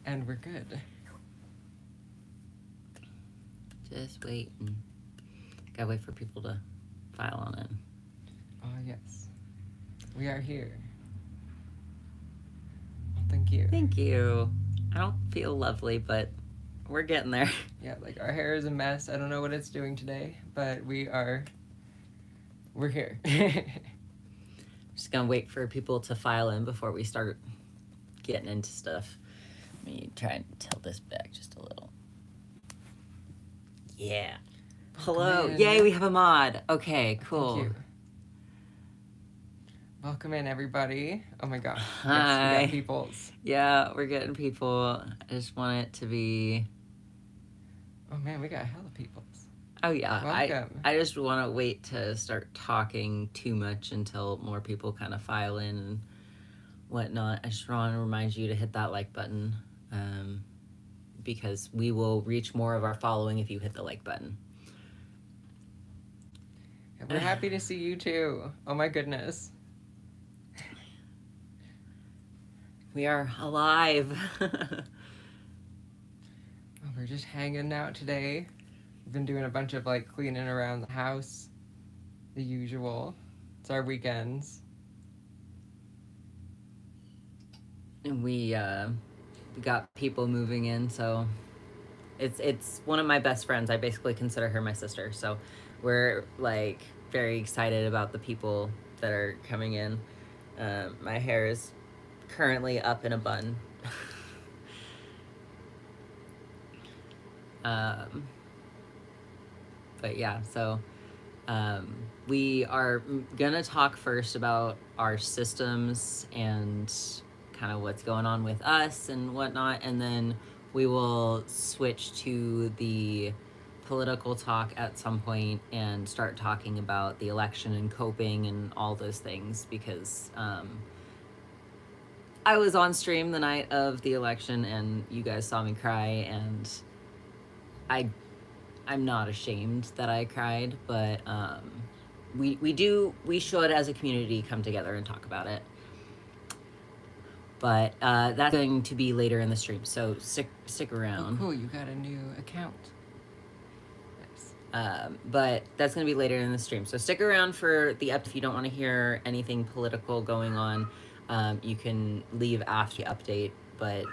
And we're good. Just wait. Gotta wait for people to file on it. Oh, yes. We are here. Well, thank you. Thank you. I don't feel lovely, but we're getting there. Yeah, like our hair is a mess. I don't know what it's doing today, but we're here. Just gonna wait for people to file in before we start getting into stuff. Let me try and tilt this back just a little. Yeah. Hello. Yay, we have a mod. Okay, cool. Thank you. Welcome in, everybody. Oh my gosh. Hi. Yes, we got peoples. Yeah, we're getting people. I just want it to be... Oh man, we got hella peoples. Oh yeah. Welcome. I just want to wait to start talking too much until more people kind of file in and whatnot. I just want to remind you to hit that like button, because we will reach more of our following if you hit the like button. We're happy to see you too. Oh my goodness. We are alive. We're just hanging out today. We've been doing a bunch of like cleaning around the house. The usual. It's our weekends. And we got people moving in, so it's one of my best friends. I basically consider her my sister, so we're like very excited about the people that are coming in. My hair is currently up in a bun. But yeah, so we are gonna talk first about our systems and kind of what's going on with us and whatnot, and then we will switch to the political talk at some point and start talking about the election and coping and all those things, because I was on stream the night of the election and you guys saw me cry, and I'm not ashamed that I cried, but we should as a community come together and talk about it. But that's going to be later in the stream, so stick around. Oh, cool, you got a new account. Nice. But that's going to be later in the stream, so stick around for the up. If you don't want to hear anything political going on, you can leave after the update, but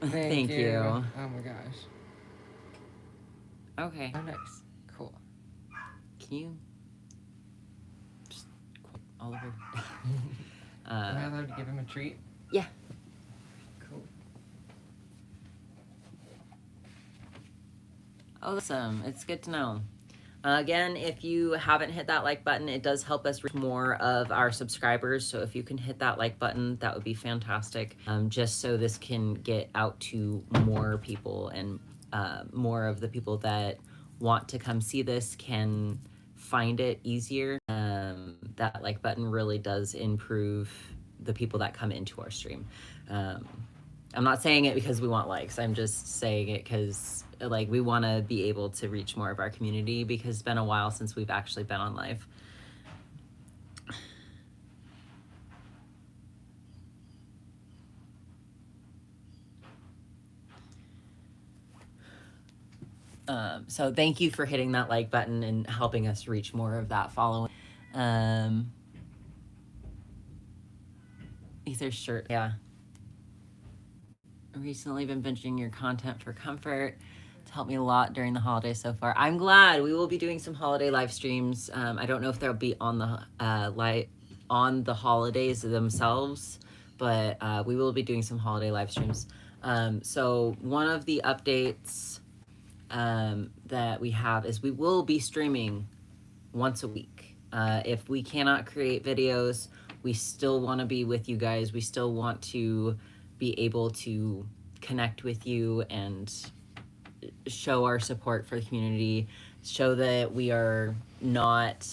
thank you. Oh my gosh. Okay. Oh, nice. Cool. Can you just all over? Am I allowed to give him a treat? Yeah. Cool. Awesome. It's good to know. Again, if you haven't hit that like button, it does help us reach more of our subscribers. So if you can hit that like button, that would be fantastic. Just so this can get out to more people, and more of the people that want to come see this can find it easier. That like button really does improve the people that come into our stream. I'm not saying it because we want likes. I'm just saying it because like we want to be able to reach more of our community, because it's been a while since we've actually been on live. So thank you for hitting that like button and helping us reach more of that following. Ether shirt, yeah. Recently been binging your content for comfort. It's helped me a lot during the holidays so far. I'm glad. We will be doing some holiday live streams. I don't know if they'll be on the holidays themselves, but we will be doing some holiday live streams. So one of the updates that we have is we will be streaming once a week. If we cannot create videos, we still want to be with you guys. We still want to be able to connect with you and show our support for the community, show that we are not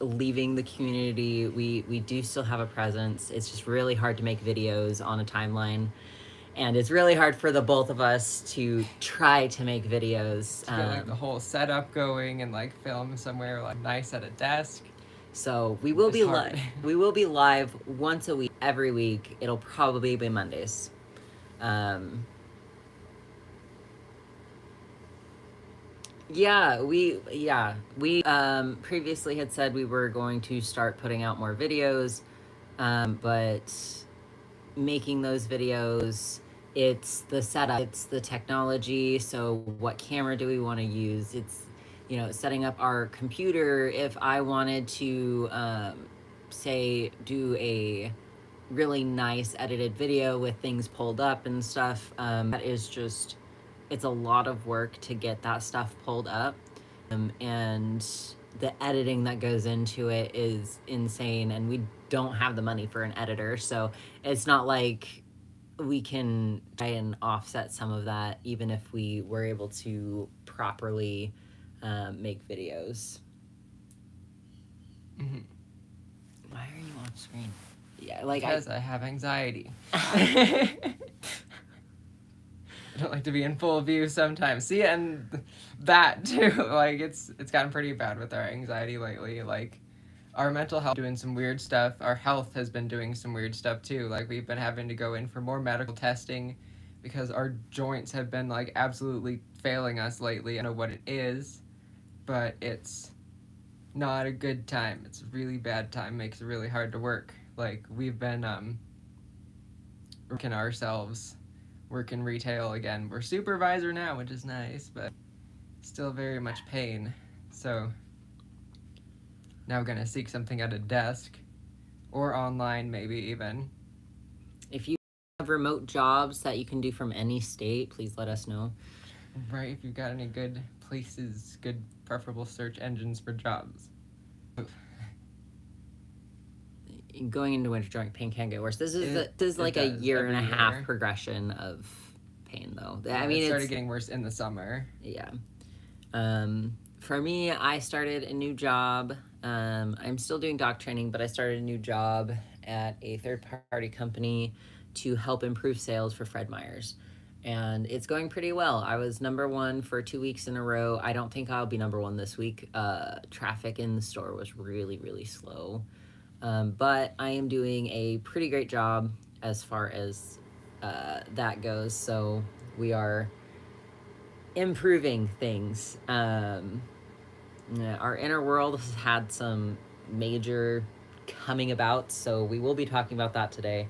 leaving the community. We do still have a presence. It's just really hard to make videos on a timeline, and it's really hard for the both of us to try to make videos. To get like the whole setup going and like film somewhere like nice at a desk. So we will It's be hard. live. We will be live once a week, every week. It'll probably be Mondays. We previously had said we were going to start putting out more videos, but making those videos, it's the setup, it's the technology. So what camera do we want to use? It's, you know, setting up our computer. If I wanted to say do a really nice edited video with things pulled up and stuff, that is just, it's a lot of work to get that stuff pulled up, and the editing that goes into it is insane, and we don't have the money for an editor, so it's not like we can try and offset some of that even if we were able to properly make videos. Mm-hmm. Why are you off screen? Yeah, like because I have anxiety. I don't like to be in full view sometimes. See, and that too, like it's gotten pretty bad with our anxiety lately. Like our mental health doing some weird stuff. Our health has been doing some weird stuff too. Like we've been having to go in for more medical testing because our joints have been like absolutely failing us lately. I don't know what it is, but it's not a good time. It's a really bad time. Makes it really hard to work. Like we've been working ourselves, working retail again. We're supervisor now, which is nice, but still very much pain. So now gonna seek something at a desk or online, maybe even. if you have remote jobs that you can do from any state, please let us know. Right, if you've got any good places, good preferable search engines for jobs. Going into winter joint pain can get worse. This is like a year and a half progression of pain, though. Yeah, I mean, it started getting worse in the summer. Yeah. For me, I started a new job. I'm still doing doc training, but I started a new job at a third-party company to help improve sales for Fred Meyer's. And it's going pretty well. I was number one for 2 weeks in a row. I don't think I'll be number one this week. Traffic in the store was really, really slow. But I am doing a pretty great job as far as that goes. So we are improving things. Our inner world has had some major coming about, so we will be talking about that today.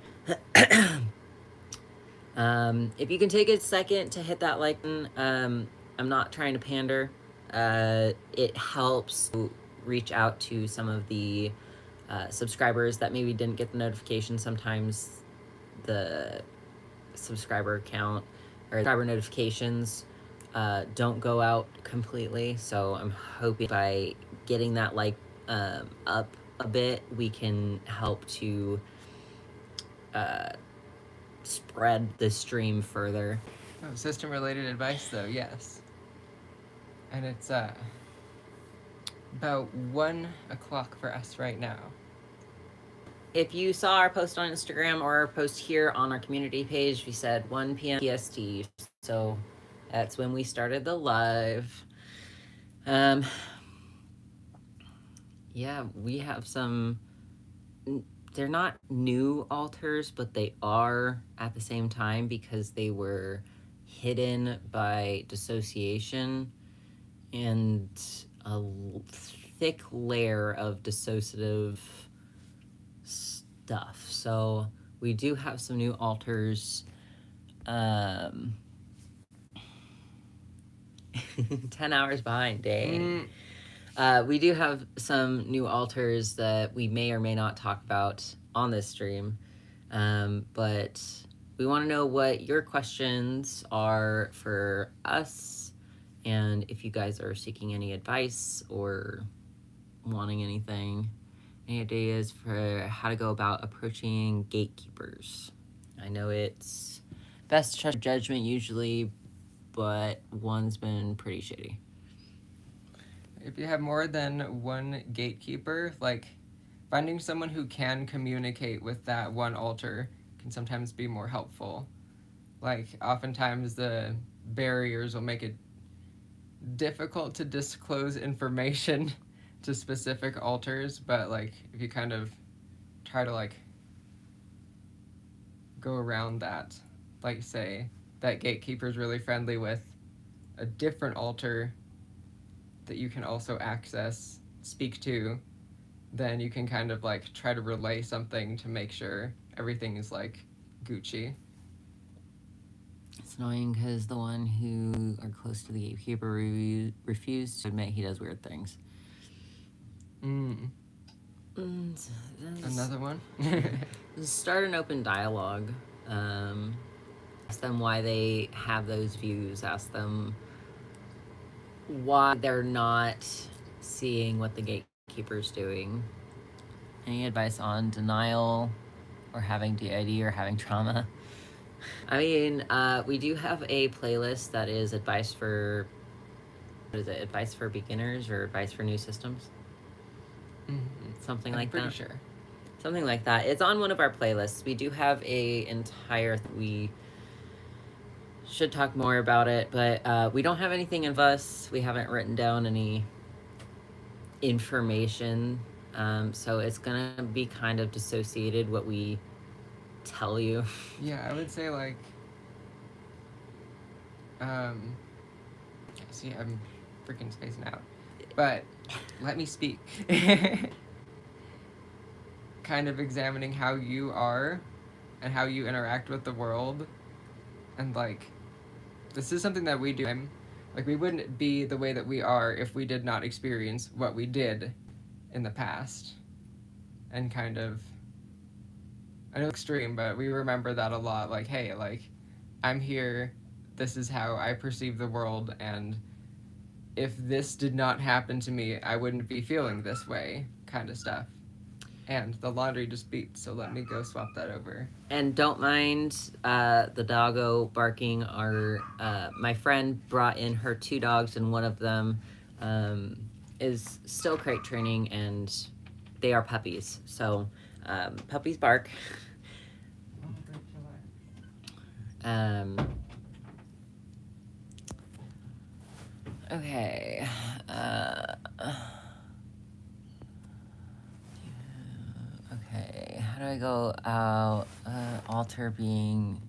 If you can take a second to hit that like button, I'm not trying to pander. It helps to reach out to some of the subscribers that maybe didn't get the notification. Sometimes the subscriber count or subscriber notifications don't go out completely, so I'm hoping by getting that like up a bit, we can help to spread the stream further. Oh, system related advice though, yes. And it's about 1 o'clock for us right now. If you saw our post on Instagram or our post here on our community page, we said 1 p.m. PST. So that's when we started the live. Yeah, we have some, they're not new altars, but they are at the same time because they were hidden by dissociation and a thick layer of dissociative stuff. So we do have some new altars. 10 hours behind, dang. We do have some new altars that we may or may not talk about on this stream, but we want to know what your questions are for us, and if you guys are seeking any advice or wanting anything, any ideas for how to go about approaching gatekeepers. I know it's best to trust judgment usually, but one's been pretty shitty. If you have more than one gatekeeper, like finding someone who can communicate with that one altar can sometimes be more helpful. Like oftentimes the barriers will make it difficult to disclose information to specific altars, but like if you kind of try to like go around that, like say that gatekeeper is really friendly with a different altar that you can also access, speak to, then you can kind of like try to relay something to make sure everything is like Gucci. It's annoying because the one who are close to the gatekeeper refused to admit he does weird things. Another one. Start an open dialogue. Ask them why they have those views. Ask them why they're not seeing what the gatekeeper's doing. Any advice on denial or having d.i.d. or having trauma? I mean, we do have a playlist that is advice for, what is it, advice for beginners or advice for new systems? Something like that. I'm pretty sure. Something like that. It's on one of our playlists. We do have a entire, we should talk more about it, but we don't have anything of us. We haven't written down any information. So it's going to be kind of dissociated what we tell you. Yeah, I would say like, see, I'm freaking spacing out, but let me speak. Kind of examining how you are and how you interact with the world, and like, this is something that we do. Like, we wouldn't be the way that we are if we did not experience what we did in the past. And kind of, I know it's extreme, but we remember that a lot. Like, hey, like, I'm here, this is how I perceive the world, and if this did not happen to me, I wouldn't be feeling this way, kind of stuff. And the laundry just beeped, so let me go swap that over. And don't mind the doggo barking. My friend brought in her 2 dogs, and one of them is still crate training, and they are puppies. So puppies bark. Okay. Okay, how do I go out? Alter being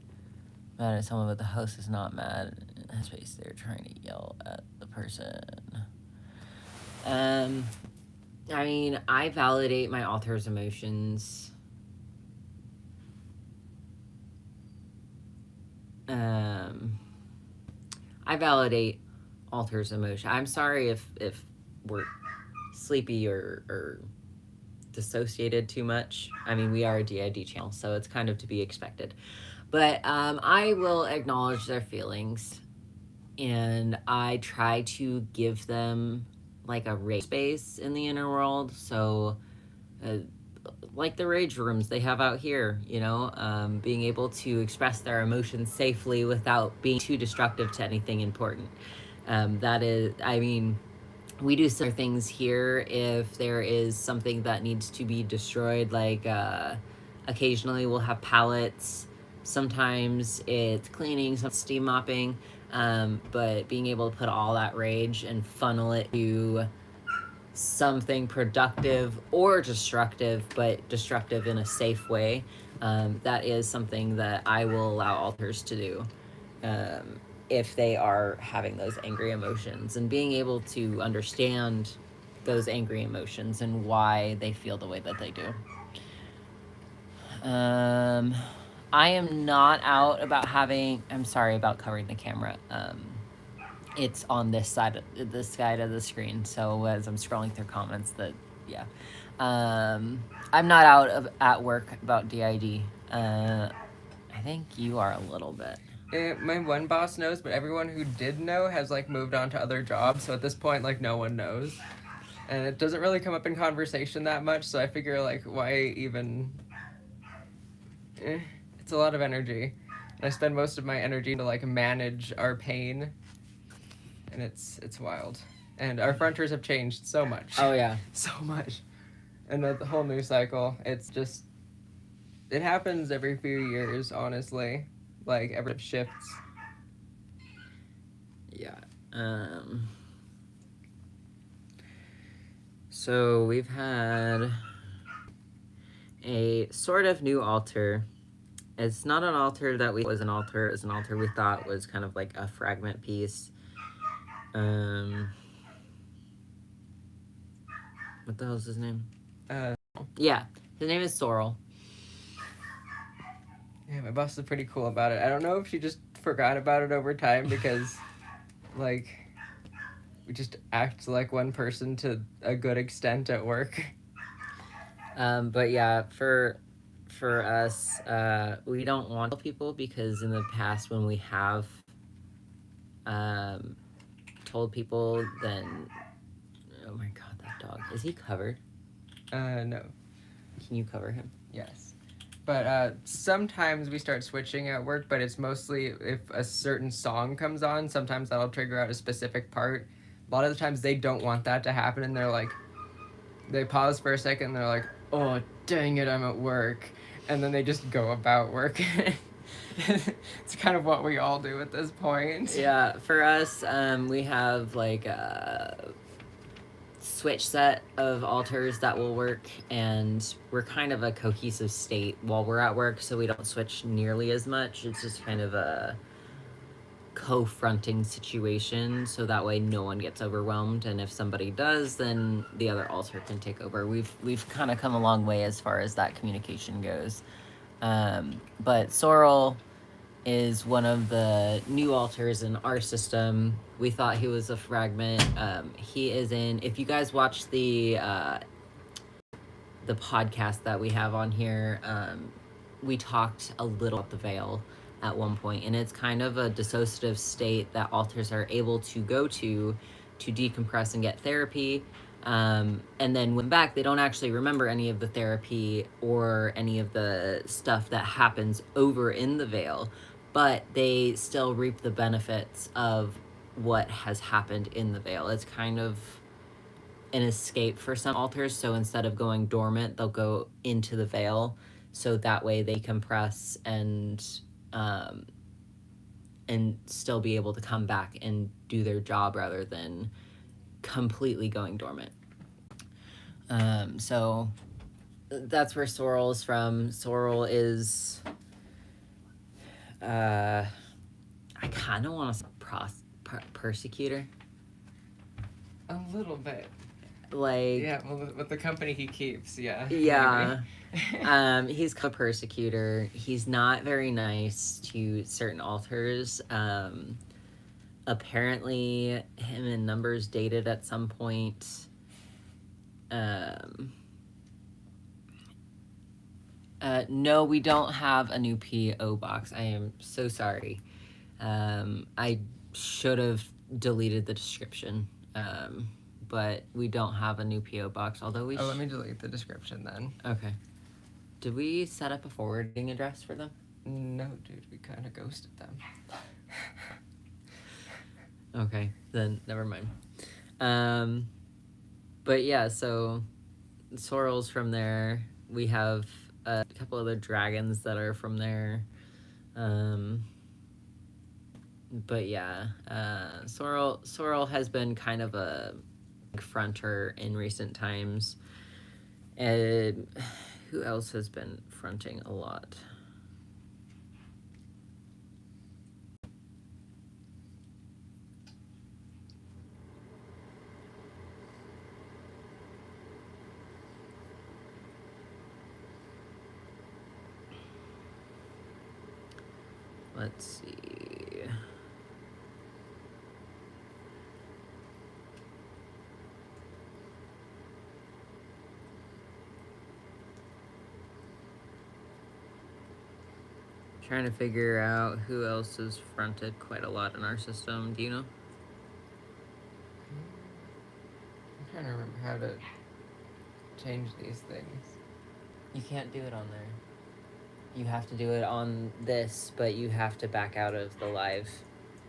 mad at someone, but the host is not mad. In that space, they're trying to yell at the person. I mean, I validate my author's emotions. I validate author's emotion. I'm sorry if we're sleepy or dissociated too much. I mean, we are a d.i.d. channel, so it's kind of to be expected. But I will acknowledge their feelings, and I try to give them like a rage space in the inner world. So like the rage rooms they have out here, you know, being able to express their emotions safely without being too destructive to anything important. That is, I mean, we do similar things here if there is something that needs to be destroyed, like occasionally we'll have pallets. Sometimes it's cleaning, some steam mopping, but being able to put all that rage and funnel it to something productive or destructive, but destructive in a safe way, that is something that I will allow authors to do. If they are having those angry emotions, and being able to understand those angry emotions and why they feel the way that they do. I am not out about I'm sorry about covering the camera. It's on this side of the screen, so as I'm scrolling through comments, I'm not out at work about d.i.d. I think you are a little bit. My one boss knows, but everyone who did know has like moved on to other jobs, so at this point like no one knows, and it doesn't really come up in conversation that much, so I figure like why even, it's a lot of energy, and I spend most of my energy to like manage our pain, and it's wild, and our fronters have changed so much. Oh yeah. So much. And the whole news cycle, it's just, it happens every few years, honestly. Like, every shifts. Yeah. So we've had a sort of new altar. It's not an altar that we was an altar. It's an altar we thought was kind of like a fragment piece. What the hell's his name? Yeah, his name is Sorrel. Yeah, my boss is pretty cool about it. I don't know if she just forgot about it over time because, like, we just act like one person to a good extent at work. But yeah, for us, we don't want to tell people because in the past when we have told people, then oh my god, that dog, is he covered? No. Can you cover him? Yes. But sometimes we start switching at work, but it's mostly if a certain song comes on, sometimes that'll trigger out a specific part. A lot of the times they don't want that to happen and they're like, they pause for a second and they're like, oh, dang it, I'm at work. And then they just go about work. It's kind of what we all do at this point. Yeah, for us, we have like a switch set of altars that will work, and we're kind of a cohesive state while we're at work, so we don't switch nearly as much. It's just kind of a co-fronting situation, so that way no one gets overwhelmed, and if somebody does, then the other altar can take over. We've kind of come a long way as far as that communication goes. But Sorrel is one of the new altars in our system. We thought he was a fragment. He is in, if you guys watch the podcast that we have on here, we talked a little about the veil at one point, and it's kind of a dissociative state that altars are able to go to decompress and get therapy. And then when back, they don't actually remember any of the therapy or any of the stuff that happens over in the veil, but they still reap the benefits of what has happened in the veil. It's kind of an escape for some altars, so instead of going dormant, they'll go into the veil, so that way they compress and still be able to come back and do their job rather than completely going dormant. So that's where Sorrel is from. Sorrel is I kind of want to say persecutor. A little bit. Like, yeah, well, with the company he keeps, yeah. He's a persecutor. He's not very nice to certain altars. Apparently him and Numbers dated at some point. No, we don't have a new P.O. box. I am so sorry. I should have deleted the description. But we don't have a new P.O. box, although we let me delete the description then. Okay. Did we set up a forwarding address for them? No, dude, we kind of ghosted them. Okay, then never mind. But yeah, so Sorrel's from there. We have a couple other dragons that are from there. But yeah, Sorrel has been kind of a fronter in recent times. And who else has been fronting a lot? Let's see. Trying to figure out who else has fronted quite a lot in our system. Do you know? I'm trying to remember how to change these things. You can't do it on there. You have to do it on this, but you have to back out of the live.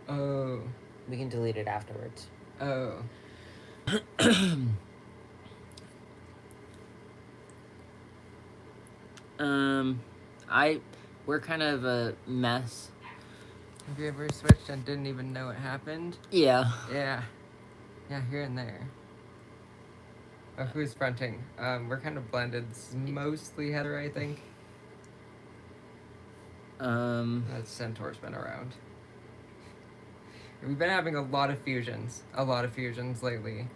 Oh. We can delete it afterwards. Oh. We're kind of a mess. Have you ever switched and didn't even know it happened? Yeah. Yeah. Yeah, here and there. Who's fronting? We're kind of blended. It's mostly Heather, I think. That Centaur's been around. We've been having a lot of fusions lately.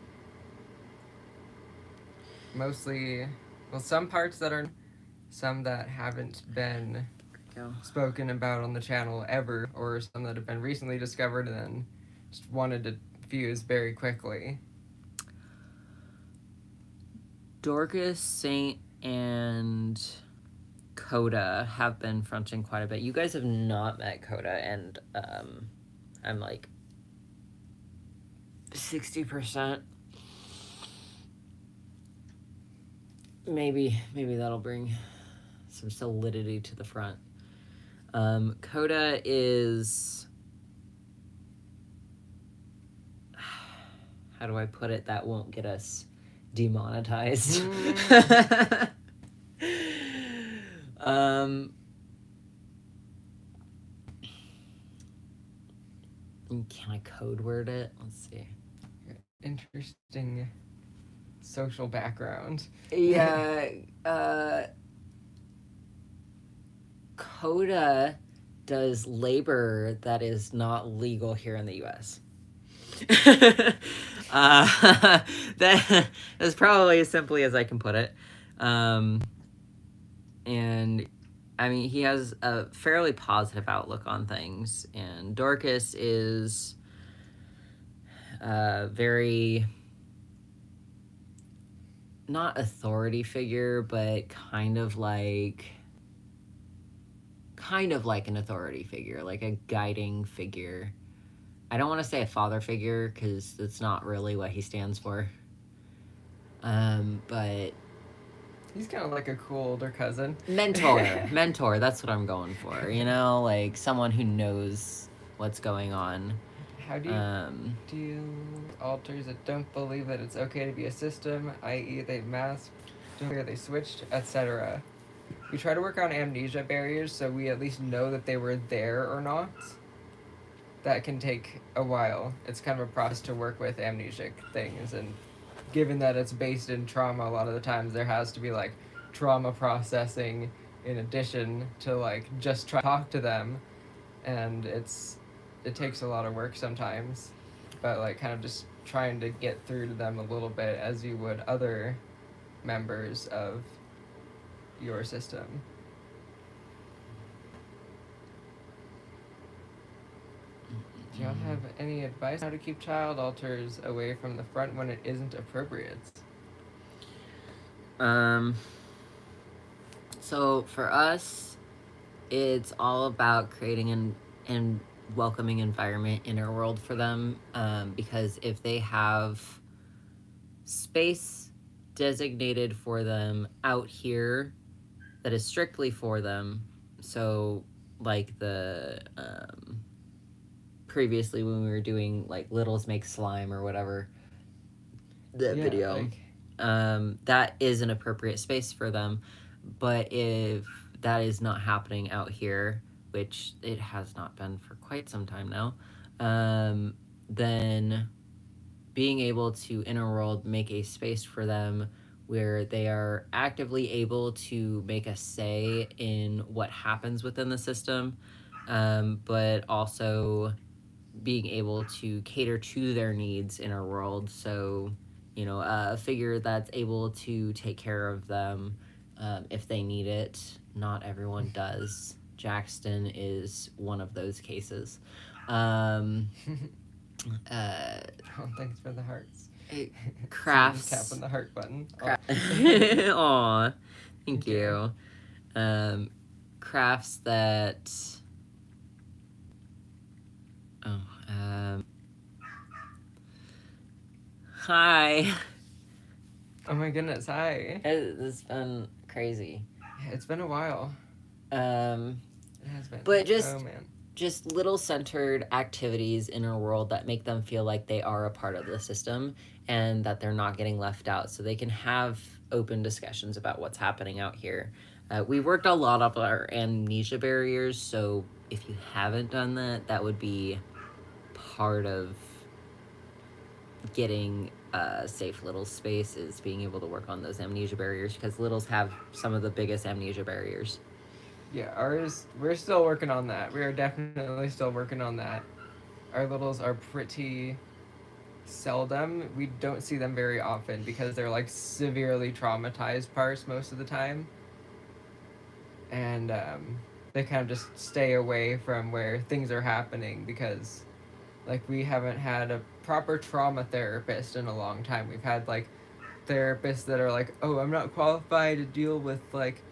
Mostly, well, some parts that are, some that haven't been spoken about on the channel ever, or some that have been recently discovered and then just wanted to fuse very quickly. Dorcas, Saint, and Coda have been fronting quite a bit. You guys have not met Coda, and I'm like 60%. Maybe that'll bring some solidity to the front. Coda is, how do I put it that won't get us demonetized? Can I code word it? Let's see. Interesting social background. Yeah, Coda does labor that is not legal here in the U.S. That is probably as simply as I can put it. And I mean, he has a fairly positive outlook on things, and Dorcas is very, not authority figure, but kind of like an authority figure, like a guiding figure. I don't want to say a father figure because that's not really what he stands for. But he's kind of like a cool older cousin. Mentor, that's what I'm going for, you know, like someone who knows what's going on. How do you deal with alters that don't believe that it's okay to be a system, i.e. they masked, or they switched, etc.? We try to work on amnesia barriers so we at least know that they were there or not. That can take a while. It's kind of a process to work with amnesic things, and given that it's based in trauma, a lot of the times there has to be like trauma processing in addition to like just try to talk to them, and it takes a lot of work sometimes, but like kind of just trying to get through to them a little bit as you would other members of your system. Do y'all have any advice on how to keep child alters away from the front when it isn't appropriate? So for us, it's all about creating an welcoming environment in our world for them, because if they have space designated for them out here that is strictly for them, so like the previously when we were doing like Littles Make Slime or whatever, the video, like, that is an appropriate space for them. But if that is not happening out here, which it has not been for quite some time now, then being able to, in a world, make a space for them where they are actively able to make a say in what happens within the system, but also being able to cater to their needs in our world. So, you know, a figure that's able to take care of them if they need it. Not everyone does. Jackson is one of those cases. Oh, thanks for the hearts. Crafts. So tapping the heart button. Aw, thank you. Crafts that. Hi. Oh my goodness, hi. It's been crazy. Yeah, it's been a while. It has been. But oh man, just little centered activities in our world that make them feel like they are a part of the system and that they're not getting left out, so they can have open discussions about what's happening out here. We worked a lot of our amnesia barriers, so if you haven't done that, that would be part of getting safe little space is being able to work on those amnesia barriers, because littles have some of the biggest amnesia barriers. Yeah, ours, we're still working on that. We are definitely still working on that. Our littles are pretty seldom. We don't see them very often because they're like severely traumatized parts most of the time. And they kind of just stay away from where things are happening because like we haven't had a proper trauma therapist in a long time. We've had like therapists that are like, "Oh, I'm not qualified to deal with like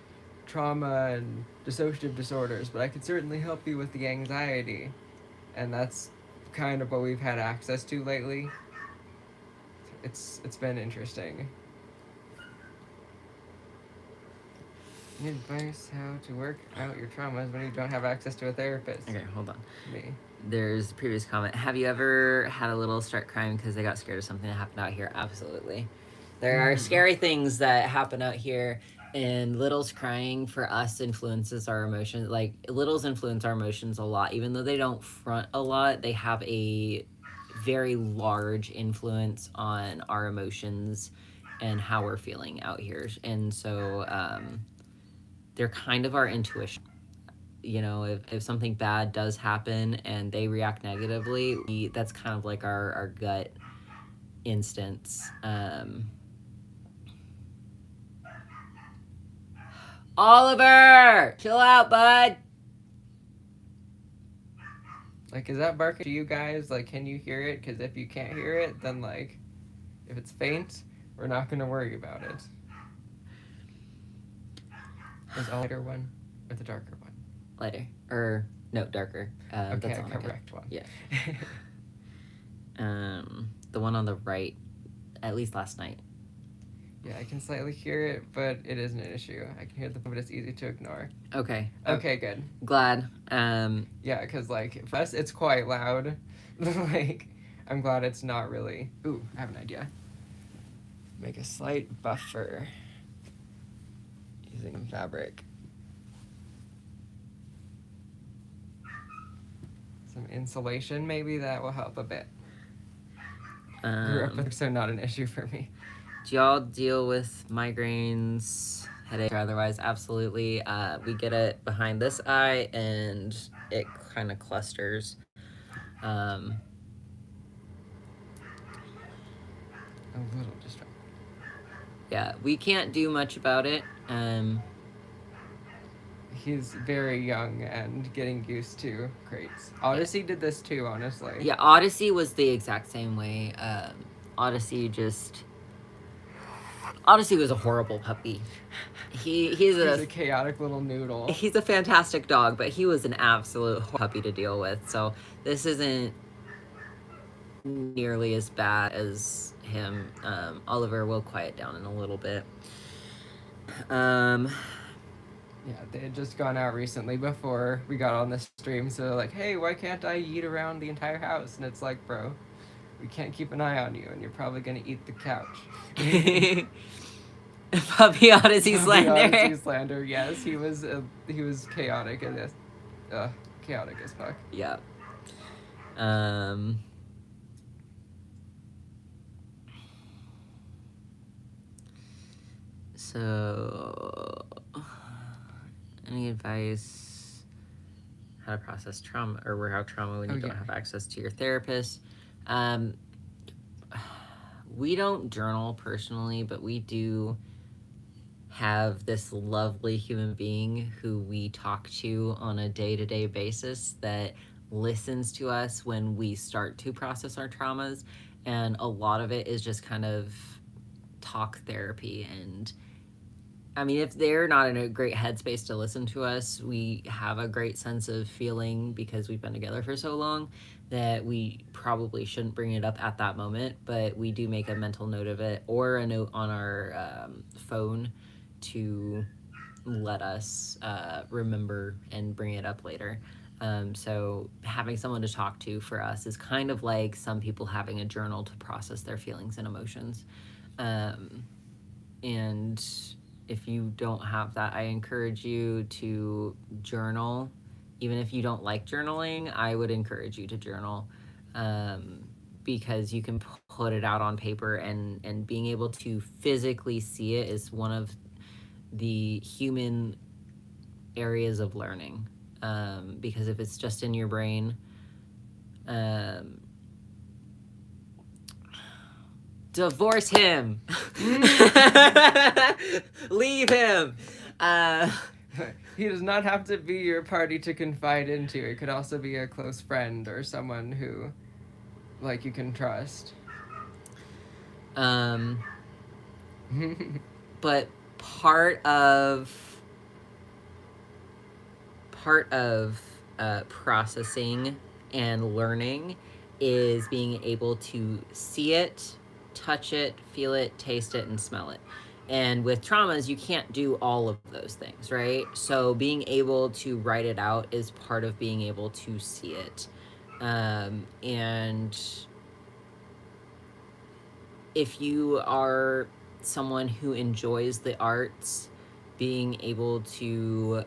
trauma and dissociative disorders, but I could certainly help you with the anxiety." And that's kind of what we've had access to lately. It's been interesting. Advice how to work out your traumas when you don't have access to a therapist. Okay, hold on. Me. There's a previous comment. Have you ever had a little start crying because they got scared of something that happened out here? Absolutely. There are scary things that happen out here, and littles crying for us influences our emotions. Like, littles influence our emotions a lot. Even though they don't front a lot, they have a very large influence on our emotions and how we're feeling out here. And so they're kind of our intuition. You know, if something bad does happen and they react negatively, that's kind of like our gut instance. Oliver, chill out, bud. Like, is that barking to you guys? Like, can you hear it? Because if you can't hear it, then like, if it's faint, we're not gonna worry about it. Is a lighter one or the darker one? Lighter, or no, darker. Okay, That's on correct one. Yeah. The one on the right, at least last night. Yeah, I can slightly hear it, but it isn't an issue. I can hear the, but it's easy to ignore. Okay. Okay, good. Glad. Yeah, because like for us, it's quite loud. Like, I'm glad it's not really. Ooh, I have an idea. Make a slight buffer using fabric. Some insulation, maybe that will help a bit. Grew up with, so not an issue for me. Do y'all deal with migraines, headaches, or otherwise? Absolutely. We get it behind this eye, and it kind of clusters. A little distracted. Yeah, we can't do much about it. He's very young and getting used to crates. Odyssey did this too, honestly. Yeah, Odyssey was the exact same way. Odyssey was a horrible puppy. He's a chaotic little noodle. He's a fantastic dog, but he was an absolute puppy to deal with. So this isn't nearly as bad as him. Oliver will quiet down in a little bit. Yeah, they had just gone out recently before we got on the stream, so they're like, hey, why can't I yeet around the entire house? And it's like, bro, we can't keep an eye on you, and you're probably gonna eat the couch. Puppy Odyssey slander. Odyssey slander, yes, he was chaotic as chaotic as fuck. Yeah. So, any advice how to process trauma, or how trauma when you don't have access to your therapist? We don't journal personally, but we do have this lovely human being who we talk to on a day-to-day basis that listens to us when we start to process our traumas, and a lot of it is just kind of talk therapy. And I mean, if they're not in a great headspace to listen to us, we have a great sense of feeling, because we've been together for so long, that we probably shouldn't bring it up at that moment, but we do make a mental note of it, or a note on our phone to let us remember and bring it up later. So having someone to talk to for us is kind of like some people having a journal to process their feelings and emotions. And if you don't have that, I encourage you to journal. Even if you don't like journaling, I would encourage you to journal, because you can put it out on paper, and being able to physically see it is one of the human areas of learning. Because if it's just in your brain, um, divorce him. Leave him. He does not have to be your party to confide into. It could also be a close friend or someone who, like, you can trust. But part of processing and learning is being able to see it, touch it, feel it, taste it, and smell it. And with traumas, you can't do all of those things, right? So being able to write it out is part of being able to see it. And if you are someone who enjoys the arts, being able to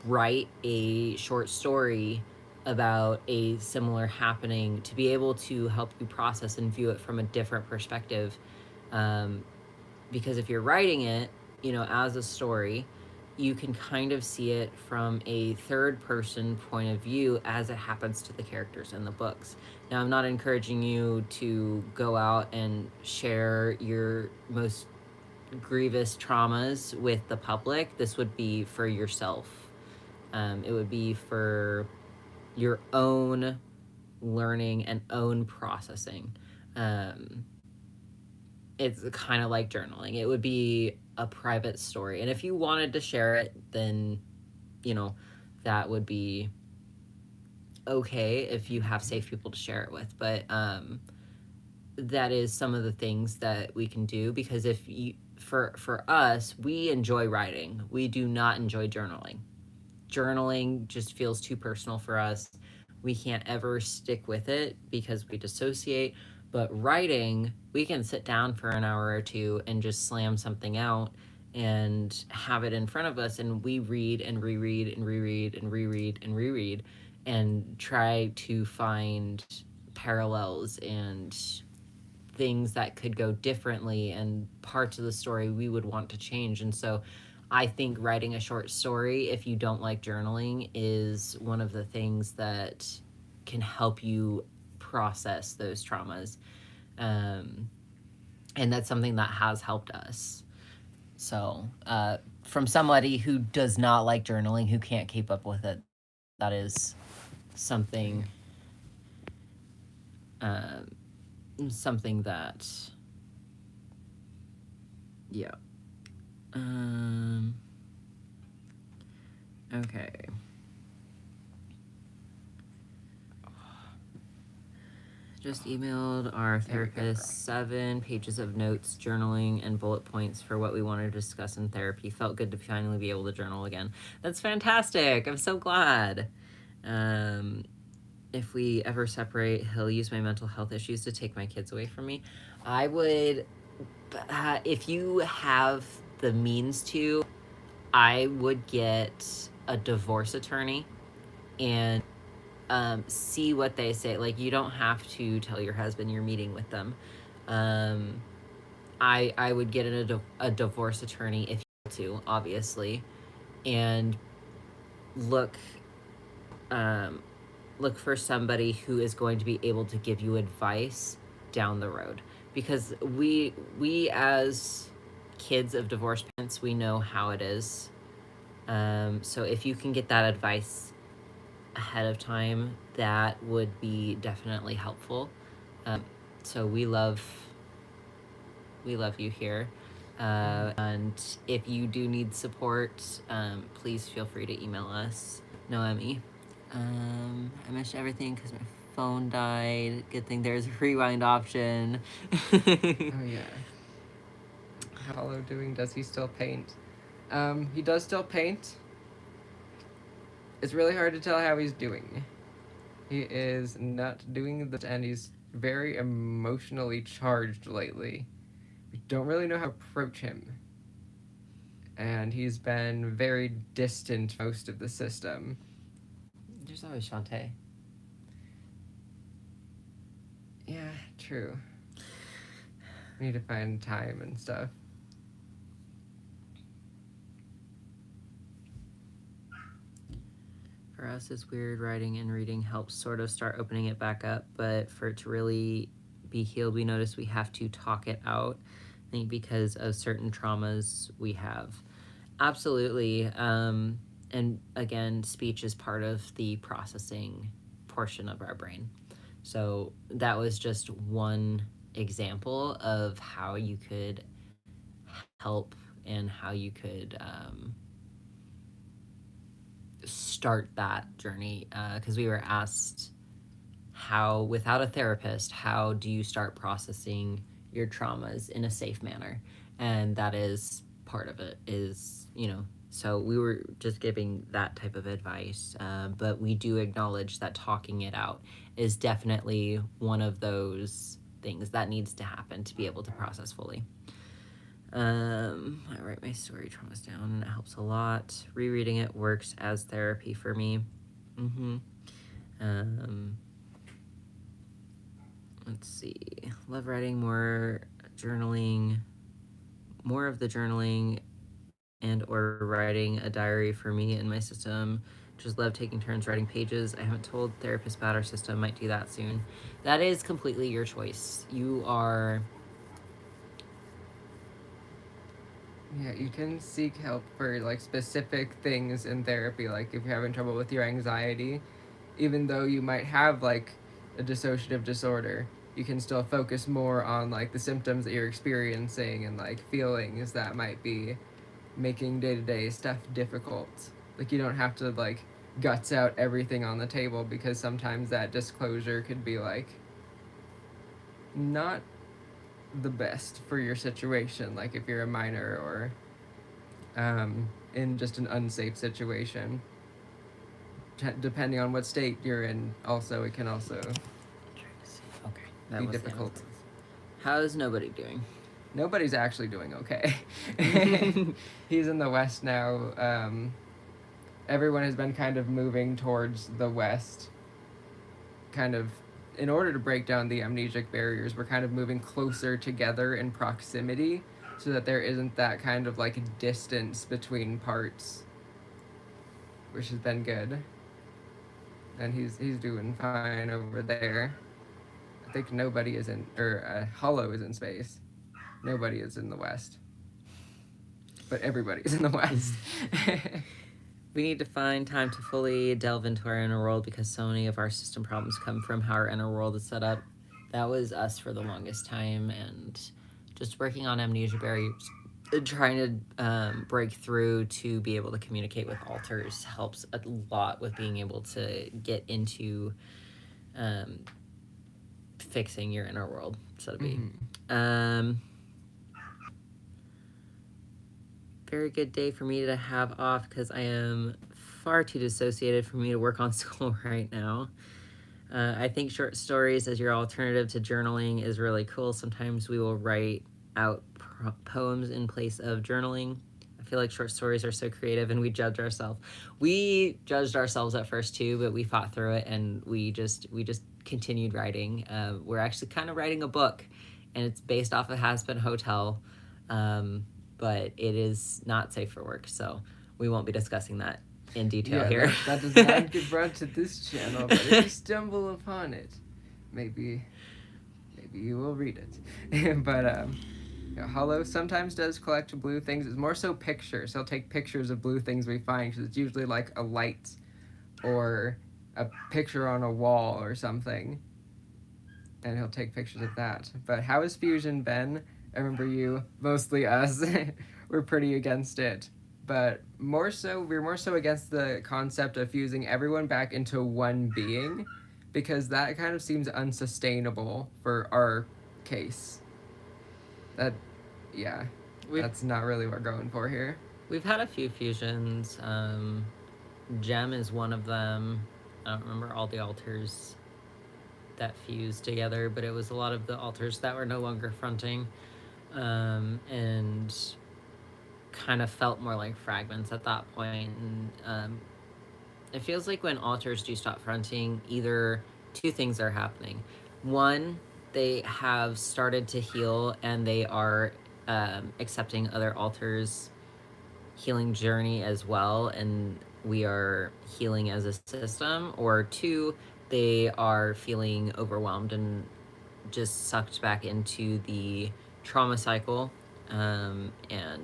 write a short story about a similar happening, to be able to help you process and view it from a different perspective. Because if you're writing it, as a story, you can kind of see it from a third person point of view as it happens to the characters in the books. Now, I'm not encouraging you to go out and share your most grievous traumas with the public. This would be for yourself. It would be for your own learning and own processing. It's kind of like journaling. It would be a private story. And if you wanted to share it, then, that would be okay if you have safe people to share it with. But that is some of the things that we can do, because if you, for us, we enjoy writing. We do not enjoy journaling. Journaling just feels too personal for us. We can't ever stick with it because we dissociate. But writing, we can sit down for an hour or two and just slam something out and have it in front of us, and we read and reread and reread and reread and reread and try to find parallels and things that could go differently and parts of the story we would want to change. And so I think writing a short story, if you don't like journaling, is one of the things that can help you process those traumas. And that's something that has helped us. So, from somebody who does not like journaling, who can't keep up with it, that is something, something that, yeah. Okay. Just emailed our therapist 7 pages of notes, journaling, and bullet points for what we wanted to discuss in therapy. Felt good to finally be able to journal again. That's fantastic. I'm so glad. If we ever separate, he'll use my mental health issues to take my kids away from me. I would, if you have the means to, I would get a divorce attorney and see what they say. Like, you don't have to tell your husband you're meeting with them. I would get a divorce attorney if you want to, obviously, and look for somebody who is going to be able to give you advice down the road, because we as kids of divorced parents, we know how it is. So if you can get that advice ahead of time, that would be definitely helpful. So we love you here. And if you do need support, please feel free to email us. Noemi. I missed everything because my phone died. Good thing there's a rewind option. Oh yeah. How's Hollow doing? Does he still paint? He does still paint. It's really hard to tell how he's doing. He is not doing that, and he's very emotionally charged lately. We don't really know how to approach him. And he's been very distant most of the system. There's always Shantae. Yeah, true. We need to find time and stuff. For us, it's weird. Writing and reading helps sort of start opening it back up, but for it to really be healed, we notice we have to talk it out. I think because of certain traumas we have. Absolutely. And again, speech is part of the processing portion of our brain. So that was just one example of how you could help and how you could start that journey. Because we were asked, how, without a therapist, how do you start processing your traumas in a safe manner? And that is part of it, is, so we were just giving that type of advice. But we do acknowledge that talking it out is definitely one of those things that needs to happen to be able to process fully. I write my story traumas down, and it helps a lot. Rereading it works as therapy for me. Let's see. Love writing, more journaling, more of the journaling and or writing a diary for me in my system. Just love taking turns writing pages. I haven't told therapists about our system. Might do that soon. That is completely your choice. You are. Yeah, you can seek help for like specific things in therapy, like if you're having trouble with your anxiety, even though you might have like a dissociative disorder, you can still focus more on like the symptoms that you're experiencing and like feelings that might be making day-to-day stuff difficult. Like you don't have to like guts out everything on the table, because sometimes that disclosure could be like not the best for your situation, like if you're a minor or in just an unsafe situation. Depending on what state you're in, also it can also Okay, that be was difficult. How's nobody doing? Nobody's actually doing okay. He's in the west now. Everyone has been kind of moving towards the west, kind of in order to break down the amnesic barriers. We're kind of moving closer together in proximity so that there isn't that kind of like distance between parts, which has been good. And he's doing fine over there. I think nobody is in, or Hollow is in space. Nobody is in the west, but everybody's in the west. We need to find time to fully delve into our inner world, because so many of our system problems come from how our inner world is set up. That was us for the longest time, and just working on amnesia barriers, trying to break through to be able to communicate with alters helps a lot with being able to get into fixing your inner world, so to be. Very good day for me to have off, because I am far too dissociated for me to work on school right now. I think short stories as your alternative to journaling is really cool. Sometimes we will write out poems in place of journaling. I feel like short stories are so creative, and we judge ourselves. We judged ourselves at first too, but we fought through it, and we just continued writing. We're actually kind of writing a book, and it's based off of Has Been Hotel, but it is not safe for work, so we won't be discussing that in detail here. That does not get brought to this channel, but if you stumble upon it, maybe you will read it. But Hollow sometimes does collect blue things. It's more so pictures. He'll take pictures of blue things we find, because it's usually like a light or a picture on a wall or something, and he'll take pictures of that. But how has fusion been? I remember you, mostly us, were pretty against it. But we're more so against the concept of fusing everyone back into one being, because that kind of seems unsustainable for our case. That's not really what we're going for here. We've had a few fusions. Gem is one of them. I don't remember all the altars that fused together, but it was a lot of the altars that were no longer fronting, and kind of felt more like fragments at that point. And it feels like when altars do stop fronting, either two things are happening. One, they have started to heal, and they are accepting other altars' healing journey as well, and we are healing as a system. Or two, they are feeling overwhelmed and just sucked back into the trauma cycle, and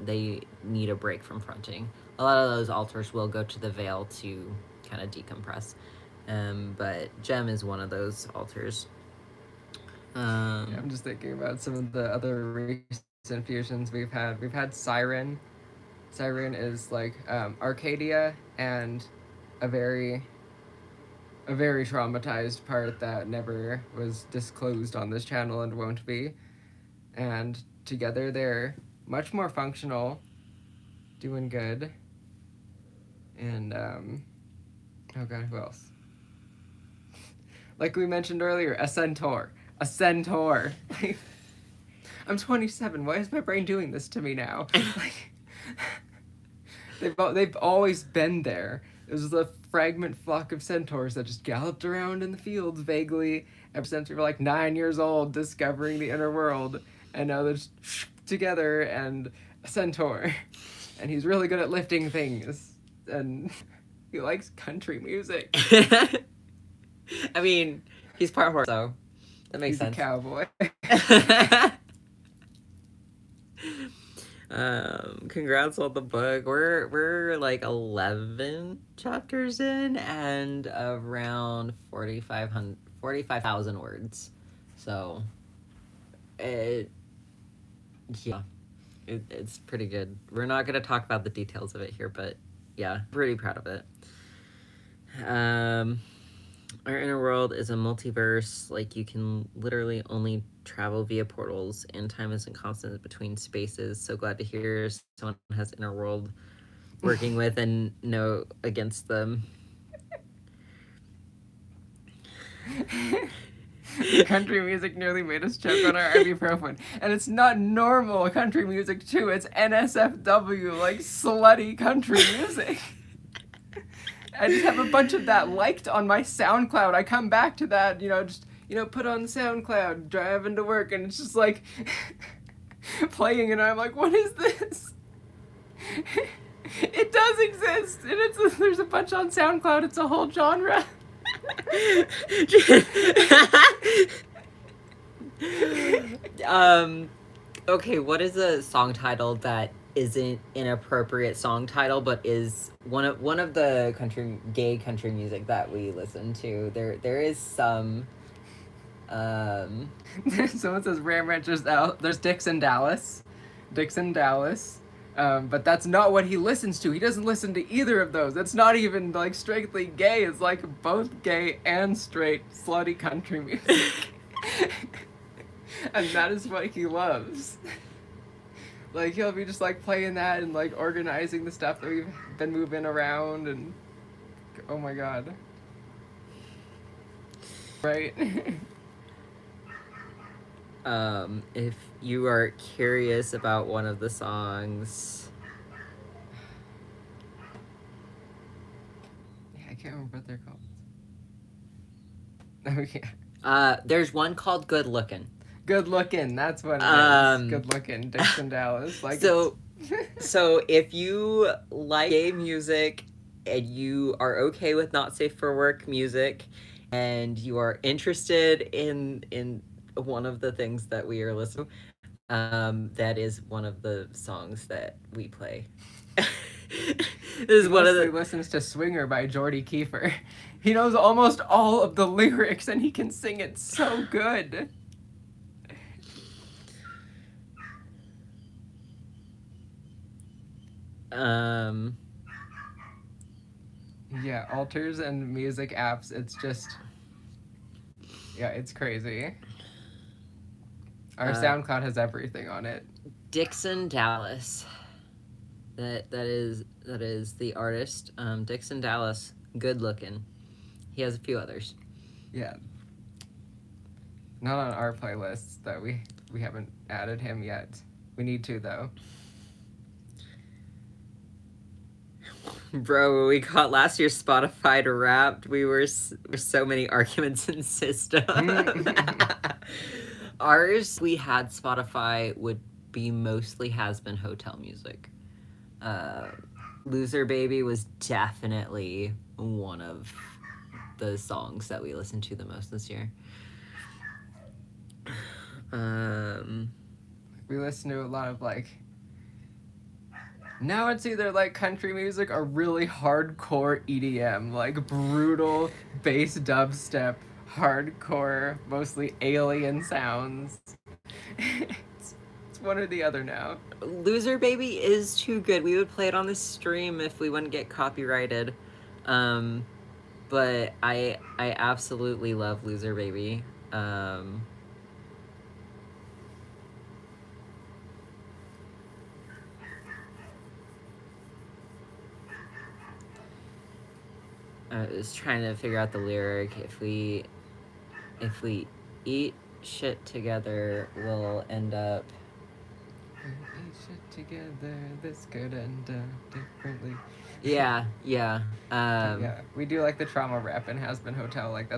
they need a break from fronting. A lot of those altars will go to the veil to kind of decompress, but Gem is one of those altars. I'm just thinking about some of the other recent fusions we've had. We've had Siren. Siren is like Arcadia and a very traumatized part that never was disclosed on this channel and won't be. And together they're much more functional, doing good. And oh god, who else? Like we mentioned earlier, a centaur. A centaur. I'm 27. Why is my brain doing this to me now? Like, they've always been there. It was a fragment flock of centaurs that just galloped around in the fields vaguely ever since we were like 9 years old, discovering the inner world. And now they're just together, and a centaur. And he's really good at lifting things. And he likes country music. I mean, he's part horse, so that makes sense. He's a cowboy. Congrats on the book. We're like 11 chapters in and around 45,000 words. So it's pretty good. We're not going to talk about the details of it here, but yeah, pretty proud of it. Our inner world is a multiverse. Like, you can literally only travel via portals, and time isn't constant between spaces. So glad to hear someone has inner world working with and no against them. Country music nearly made us choke on our ibuprofen. And it's not normal country music, too. It's NSFW, like slutty country music. I just have a bunch of that liked on my SoundCloud. I come back to that, put on SoundCloud, driving to work, and it's just like playing, and I'm like, what is this? It does exist, and there's a bunch on SoundCloud. It's a whole genre. Okay, what is a song title that isn't an appropriate song title, but is one of the gay country music that we listen to? There is some. Someone says Ram Ranchers out. There's Dixon Dallas, but that's not what he listens to. He doesn't listen to either of those. It's not even like strictly gay. It's like both gay and straight slutty country music, and that is what he loves. Like, he'll be just like playing that and like organizing the stuff that we've been moving around, and oh my god. Right? If you are curious about one of the songs, yeah, I can't remember what they're called. Oh yeah. There's one called Good Lookin'. Good Lookin', that's what it is. Good Lookin', Dixon Dallas. Like, so if you like gay music and you are okay with not safe for work music, and you are interested in one of the things that we are listening to, that is one of the songs that we play. This is one of the listens to Swinger by Jordy Kiefer. He knows almost all of the lyrics, and he can sing it so good. Yeah, altars and music apps, it's just, yeah, it's crazy. Our SoundCloud has everything on it. Dixon Dallas. That is the artist. Dixon Dallas, Good Lookin'. He has a few others. Yeah. Not on our playlists, though. We haven't added him yet. We need to, though. Bro, when we caught last year's Spotify Wrapped, we were so many arguments in system. Ours, we had Spotify, would be mostly Has Been Hotel music. Loser Baby was definitely one of the songs that we listened to the most this year. We listen to a lot of like. Now it's either like country music or really hardcore EDM, like brutal bass dubstep, hardcore, mostly alien sounds. it's one or the other now. Loser Baby is too good. We would play it on the stream if we wouldn't get copyrighted. But I absolutely love Loser Baby. I was trying to figure out the lyric. If we eat shit together, we'll end up. Eat shit together, this could end up differently. Yeah. Yeah, we do like the trauma rap in Has Been Hotel. Like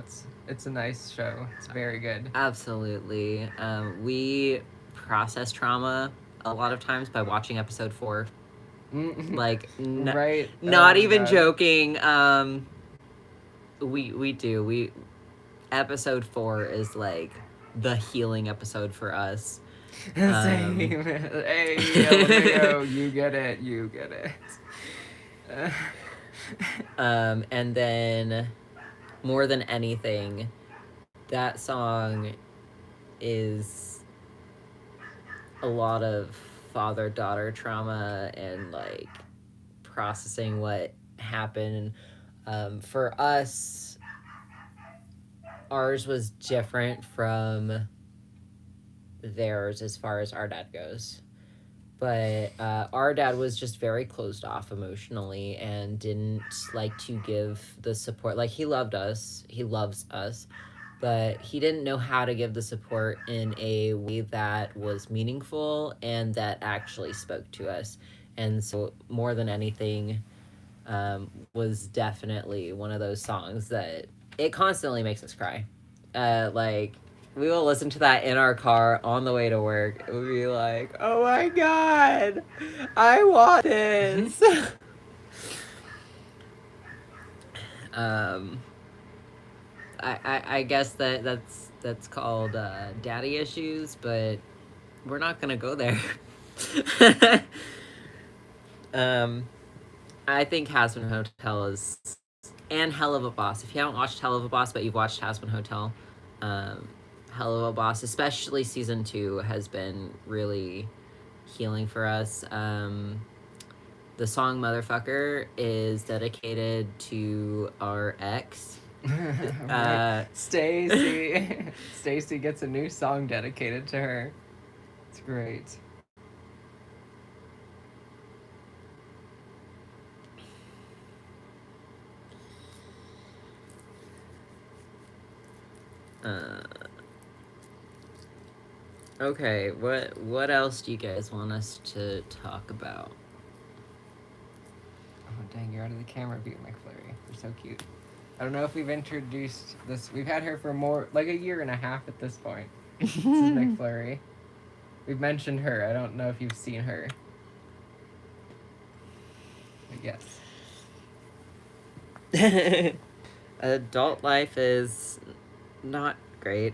it's a nice show. It's very good. Absolutely. We process trauma a lot of times by watching episode 4. Like, right? Not Oh, even God. joking. We do. Episode 4 is like the healing episode for us. Same. Hey, LMAO, you get it. You get it. And then, more than anything, that song is a lot of father-daughter trauma and like processing what happened. For us, ours was different from theirs as far as our dad goes. But our dad was just very closed off emotionally and didn't like to give the support. Like, he loved us, he loves us, but he didn't know how to give the support in a way that was meaningful and that actually spoke to us. And so, more than anything, was definitely one of those songs that it constantly makes us cry. Like, we will listen to that in our car on the way to work. It would be like, oh my God, I want this. I guess that's called daddy issues, but we're not gonna go there. I think Has Been Hotel is, and Hell of a Boss. If you haven't watched Hell of a Boss, but you've watched Has Been Hotel, Hell of a Boss, especially season 2, has been really healing for us. The song Motherfucker is dedicated to our ex. Right. Stacy gets a new song dedicated to her. It's great. Okay, what else do you guys want us to talk about? Oh dang, you're out of the camera view, McFlurry. You're so cute. I don't know if we've introduced this. We've had her for more like a year and a half at this point. This is McFlurry. We've mentioned her. I don't know if you've seen her. But yes. Adult life is not great.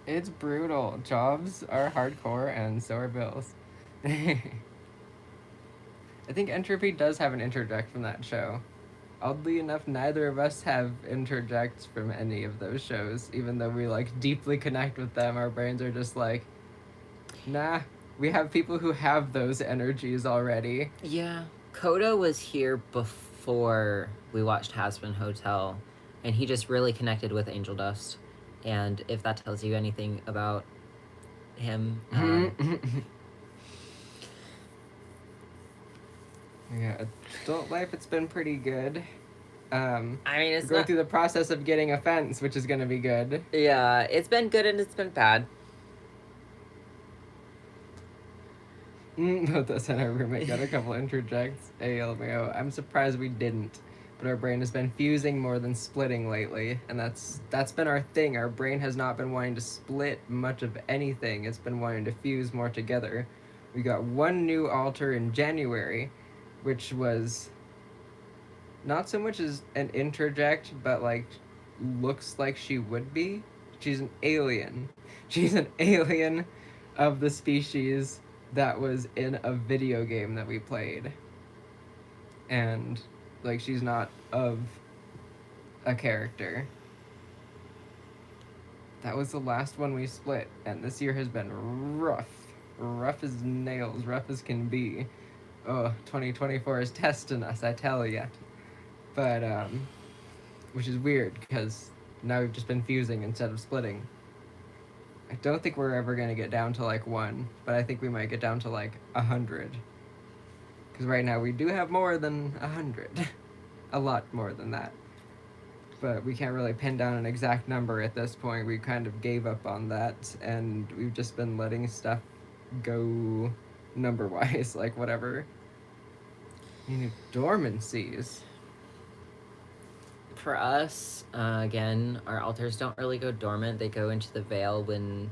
It's brutal. Jobs are hardcore, and so are bills. I think Entropy does have an interject from that show. Oddly enough, neither of us have interjects from any of those shows, even though we like deeply connect with them. Our brains are just like, nah. We have people who have those energies already. Yeah, Coda was here before we watched Has Been Hotel, and he just really connected with Angel Dust. And if that tells you anything about him, yeah, adult life, it's been pretty good. I mean, it's we're going not, through the process of getting a fence, which is going to be good. Yeah, it's been good and it's been bad. Both us and our roommate got a couple interjects. ALMAO. I'm surprised we didn't. but our brain has been fusing more than splitting lately, and that's been our thing. Our brain has not been wanting to split much of anything. It's been wanting to fuse more together. We got one new alter in January, which was not so much as an interject, but like looks like she would be. She's an alien. She's an alien of the species that was in a video game that we played. And like she's not of a character. That was the last one we split, and this year has been rough. Rough as nails, rough as can be. Oh, 2024 is testing us, I tell ya. But which is weird because now we've just been fusing instead of splitting. I don't think we're ever gonna get down to like one, but I think we might get down to like 100. Because right now we do have more than 100, a lot more than that. But we can't really pin down an exact number at this point. We kind of gave up on that, and we've just been letting stuff go number wise, like whatever. Dormancies. For us, again, our altars don't really go dormant. They go into the veil when,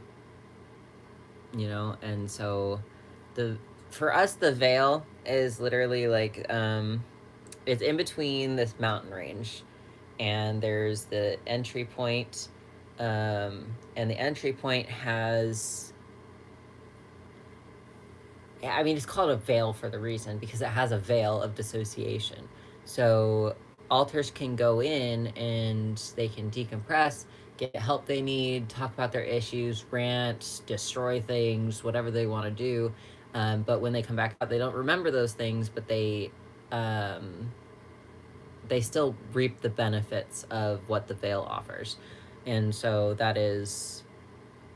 and so for us, the veil is literally like, it's in between this mountain range, and there's the entry point, and the entry point has, it's called a veil for the reason, because it has a veil of dissociation. So alters can go in and they can decompress, get help they need, talk about their issues, rant, destroy things, whatever they want to do. But when they come back out, they don't remember those things, but they still reap the benefits of what the veil offers. And so that is,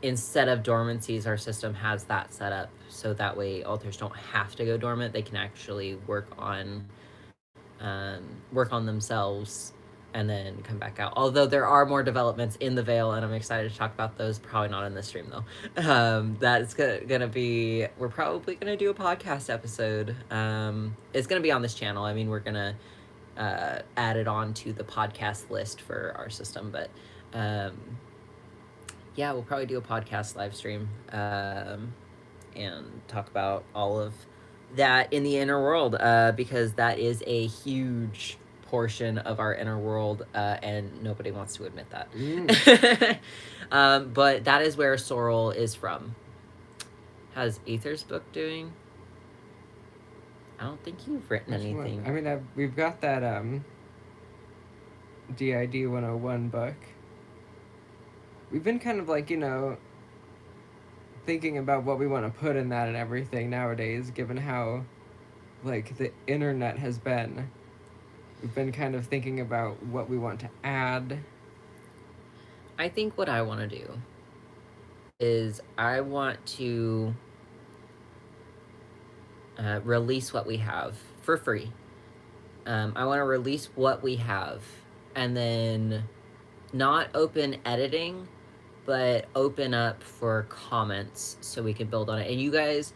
instead of dormancies, our system has that set up so that way alters don't have to go dormant. They can actually work on themselves and then come back out. Although there are more developments in the veil, and I'm excited to talk about those. Probably not in this stream though. That's gonna be, we're probably gonna do a podcast episode. It's gonna be on this channel. We're gonna add it on to the podcast list for our system, but yeah, we'll probably do a podcast live stream and talk about all of that in the inner world, because that is a huge portion of our inner world, and nobody wants to admit that. But that is where Sorrel is from. How's Aether's book doing? I don't think you've written Which anything. one? We've got that d.i.d 101 book. We've been kind of like, thinking about what we want to put in that and everything nowadays, given how like the internet has been. We've been kind of thinking about what we want to add. I think what I want to do is I want to release what we have for free. I want to release what we have and then not open editing, but open up for comments so we can build on it. And you guys,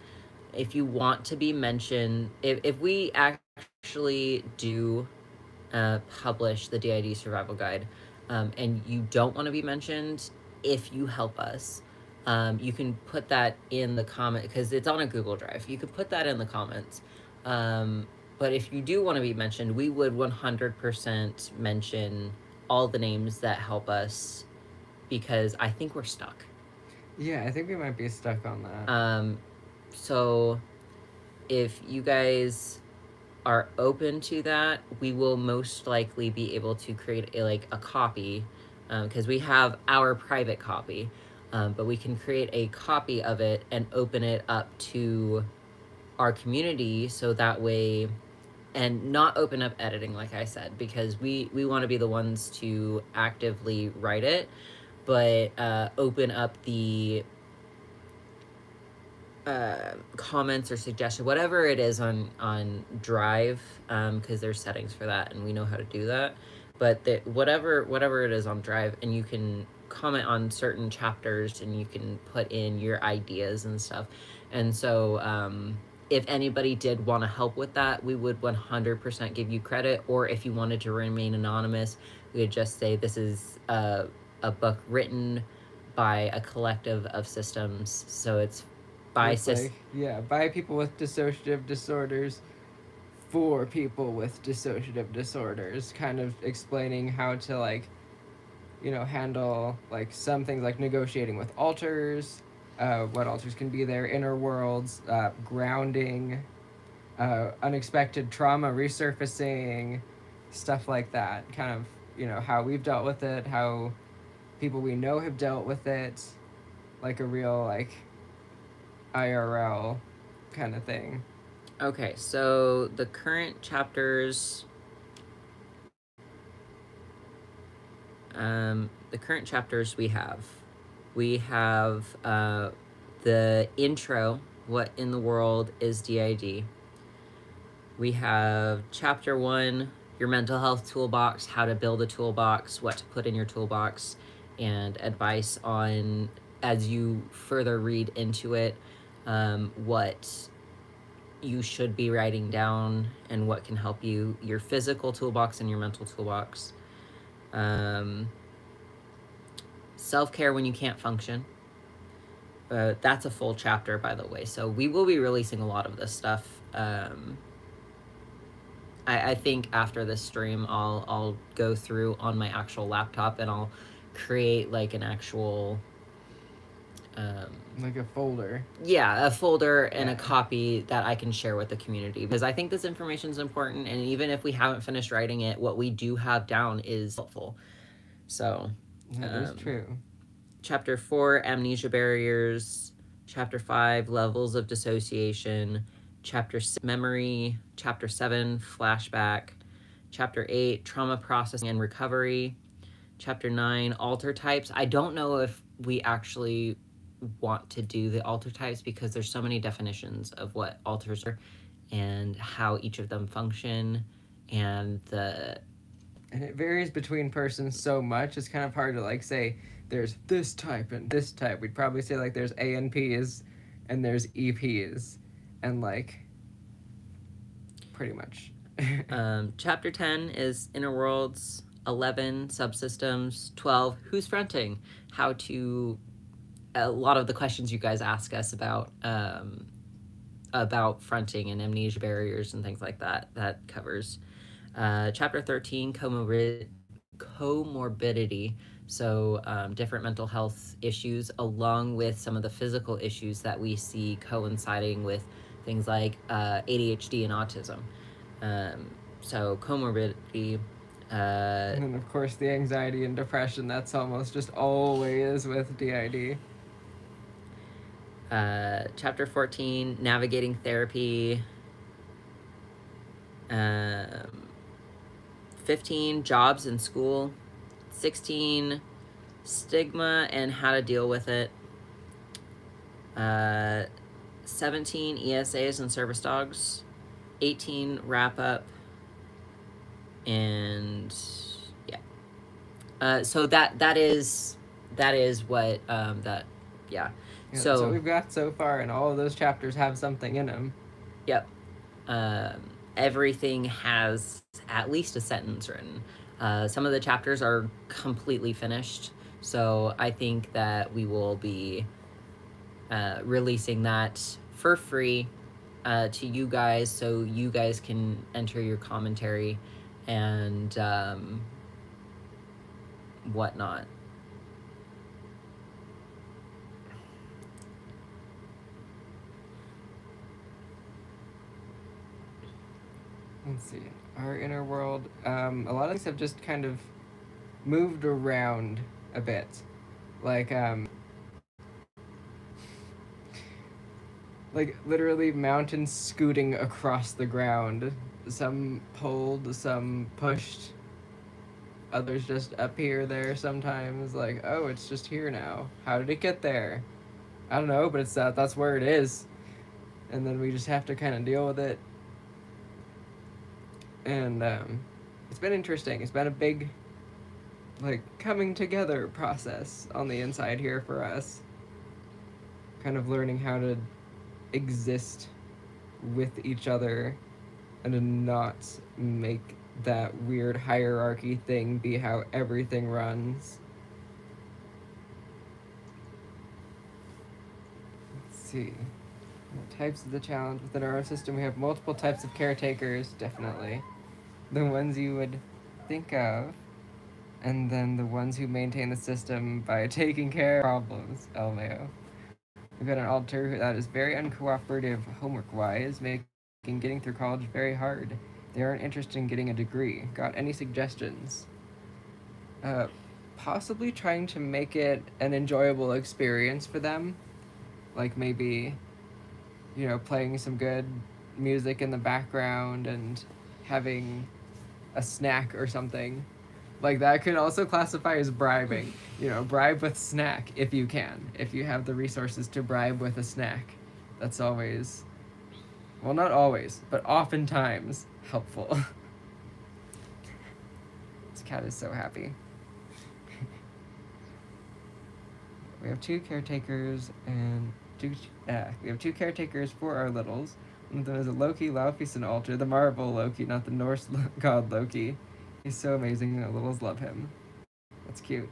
if you want to be mentioned, if we actually do publish the d.i.d survival guide, and you don't want to be mentioned, if you help us, you can put that in the comment, because it's on a Google Drive. You can put that in the comments. But if you do want to be mentioned, we would 100% mention all the names that help us, because I think we're stuck. Yeah, I think we might be stuck on that. So if you guys are open to that, we will most likely be able to create a copy, because we have our private copy, but we can create a copy of it and open it up to our community, so that way, and not open up editing, like I said, because we want to be the ones to actively write it, but open up the comments or suggestion, whatever it is on Drive, because there's settings for that and we know how to do that. But whatever it is on Drive, and you can comment on certain chapters and you can put in your ideas and stuff. And so if anybody did want to help with that, we would 100% give you credit. Or if you wanted to remain anonymous, we would just say this is a book written by a collective of systems. So it's by by people with dissociative disorders for people with dissociative disorders, kind of explaining how to like, handle like some things like negotiating with alters, what alters can be their inner worlds, grounding, unexpected trauma resurfacing, stuff like that. Kind of, how we've dealt with it, how people we know have dealt with it, like a real like IRL kind of thing. Okay, so the current chapters. The current chapters we have the intro, what in the world is d.i.d. We have chapter 1, your mental health toolbox, how to build a toolbox, what to put in your toolbox, and advice on, as you further read into it, what you should be writing down and what can help you, your physical toolbox and your mental toolbox. Self-care when you can't function. That's a full chapter, by the way. So we will be releasing a lot of this stuff. I think after this stream, I'll go through on my actual laptop and I'll create like an actual like a folder. Yeah, a folder and a copy that I can share with the community, because I think this information is important, and even if we haven't finished writing it, what we do have down is helpful. So that is true. Chapter 4, amnesia barriers. Chapter 5, levels of dissociation. Chapter 6, memory. Chapter 7, flashback. Chapter 8, trauma processing and recovery. Chapter 9, alter types. I don't know if we actually want to do the alter types because there's so many definitions of what alters are and how each of them function, and it varies between persons so much, it's kind of hard to like say there's this type and this type. We'd probably say like there's ANPs and there's EPs, and like pretty much. Chapter 10 is inner worlds. 11, subsystems. 12, who's fronting. How to, a lot of the questions you guys ask us about fronting and amnesia barriers and things like that, that covers. Chapter 13, comorbidity. So different mental health issues, along with some of the physical issues that we see coinciding with things like ADHD and autism. So comorbidity. And then of course the anxiety and depression, that's almost just always with d.i.d. Chapter 14, navigating therapy. 15, jobs in school. 16, stigma and how to deal with it. 17, ESAs and service dogs. 18, wrap up. And yeah, so that is what that yeah. So we've got so far, and all of those chapters have something in them. Yep. Everything has at least a sentence written. Some of the chapters are completely finished, so I think that we will be releasing that for free to you guys, so you guys can enter your commentary and whatnot. Let's see. Our inner world. A lot of things have just kind of moved around a bit. Like literally mountains scooting across the ground. Some pulled, some pushed. Others just appear there sometimes. Like, oh, it's just here now. How did it get there? I don't know, but it's that's where it is. And then we just have to kind of deal with it. And it's been interesting. It's been a big, like, coming together process on the inside here for us. Kind of learning how to exist with each other and to not make that weird hierarchy thing be how everything runs. Let's see. Types of the challenge within our system. We have multiple types of caretakers, definitely. The ones you would think of, and then the ones who maintain the system by taking care of problems, LMAO. We've got an alter that is very uncooperative homework-wise, making getting through college very hard. They aren't interested in getting a degree. Got any suggestions? Uh, Possibly trying to make it an enjoyable experience for them. Like maybe, playing some good music in the background and having a snack or something. Like that could also classify as bribing. Bribe with snack if you can. If you have the resources to bribe with a snack. That's always, well, not always, but oftentimes helpful. This cat is so happy. We have two caretakers we have two caretakers for our littles. One of them is a Loki, Laufey's an altar, the Marvel Loki, not the Norse god Loki. He's so amazing, the littles love him. That's cute.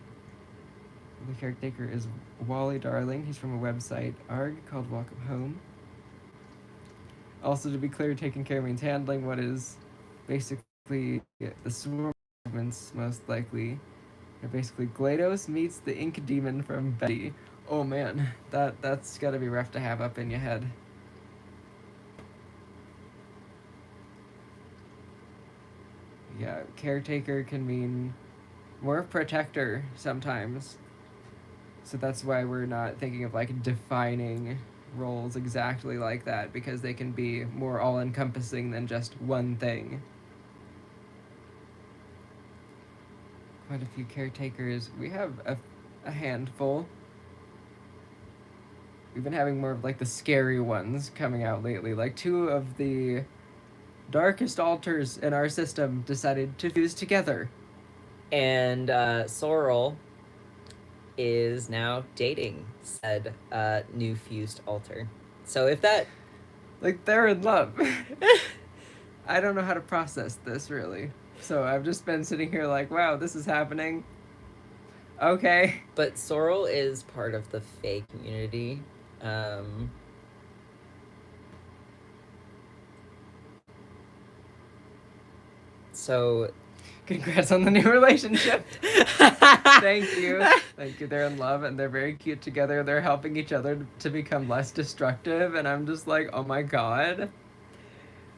The caretaker is Wally Darling. He's from a website, ARG, called Welcome Home. Also, to be clear, taking care means handling what is basically the swarm movements, most likely. They're basically GLaDOS meets the Ink Demon from Betty. Oh man, that's gotta be rough to have up in your head. Yeah, caretaker can mean more protector sometimes. So that's why we're not thinking of like defining roles exactly like that, because they can be more all-encompassing than just one thing. Quite a few caretakers. We have a handful. We've been having more of like the scary ones coming out lately. Like two of the darkest altars in our system decided to fuse together. And Sorrel is now dating said new fused altar. So if that... Like, they're in love. I don't know how to process this, really. So I've just been sitting here like, wow, this is happening. Okay. But Sorrel is part of the Fae community. So... Congrats on the new relationship. Thank you. Thank you. They're in love and they're very cute together. They're helping each other to become less destructive. And I'm just like, oh my god.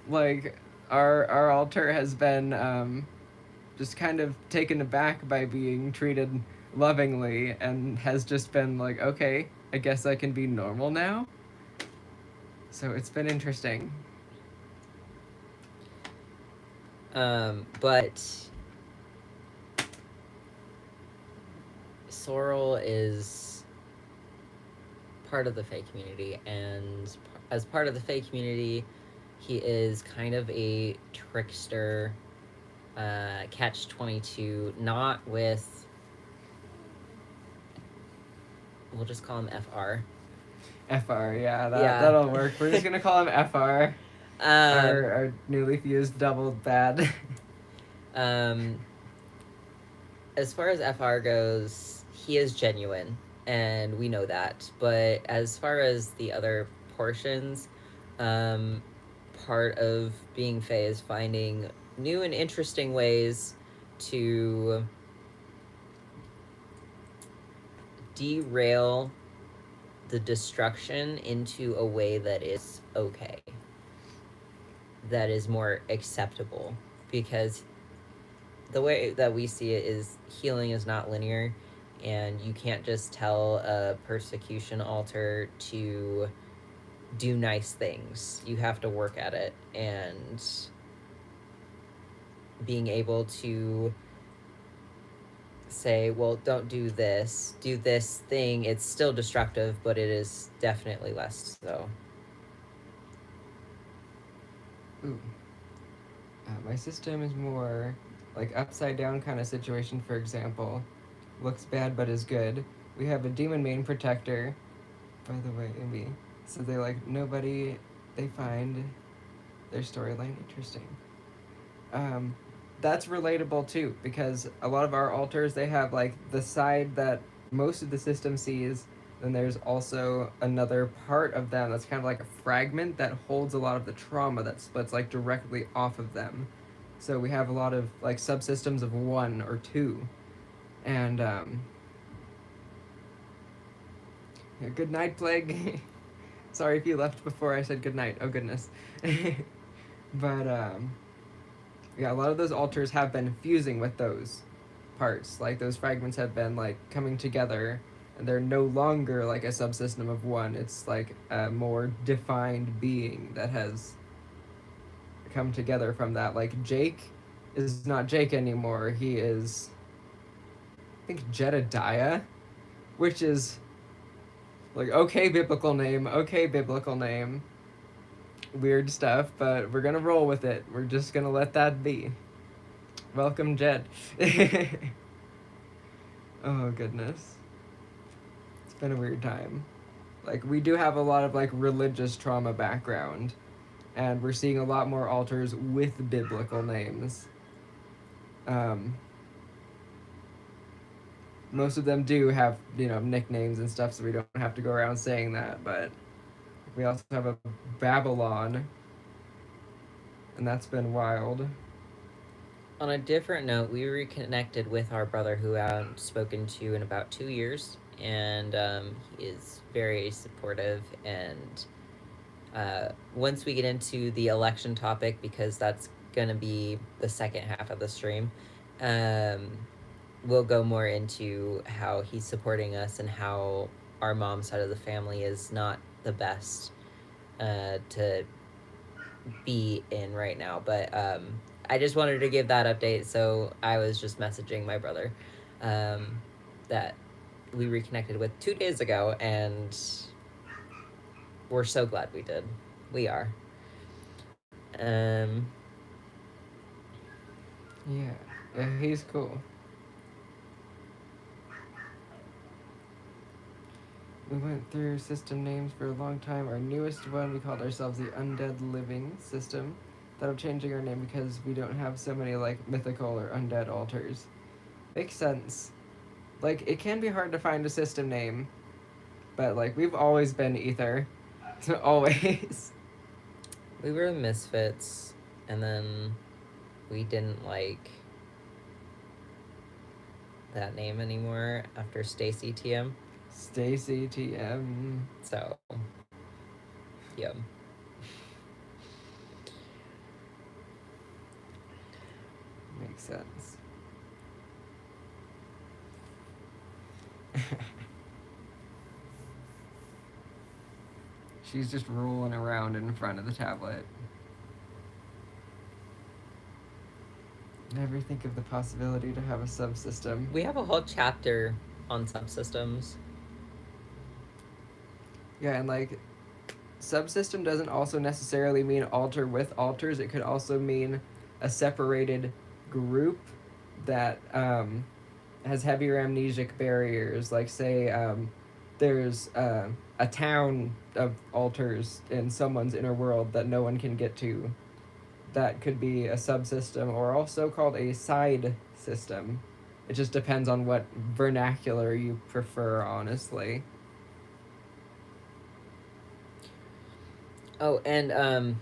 Like, our altar has been just kind of taken aback by being treated lovingly and has just been like, okay, I guess I can be normal now. So it's been interesting. But Sorrel is part of the Fae community, and as part of the Fae community, he is kind of a trickster, catch-22, not with... We'll just call him FR. FR, yeah, that'll work. We're just gonna call him FR. Our newly fused double bad. As far as FR goes, he is genuine, and we know that. But as far as the other portions, part of being Fae is finding new and interesting ways to derail the destruction into a way that is okay, that is more acceptable, because the way that we see it is healing is not linear, and you can't just tell a persecution altar to do nice things. You have to work at it, and being able to say, well, don't do this thing, it's still destructive, but it is definitely less so. Ooh. My system is more like upside down kind of situation, for example. Looks bad but is good. We have a demon main protector, by the way, Amy. So they like nobody they find their storyline. Interesting. Um, that's relatable too, because a lot of our altars, they have like the side that most of the system sees. Then there's also another part of them that's kind of like a fragment that holds a lot of the trauma that splits like directly off of them. So we have a lot of like subsystems of one or two, and yeah, good night, plague. Sorry if you left before I said good night. Oh goodness. But yeah, a lot of those altars have been fusing with those parts. Like those fragments have been like coming together, and they're no longer like a subsystem of one. It's like a more defined being that has come together from that. Like Jake is not Jake anymore. He is, I think, Jedediah, which is like okay biblical name, okay biblical name. Weird stuff, but we're gonna roll with it. We're just gonna let that be. Welcome, Jed. Oh goodness, it's been a weird time. Like we do have a lot of like religious trauma background, and we're seeing a lot more altars with biblical names. Um, Most of them do have nicknames and stuff, so we don't have to go around saying that. But we also have a Babylon, and that's been wild. On a different note, we reconnected with our brother who I haven't spoken to in about 2 years, and he is very supportive. And once we get into the election topic, because that's going to be the second half of the stream, we'll go more into how he's supporting us and how our mom's side of the family is not the best to be in right now. But I just wanted to give that update. So I was just messaging my brother that we reconnected with 2 days ago, and we're so glad we did. We are. Yeah, he's cool. We went through system names for a long time. Our newest one, we called ourselves the Undead Living System. Thought of changing our name because we don't have so many like mythical or undead altars. Makes sense. Like it can be hard to find a system name, but like we've always been Ether. Always. We were the Misfits, and then we didn't like that name anymore after Stacy TM. Stacy TM. So, yep. Makes sense. She's just rolling around in front of the tablet. Never think of the possibility to have a subsystem. We have a whole chapter on subsystems. Yeah, and like subsystem doesn't also necessarily mean altar with altars. It could also mean a separated group that has heavier amnesic barriers. Like say there's a town of altars in someone's inner world that no one can get to. That could be a subsystem, or also called a side system. It just depends on what vernacular you prefer, honestly. Oh, and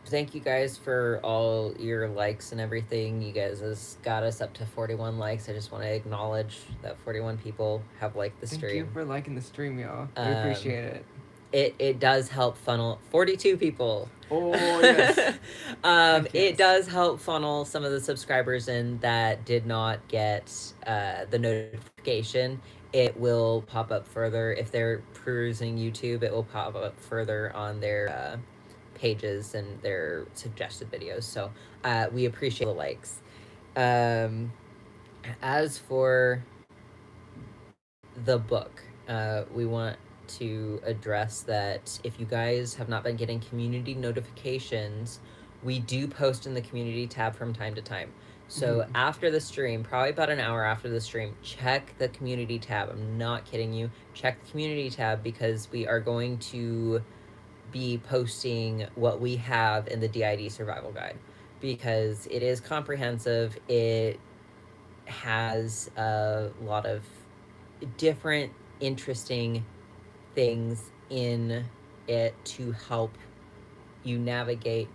thank you guys for all your likes and everything. You guys has got us up to 41 likes. I just want to acknowledge that 41 people have liked the stream. Thank you for liking the stream, y'all. We appreciate it. It does help funnel 42 people. Oh yes. Yes. It does help funnel some of the subscribers in that did not get the notification. It will pop up further if they're perusing YouTube. It will pop up further on their pages and their suggested videos. So we appreciate the likes. As for the book, we want to address that if you guys have not been getting community notifications, we do post in the community tab from time to time. So after the stream, probably about an hour after the stream, check the community tab. I'm not kidding you. Check the community tab, because we are going to be posting what we have in the d.i.d survival guide, because it is comprehensive. It has a lot of different interesting things in it to help you navigate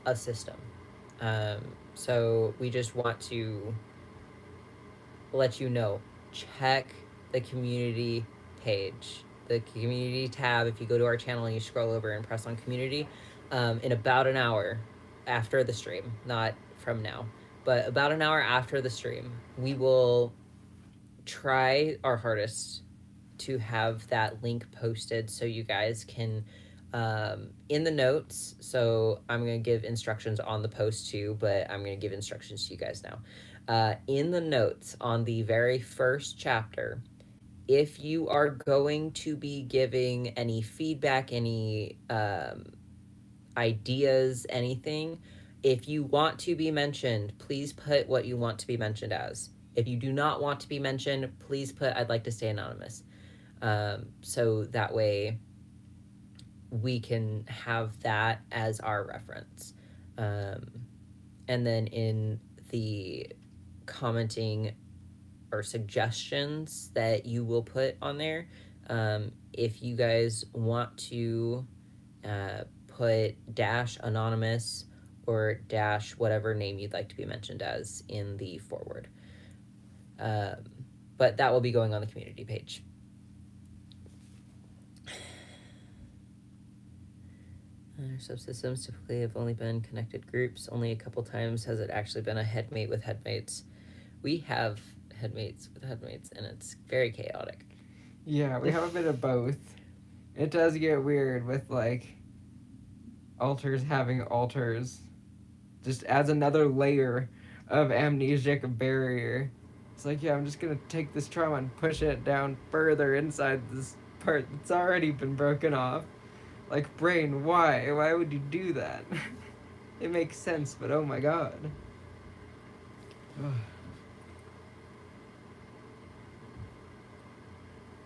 a system. Um, so we just want to let you know, check the community page, the community tab. If you go to our channel and you scroll over and press on community, in about an hour after the stream, not from now, but about an hour after the stream, we will try our hardest to have that link posted so you guys can, in the notes. So I'm going to give instructions on the post too, but I'm going to give instructions to you guys now. In the notes on the very first chapter, if you are going to be giving any feedback, any ideas, anything, if you want to be mentioned, please put what you want to be mentioned as. If you do not want to be mentioned, please put I'd like to stay anonymous. So that way we can have that as our reference. And then in the commenting or suggestions that you will put on there, if you guys want to put dash anonymous or dash whatever name you'd like to be mentioned as in the forward. But that will be going on the community page. Our subsystems typically have only been connected groups. Only a couple times has it actually been a headmate with headmates. We have headmates with headmates, and it's very chaotic. Yeah, we have a bit of both. It does get weird with, like, alters having alters. Just adds another layer of amnesic barrier. It's like, yeah, I'm just gonna take this trauma and push it down further inside this part that's already been broken off. Like, brain, why? Why would you do that? It makes sense, but oh my god.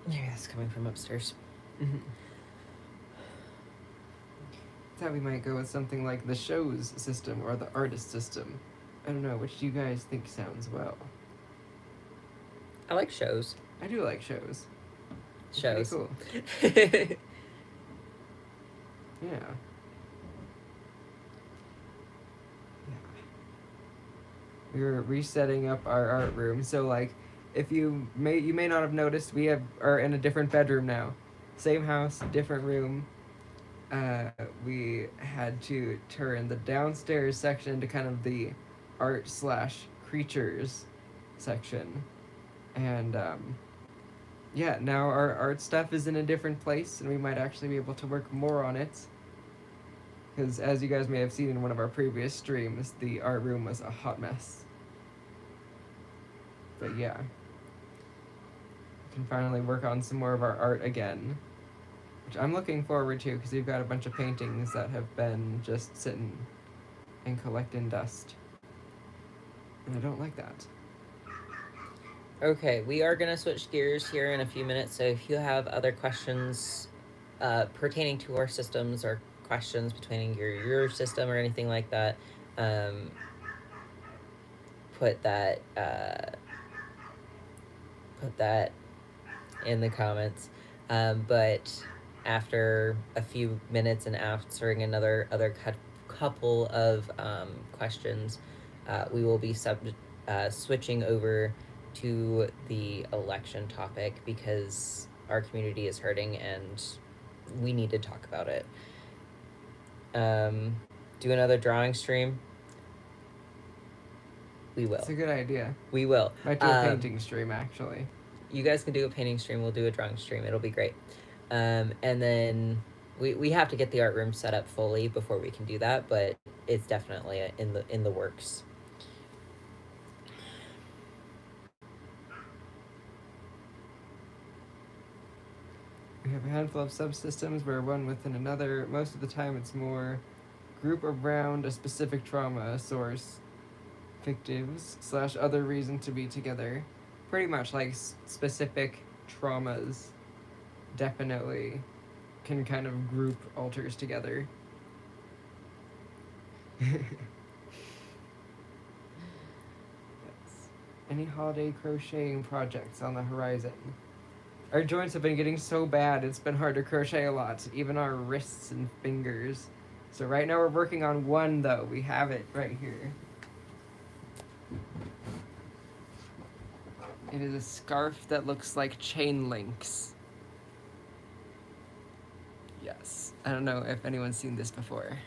Maybe that's coming from upstairs. Thought we might go with something like the shows system or the artist system. I don't know, which do you guys think sounds well? I like shows. I do like shows. Shows. Pretty cool. Yeah. We were resetting up our art room, so like, if you may not have noticed, we are in a different bedroom now. Same house, different room. We had to turn the downstairs section to kind of the art / creatures section, and yeah, now our art stuff is in a different place, and we might actually be able to work more on it. Because as you guys may have seen in one of our previous streams, the art room was a hot mess. But yeah, we can finally work on some more of our art again, which I'm looking forward to, because we've got a bunch of paintings that have been just sitting and collecting dust, and I don't like that. Okay, we are going to switch gears here in a few minutes, so if you have other questions pertaining to our systems or questions pertaining your system or anything like that, put that in the comments. But after a few minutes and answering other couple of questions, we will be switching over to the election topic, because our community is hurting and we need to talk about it. Do another drawing stream. We will. It's a good idea. We will. Might do a painting stream, actually. You guys can do a painting stream. We'll do a drawing stream. It'll be great. And then we have to get the art room set up fully before we can do that, but it's definitely in the works. We have a handful of subsystems where one within another. Most of the time it's more group around a specific trauma source, fictives / other reason to be together. Pretty much like specific traumas, definitely can kind of group altars together. Yes. Any holiday crocheting projects on the horizon? Our joints have been getting so bad, it's been hard to crochet a lot, even our wrists and fingers. So right now we're working on one though. We have it right here. It is a scarf that looks like chain links. Yes. I don't know if anyone's seen this before.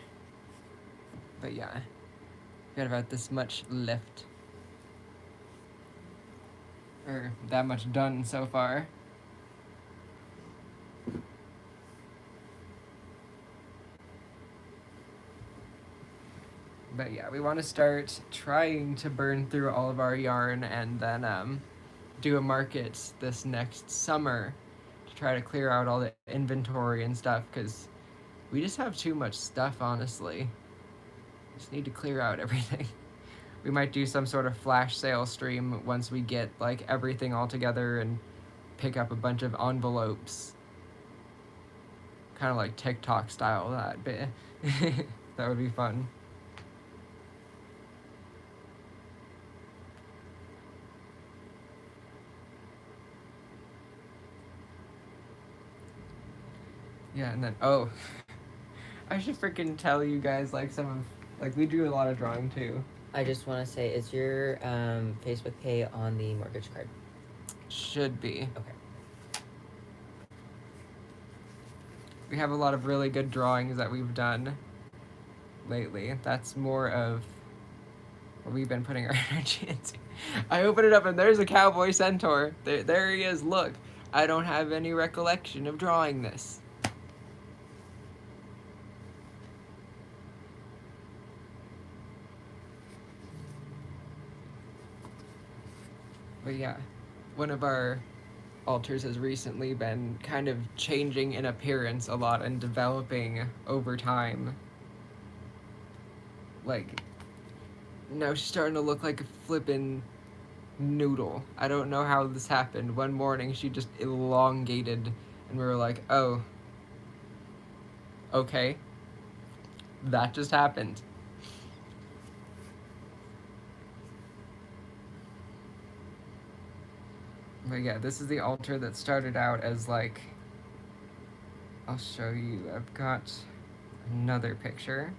But yeah. Got about this much left. Or that much done so far. But yeah, we want to start trying to burn through all of our yarn and then do a market this next summer to try to clear out all the inventory and stuff, because we just have too much stuff, honestly. Just need to clear out everything. We might do some sort of flash sale stream once we get like everything all together and pick up a bunch of envelopes. Kind of like TikTok style that bit. That would be fun. Yeah, and then oh, I should freaking tell you guys like some of like we do a lot of drawing too. I just want to say, is your Facebook pay on the mortgage card? Should be. Okay. We have a lot of really good drawings that we've done lately. That's more of what we've been putting our energy into. I open it up and there's a cowboy centaur. There he is. Look, I don't have any recollection of drawing this. But yeah, one of our altars has recently been kind of changing in appearance a lot and developing over time. Like, now she's starting to look like a flippin' noodle. I don't know how this happened. One morning she just elongated and we were like, oh, okay. That just happened. But yeah, this is the altar that started out as like, I'll show you. I've got another picture.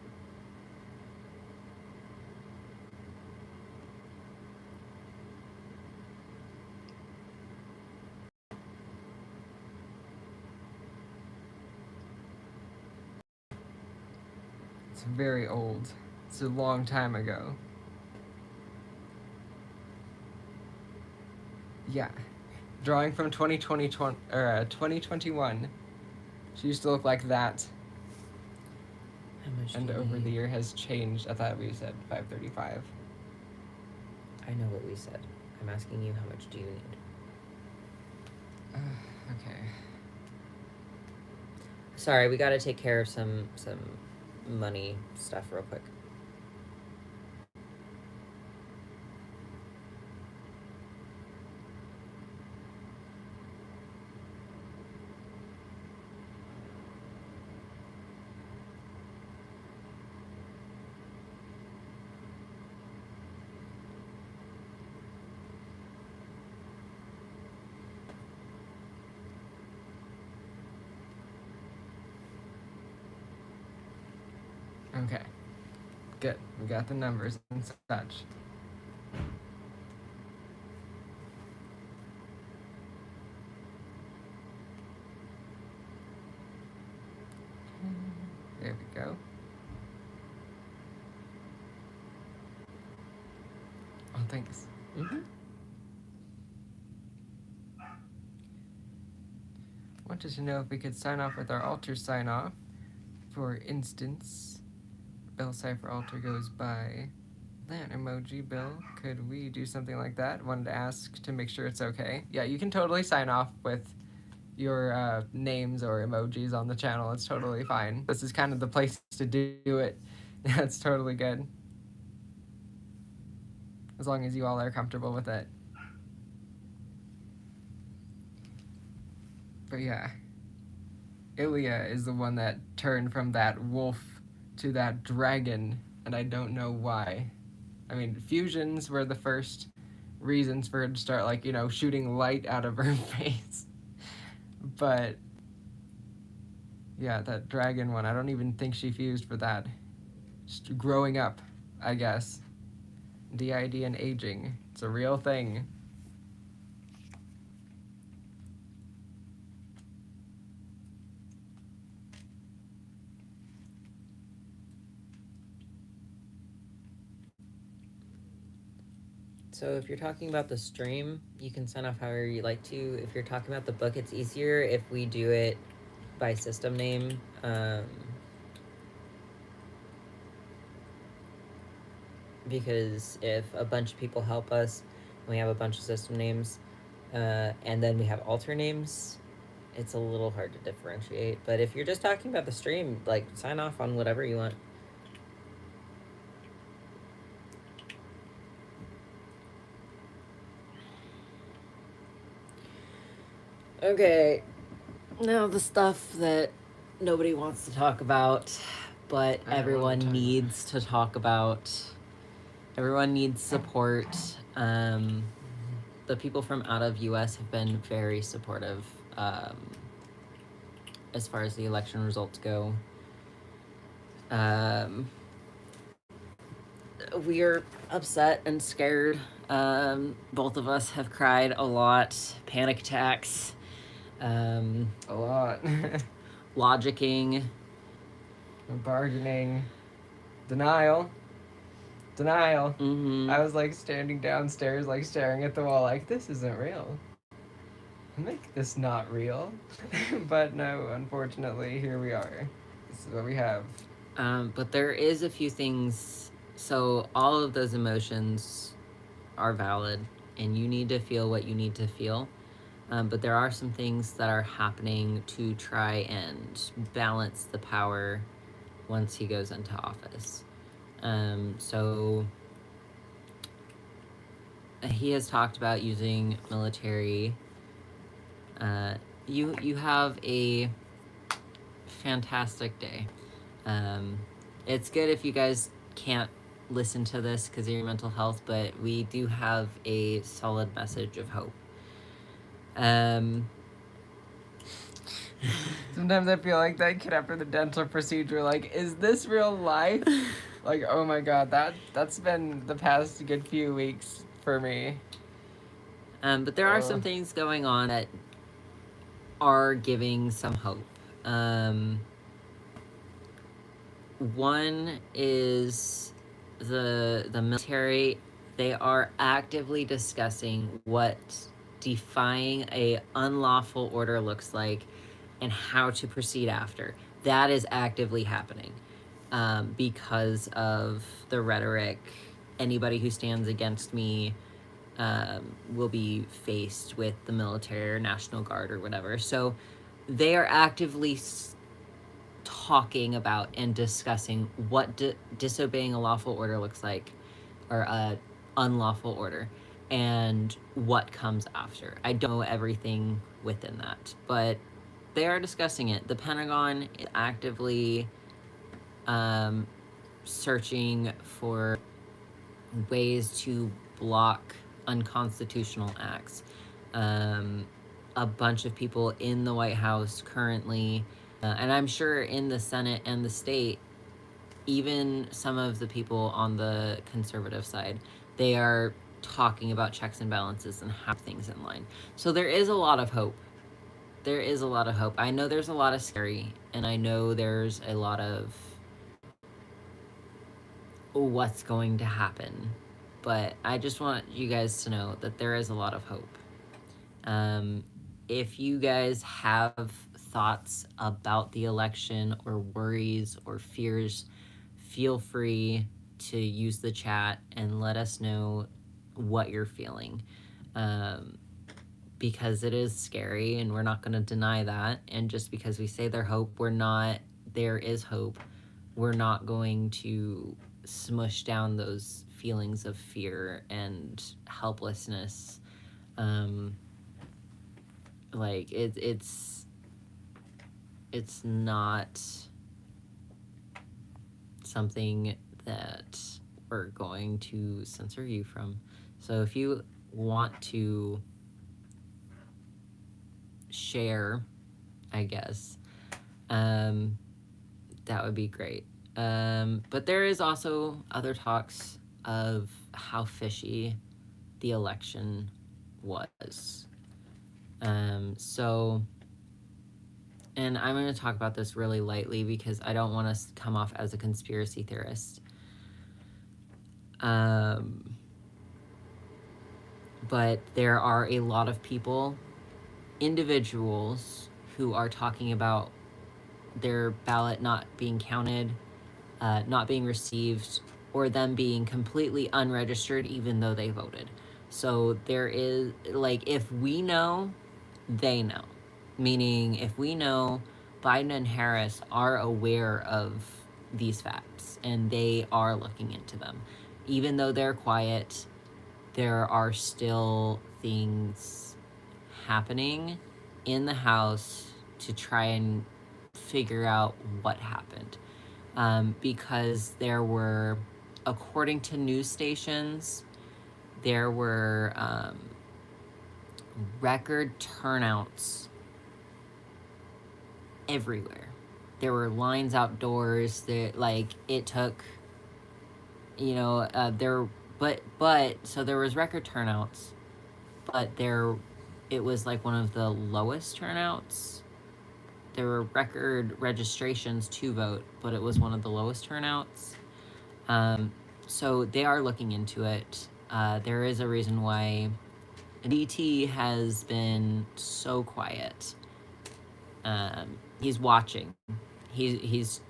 It's very old. It's a long time ago. Yeah. Drawing from 2021. She used to look like that. How much And do you over need? the year has changed. I thought we said 535. I know what we said. I'm asking you, how much do you need? Okay. Sorry, we got to take care of some money stuff real quick. Okay. Good. We got the numbers and such. There we go. Oh, thanks. Mm-hmm. Wanted to know if we could sign off with our altar sign off. For instance, Bell Cipher altar goes by that emoji. Bill, could we do something like that? Wanted to ask to make sure it's okay. Yeah, you can totally sign off with your names or emojis on the channel. It's totally fine. This is kind of the place to do it. That's totally good. As long as you all are comfortable with it. But yeah. Ilya is the one that turned from that wolf to that dragon, and I don't know why. I mean, fusions were the first reasons for her to start, like, shooting light out of her face. But yeah, that dragon one, I don't even think she fused for that. Just growing up, I guess. d.i.d and aging. It's a real thing. So if you're talking about the stream, you can sign off however you like to. If you're talking about the book, it's easier if we do it by system name. Because if a bunch of people help us, and we have a bunch of system names, and then we have alter names, it's a little hard to differentiate. But if you're just talking about the stream, like, sign off on whatever you want. Okay, now the stuff that nobody wants to talk about, but everyone needs to talk about. Everyone needs support. The people from out of US have been very supportive as far as the election results go. We're upset and scared. Both of us have cried a lot, panic attacks. A lot. Logicking. Bargaining. Denial. Mm-hmm. I was like standing downstairs, like staring at the wall, like, this isn't real. Make this not real. But no, unfortunately, here we are. This is what we have. But there is a few things. So all of those emotions are valid, and you need to feel what you need to feel. But there are some things that are happening to try and balance the power once he goes into office. So he has talked about using military. You have a fantastic day. It's good if you guys can't listen to this because of your mental health, but we do have a solid message of hope. Sometimes I feel like that kid after the dental procedure, like, is this real life? Like, oh my god, that's been the past good few weeks for me. But there are some things going on that are giving some hope. One is the military. They are actively discussing what defying a unlawful order looks like and how to proceed after. That is actively happening because of the rhetoric. Anybody who stands against me will be faced with the military or National Guard or whatever. So they are actively talking about and discussing what disobeying a lawful order looks like, or a unlawful order, and what comes after. I don't know everything within that, but they are discussing it. The Pentagon is actively searching for ways to block unconstitutional acts. A bunch of people in the White House currently, and I'm sure in the Senate and the state, even some of the people on the conservative side, they are talking about checks and balances and have things in line. So there is a lot of hope. There is a lot of hope. I know there's a lot of scary, and I know there's a lot of what's going to happen. But I just want you guys to know that there is a lot of hope. If you guys have thoughts about the election or worries or fears, feel free to use the chat and let us know what you're feeling. Because it is scary and we're not going to deny that. And just because we say there is hope, we're not going to smush down those feelings of fear and helplessness. Like it's it's not something that we're going to censor you from. So if you want to share, I guess, that would be great. But there is also other talks of how fishy the election was. So, and I'm going to talk about this really lightly because I don't want to come off as a conspiracy theorist. But there are a lot of people, individuals, who are talking about their ballot not being counted, not being received, or them being completely unregistered even though they voted. So there is, like, if we know, they know. Meaning, if we know Biden and Harris are aware of these facts and they are looking into them, even though they're quiet, there are still things happening in the House to try and figure out what happened. Because there were, according to news stations, there were record turnouts everywhere. There were lines outdoors. That, like, it took, so there was record turnouts, but it was like one of the lowest turnouts. There were record registrations to vote, but it was one of the lowest turnouts. So they are looking into it. There is a reason why DT has been so quiet. He's watching. He's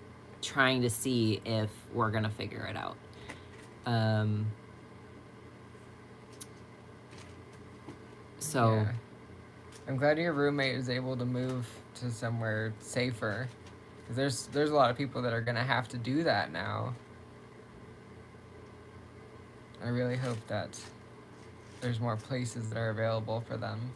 trying to see if we're gonna figure it out. So Yeah. I'm glad your roommate is able to move to somewhere safer. Because there's a lot of people that are going to have to do that now. I really hope that there's more places that are available for them.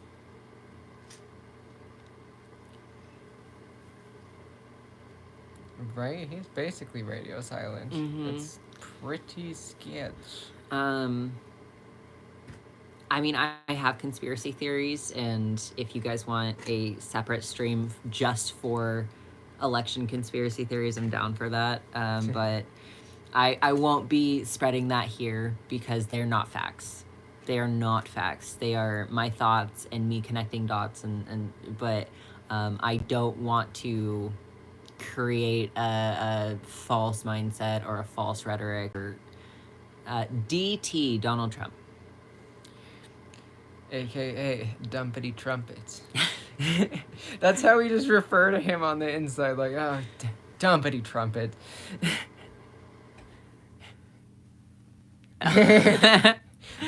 Right? He's basically radio silent. It's pretty sketch. I mean, I have conspiracy theories, and if you guys want a separate stream just for election conspiracy theories, I'm down for that. But I won't be spreading that here because they're not facts. They are not facts. They are my thoughts and me connecting dots, but I don't want to create a false mindset or a false rhetoric or DT Donald Trump. AKA Dumpity Trumpets. That's how we just refer to him on the inside, like, oh, Dumpity Trumpet.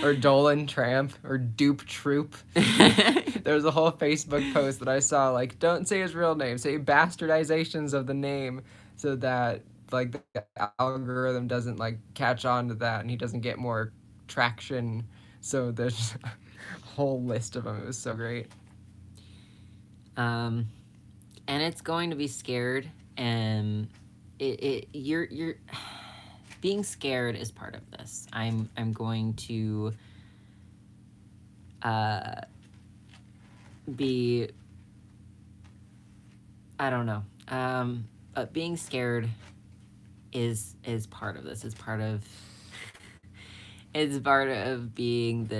Or Dolan Tramp, or Dupe Troop. There was a whole Facebook post that I saw, like, don't say his real name, say bastardizations of the name, so that, like, the algorithm doesn't, like, catch on to that and he doesn't get more traction. So there's a whole list of them. It was so great. And it's going to be scared, and you're being scared is part of this. I'm going to be, I don't know. But being scared is part of this. It's part of being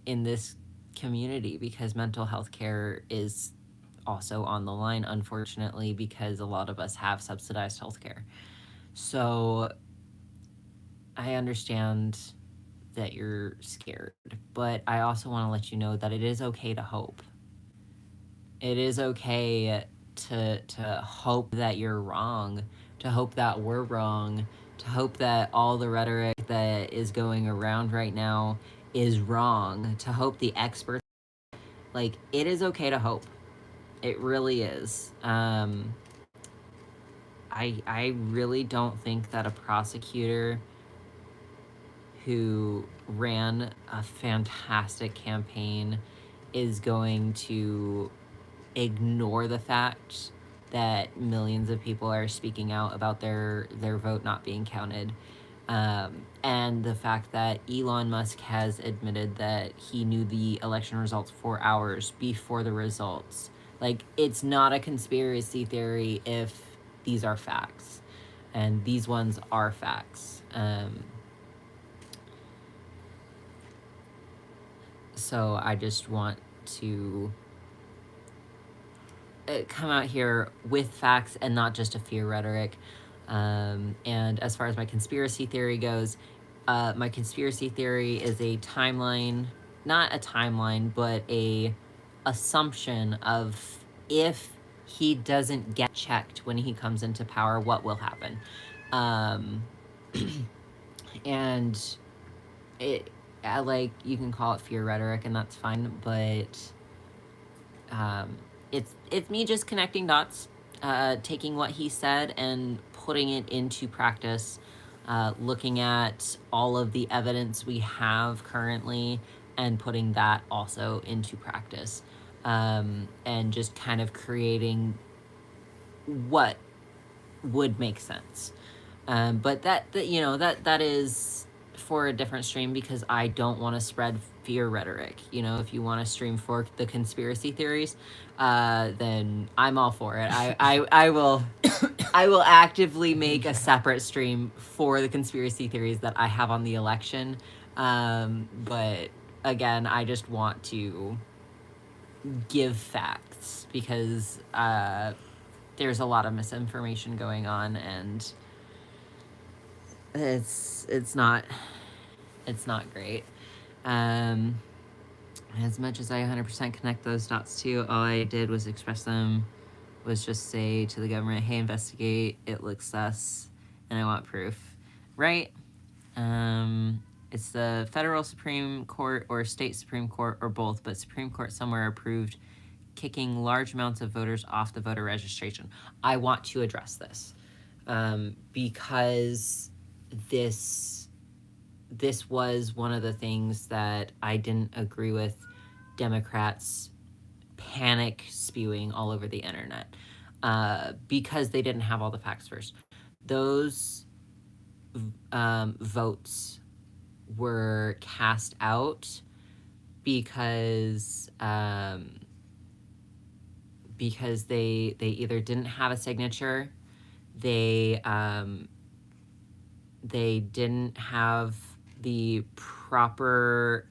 in this community, because mental health care is also on the line, unfortunately, because a lot of us have subsidized healthcare. So I understand that you're scared, but I also want to let you know that it is okay to hope. It is okay to hope that you're wrong, to hope that we're wrong, to hope that all the rhetoric that is going around right now is wrong, to hope the experts, like, it is okay to hope. It really is. I really don't think that a prosecutor who ran a fantastic campaign is going to ignore the fact that millions of people are speaking out about their vote not being counted. And the fact that Elon Musk has admitted that he knew the election results 4 hours before the results. Like, it's not a conspiracy theory if these are facts. And these ones are facts. So I just want to come out here with facts and not just a fear rhetoric. And as far as my conspiracy theory goes, my conspiracy theory is a timeline, not a timeline, but a assumption of if he doesn't get checked when he comes into power, what will happen. And it, like, you can call it fear rhetoric, and that's fine, but it's me just connecting dots, taking what he said and putting it into practice, looking at all of the evidence we have currently and putting that also into practice, and just kind of creating what would make sense. But that is for a different stream, because I don't want to spread fear rhetoric. If you want to stream for the conspiracy theories, then I'm all for it. I will actively make a separate stream for the conspiracy theories that I have on the election. But again, I just want to give facts, because there's a lot of misinformation going on, and it's not great. As much as I 100% connect those dots too, all I did was express them, was just say to the government, hey, investigate, it looks sus, and I want proof, right? It's the federal Supreme Court or state Supreme Court or both, but Supreme Court somewhere approved kicking large amounts of voters off the voter registration. I want to address this, because this was one of the things that I didn't agree with Democrats panic spewing all over the internet, because they didn't have all the facts first. Those votes were cast out because they either didn't have a signature, they didn't have the proper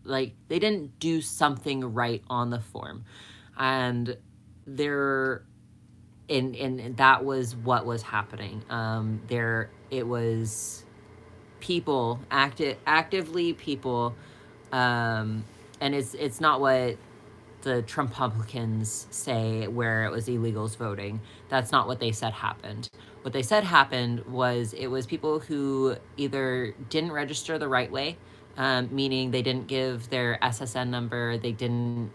they didn't do something right on the form, and that was what was happening. It was people actively people, and it's not what the Trumpublicans say, where it was illegals voting. That's not what they said happened. What they said happened was it was people who either didn't register the right way, meaning they didn't give their SSN number, they didn't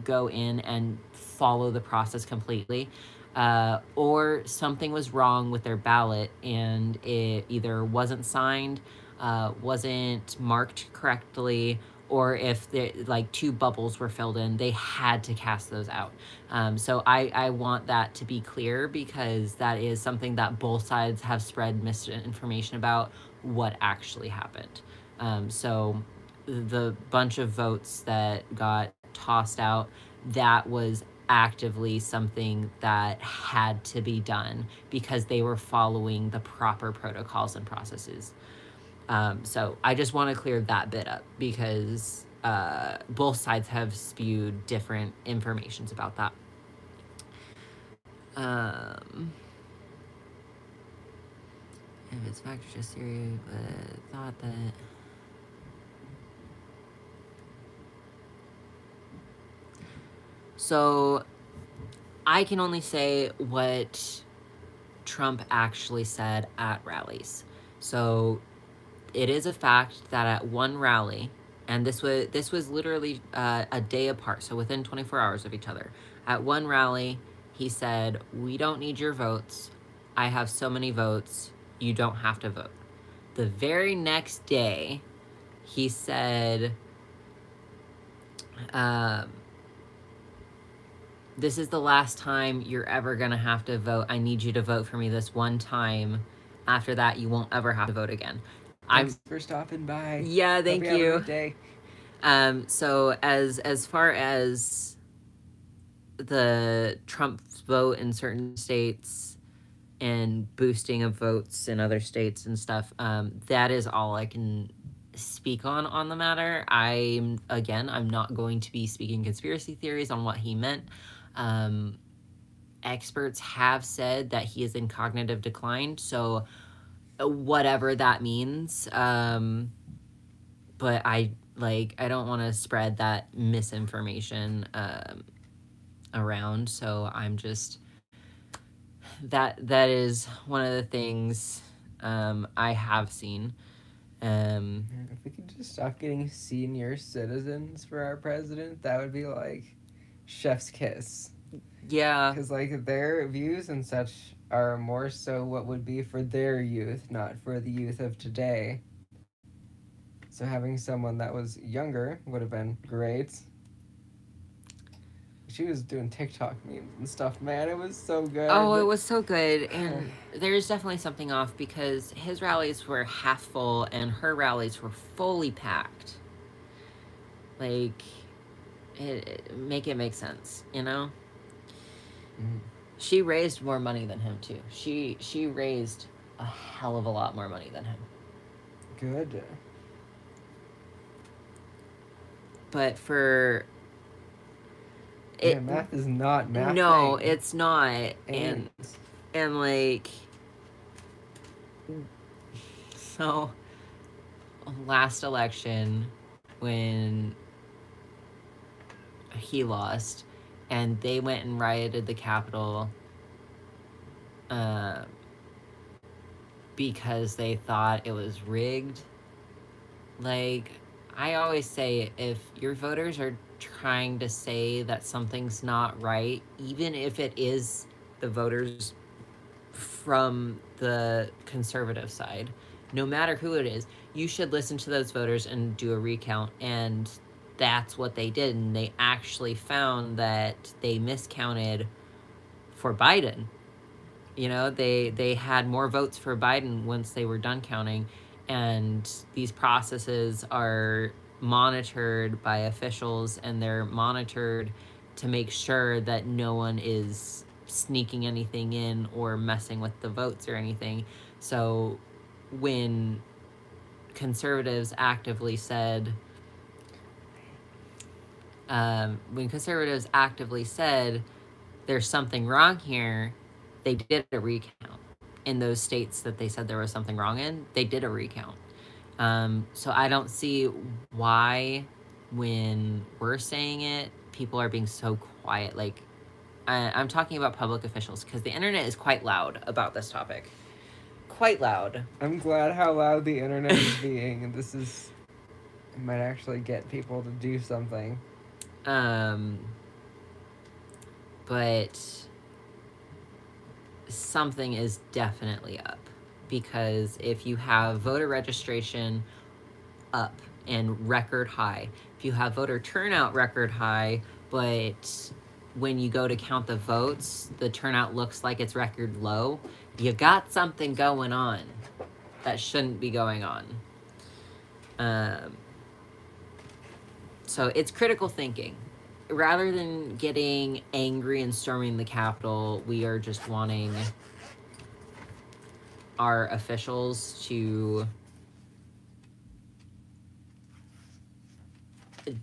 go in and follow the process completely, or something was wrong with their ballot and it either wasn't signed, wasn't marked correctly, or if like 2 bubbles were filled in, they had to cast those out. So I want that to be clear, because that is something that both sides have spread misinformation about what actually happened. So the bunch of votes that got tossed out, that was actively something that had to be done because they were following the proper protocols and processes. So I just want to clear that bit up, because both sides have spewed different informations about that. If it's factor just theory, but thought that so I can only say what Trump actually said at rallies. So it is a fact that at one rally, and this was literally a day apart, so within 24 hours of each other, at one rally, he said, "We don't need your votes. I have so many votes. You don't have to vote." The very next day, he said, this is the last time you're ever going to have to vote. I need you to vote for me this one time. After that, you won't ever have to vote again. Thanks for stopping by. Yeah, thank Hope you. you. Have a great day. So as far as the Trump vote in certain states and boosting of votes in other states and stuff, that is all I can speak on the matter. I'm not going to be speaking conspiracy theories on what he meant. Experts have said that he is in cognitive decline, so whatever that means. But I don't want to spread that misinformation around, so I'm just that is one of the things I have seen. If we could just stop getting senior citizens for our president, that would be like chef's kiss. Yeah, because like their views and such are more so what would be for their youth, not for the youth of today. So having someone that was younger would have been great. She was doing TikTok memes and stuff, man. It was so good. Oh, it was so good. And there's definitely something off because his rallies were half full and her rallies were fully packed. Like, make it make sense, you know? Mm. She raised more money than him, too. She raised a hell of a lot more money than him. Good. But for... math is not math. No, it's not. And like... So, last election, when he lost, and they went and rioted the Capitol because they thought it was rigged. Like, I always say, if your voters are trying to say that something's not right, even if it is the voters from the conservative side, no matter who it is, you should listen to those voters and do a recount. And that's what they did. And they actually found that they miscounted for Biden. You know, they had more votes for Biden once they were done counting. And these processes are monitored by officials, and they're monitored to make sure that no one is sneaking anything in or messing with the votes or anything. So when conservatives actively said there's something wrong here, they did a recount. In those states that they said there was something wrong in, they did a recount. So I don't see why, when we're saying it, people are being so quiet. Like, I'm talking about public officials, because the internet is quite loud about this topic. Quite loud. I'm glad how loud the internet is being, and this is... It might actually get people to do something. But something is definitely up, because if you have voter registration up and record high, if you have voter turnout record high, but when you go to count the votes, the turnout looks like it's record low, you got something going on that shouldn't be going on. So it's critical thinking. Rather than getting angry and storming the Capitol, we are just wanting our officials to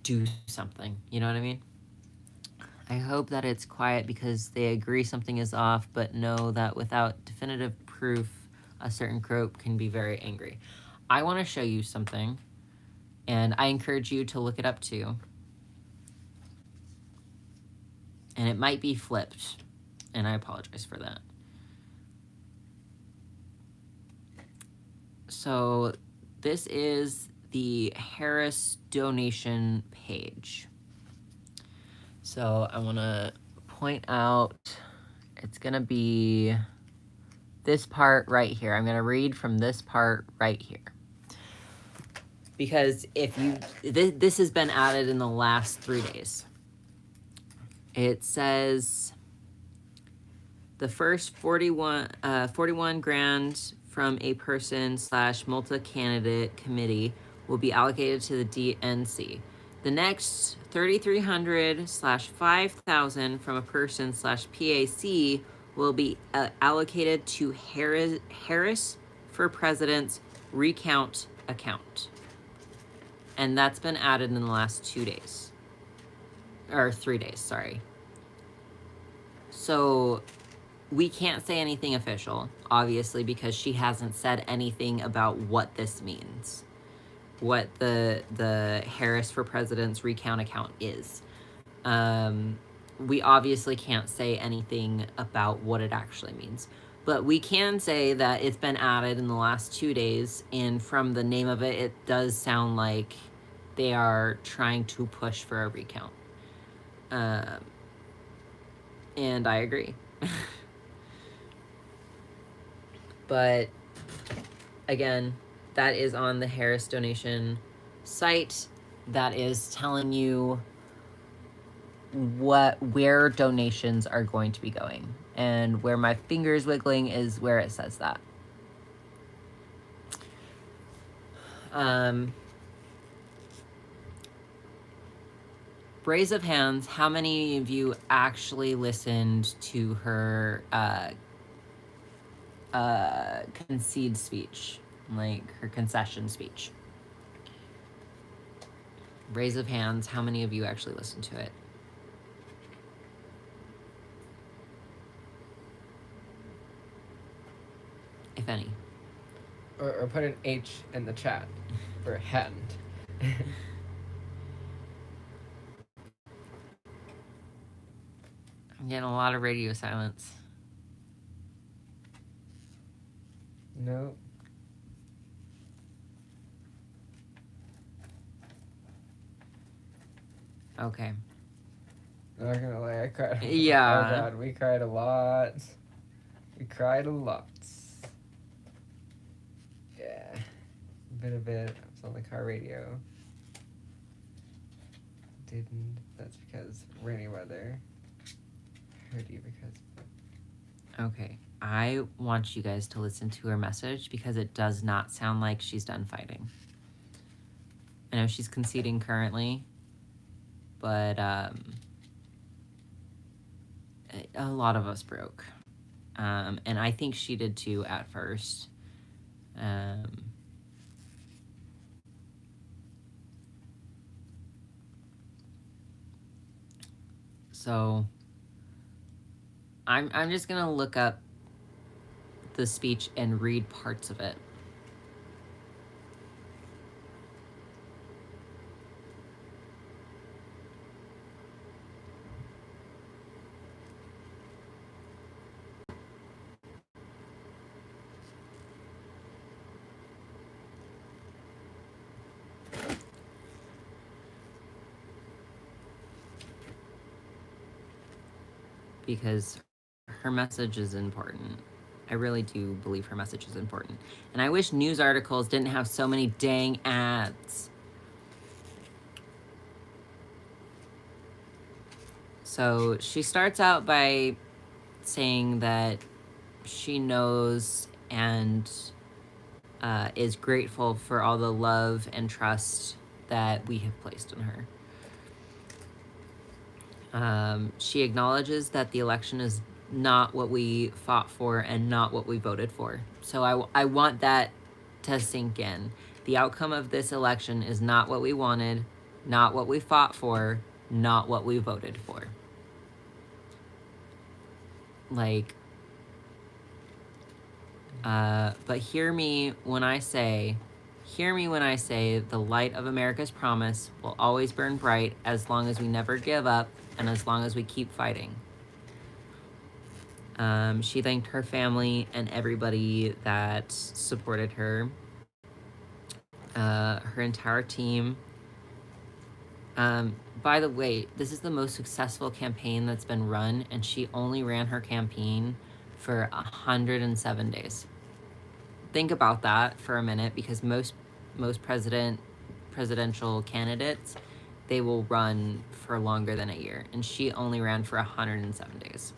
do something. You know what I mean? I hope that it's quiet because they agree something is off, but know that without definitive proof, a certain group can be very angry. I want to show you something, and I encourage you to look it up too. And it might be flipped, and I apologize for that. So this is the Harris donation page. So I want to point out, it's going to be this part right here. I'm going to read from this part right here. Because if you, this has been added in the last 3 days. It says the first 41 grand from a person / multi-candidate committee will be allocated to the DNC. The next 3,300 / 5,000 from a person / PAC will be allocated to Harris for President's recount account. And that's been added in the last 2 days. Or 3 days, sorry. So we can't say anything official, obviously, because she hasn't said anything about what this means. What the Harris for President's recount account is. We obviously can't say anything about what it actually means. But we can say that it's been added in the last 2 days, and from the name of it, it does sound like they are trying to push for a recount. And I agree. But again, that is on the Harris donation site. That is telling you where donations are going to be going. And where my finger's wiggling is where it says that. Raise of hands, how many of you actually listened to her concede speech, like her concession speech? Raise of hands, how many of you actually listened to it? If any. Or put an H in the chat for hand. I'm getting a lot of radio silence. Nope. Okay. I'm not gonna lie, I cried. Yeah. Oh god, we cried a lot. We cried a lot. Yeah. A bit of it. I was on the car radio. Didn't. That's because rainy weather. Heard you because. Okay. I want you guys to listen to her message because it does not sound like she's done fighting. I know she's conceding currently, but a lot of us broke. And I think she did too at first. So I'm just gonna look up the speech and read parts of it. Because her message is important. I really do believe her message is important. And I wish news articles didn't have so many dang ads. So she starts out by saying that she knows and is grateful for all the love and trust that we have placed in her. She acknowledges that the election is not what we fought for and not what we voted for. So I want that to sink in. The outcome of this election is not what we wanted, not what we fought for, not what we voted for. Like, but hear me when I say the light of America's promise will always burn bright as long as we never give up and as long as we keep fighting. She thanked her family and everybody that supported her, her entire team. By the way, this is the most successful campaign that's been run, and she only ran her campaign for 107 days. Think about that for a minute, because most presidential candidates they will run for longer than a year. And she only ran for 107 days.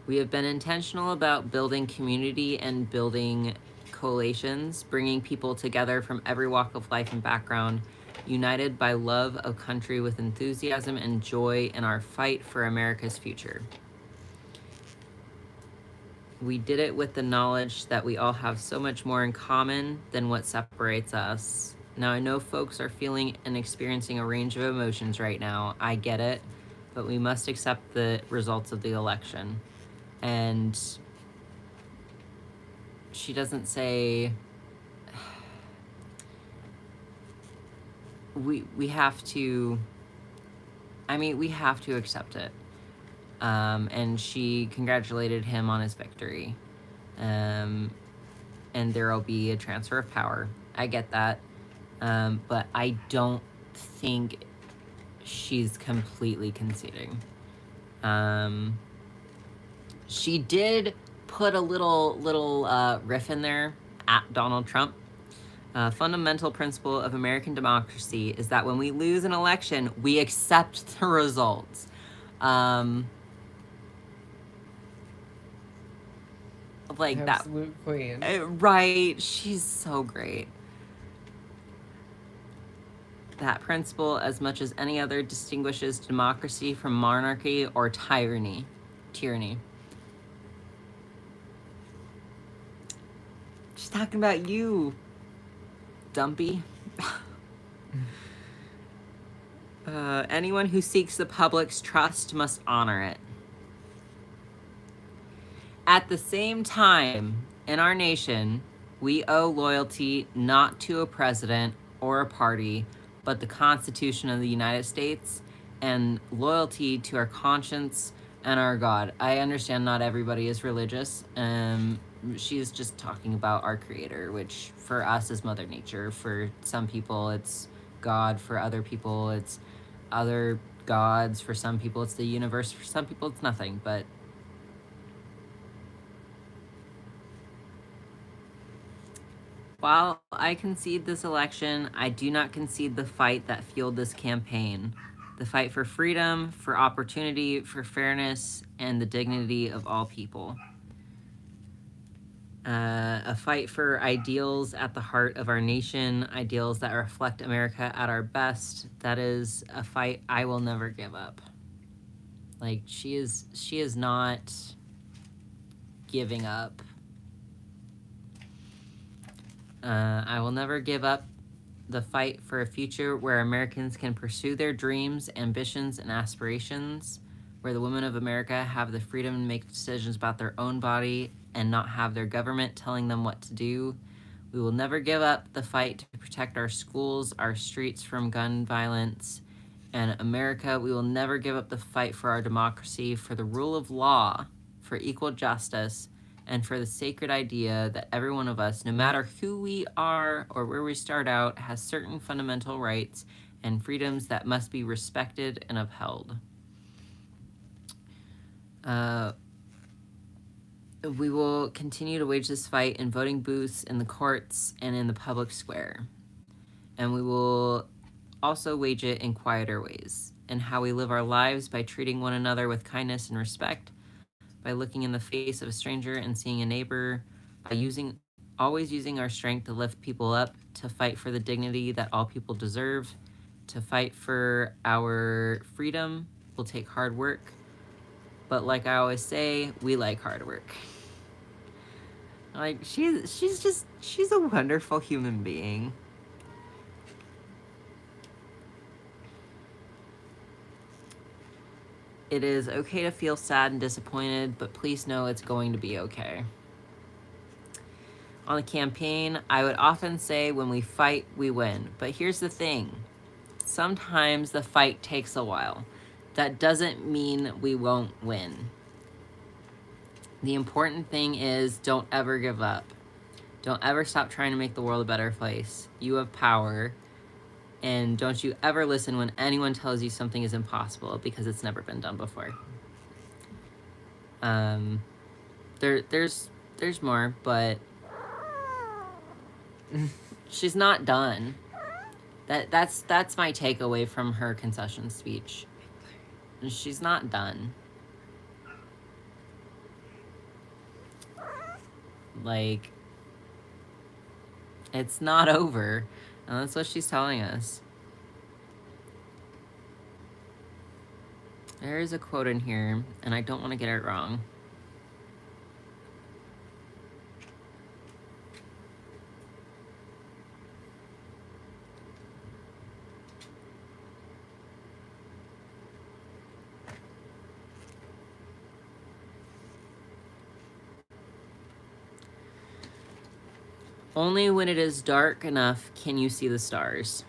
We have been intentional about building community and building coalitions, bringing people together from every walk of life and background, united by love of country with enthusiasm and joy in our fight for America's future. We did it with the knowledge that we all have so much more in common than what separates us. Now, I know folks are feeling and experiencing a range of emotions right now. I get it, but we must accept the results of the election. And she doesn't say we have to, I mean, we have to accept it. And she congratulated him on his victory. And there will be a transfer of power. I get that. But I don't think she's completely conceding. She did put a little riff in there at Donald Trump. Fundamental principle of American democracy is that when we lose an election, we accept the results. Like Absolute that, queen. right? She's so great. That principle, as much as any other, distinguishes democracy from monarchy or tyranny. She's talking about you, Dumpy. Anyone who seeks the public's trust must honor it. At the same time, in our nation, we owe loyalty not to a president or a party, but the Constitution of the United States, and loyalty to our conscience and our God. I understand not everybody is religious. She's just talking about our Creator, which for us is Mother Nature. For some people, it's God. For other people, it's other gods. For some people, it's the universe. For some people, it's nothing. But while I concede this election, I do not concede the fight that fueled this campaign. The fight for freedom, for opportunity, for fairness, and the dignity of all people. A fight for ideals at the heart of our nation, ideals that reflect America at our best. That is a fight I will never give up. Like, she is not giving up. I will never give up the fight for a future where Americans can pursue their dreams, ambitions, and aspirations, where the women of America have the freedom to make decisions about their own body and not have their government telling them what to do. We will never give up the fight to protect our schools, our streets from gun violence, and America. We will never give up the fight for our democracy, for the rule of law, for equal justice, and for the sacred idea that every one of us, no matter who we are or where we start out, has certain fundamental rights and freedoms that must be respected and upheld. We will continue to wage this fight in voting booths, in the courts, and in the public square. And we will also wage it in quieter ways, in how we live our lives, by treating one another with kindness and respect, by looking in the face of a stranger and seeing a neighbor, by always using our strength to lift people up, to fight for the dignity that all people deserve, to fight for our freedom will take hard work. But like I always say, we like hard work. Like, she's a wonderful human being. It is okay to feel sad and disappointed, but please know it's going to be okay. On the campaign, I would often say, when we fight, we win. But here's the thing. Sometimes the fight takes a while. That doesn't mean we won't win. The important thing is, don't ever give up. Don't ever stop trying to make the world a better place. You have power. And don't you ever listen when anyone tells you something is impossible, because it's never been done before. There's more, but She's not done. That's my takeaway from her concession speech. She's not done. Like, it's not over. And that's what she's telling us. There is a quote in here, and I don't want to get it wrong. Only when it is dark enough can you see the stars.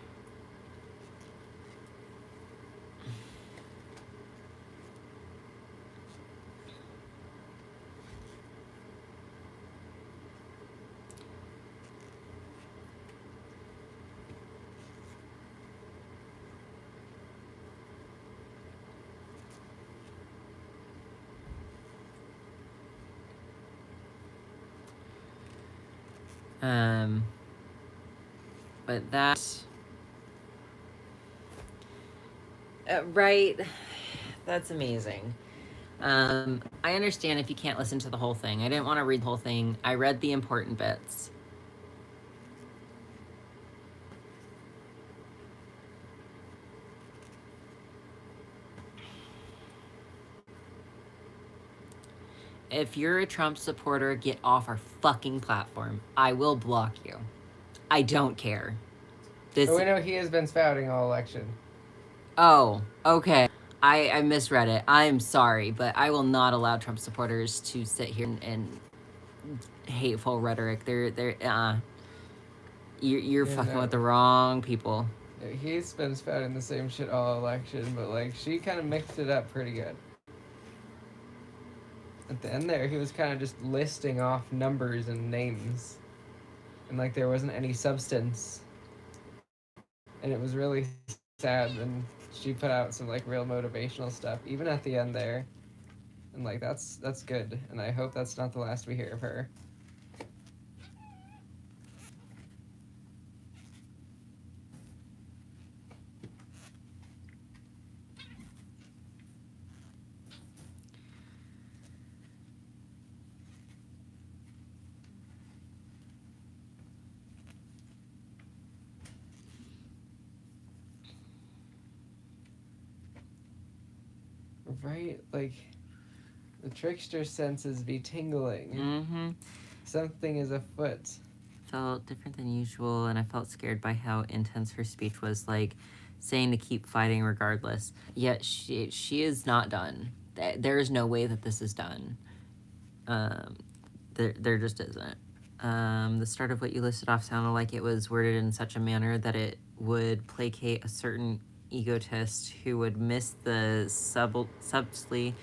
But that, right, that's amazing. I understand if you can't listen to the whole thing. I didn't want to read the whole thing. I read the important bits. If you're a Trump supporter, get off our fucking platform. I will block you. I don't care. But we know he has been spouting all election. Oh, okay. I misread it. I'm sorry, but I will not allow Trump supporters to sit here and hateful rhetoric. You're fucking with the wrong people. He's been spouting the same shit all election, but like she kind of mixed it up pretty good. At the end there, he was kind of just listing off numbers and names, and like there wasn't any substance, and it was really sad. And she put out some like real motivational stuff, even at the end there, and like that's good. And I hope that's not the last we hear of her. Right? Like, the trickster senses be tingling. Mm-hmm. Something is afoot. Felt different than usual, and I felt scared by how intense her speech was, like saying to keep fighting regardless. Yet she is not done. There is no way that this is done. There just isn't. The start of what you listed off sounded like it was worded in such a manner that it would placate a certain egotist who would miss the subtlety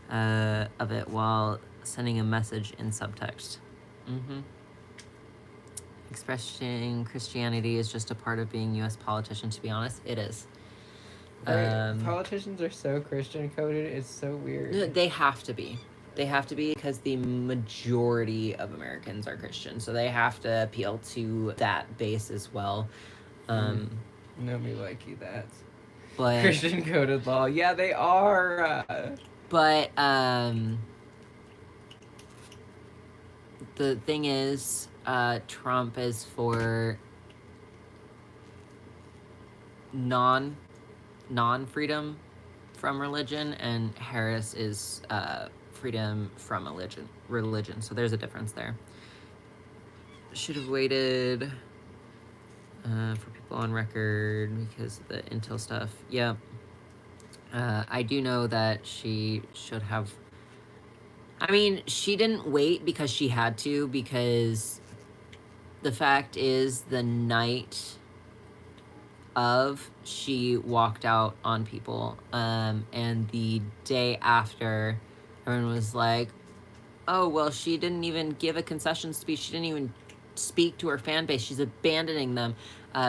of it while sending a message in subtext. Mm-hmm. Expressing Christianity is just a part of being U.S. politician, to be honest. It is. Right. Politicians are so Christian coded, it's so weird. They have to be. They have to be because the majority of Americans are Christian, so they have to appeal to that base as well. No me like you that. But Christian coded law. Yeah, they are. But the thing is, Trump is for non-freedom from religion, and Harris is freedom from religion. So there's a difference there. Should have waited for people on record because of the intel stuff. Yeah. I do know that she should have. I mean, she didn't wait because she had to, because the fact is the night of, she walked out on people, and the day after, everyone was like, oh, well, she didn't even give a concession speech, she didn't even speak to her fan base, she's abandoning them.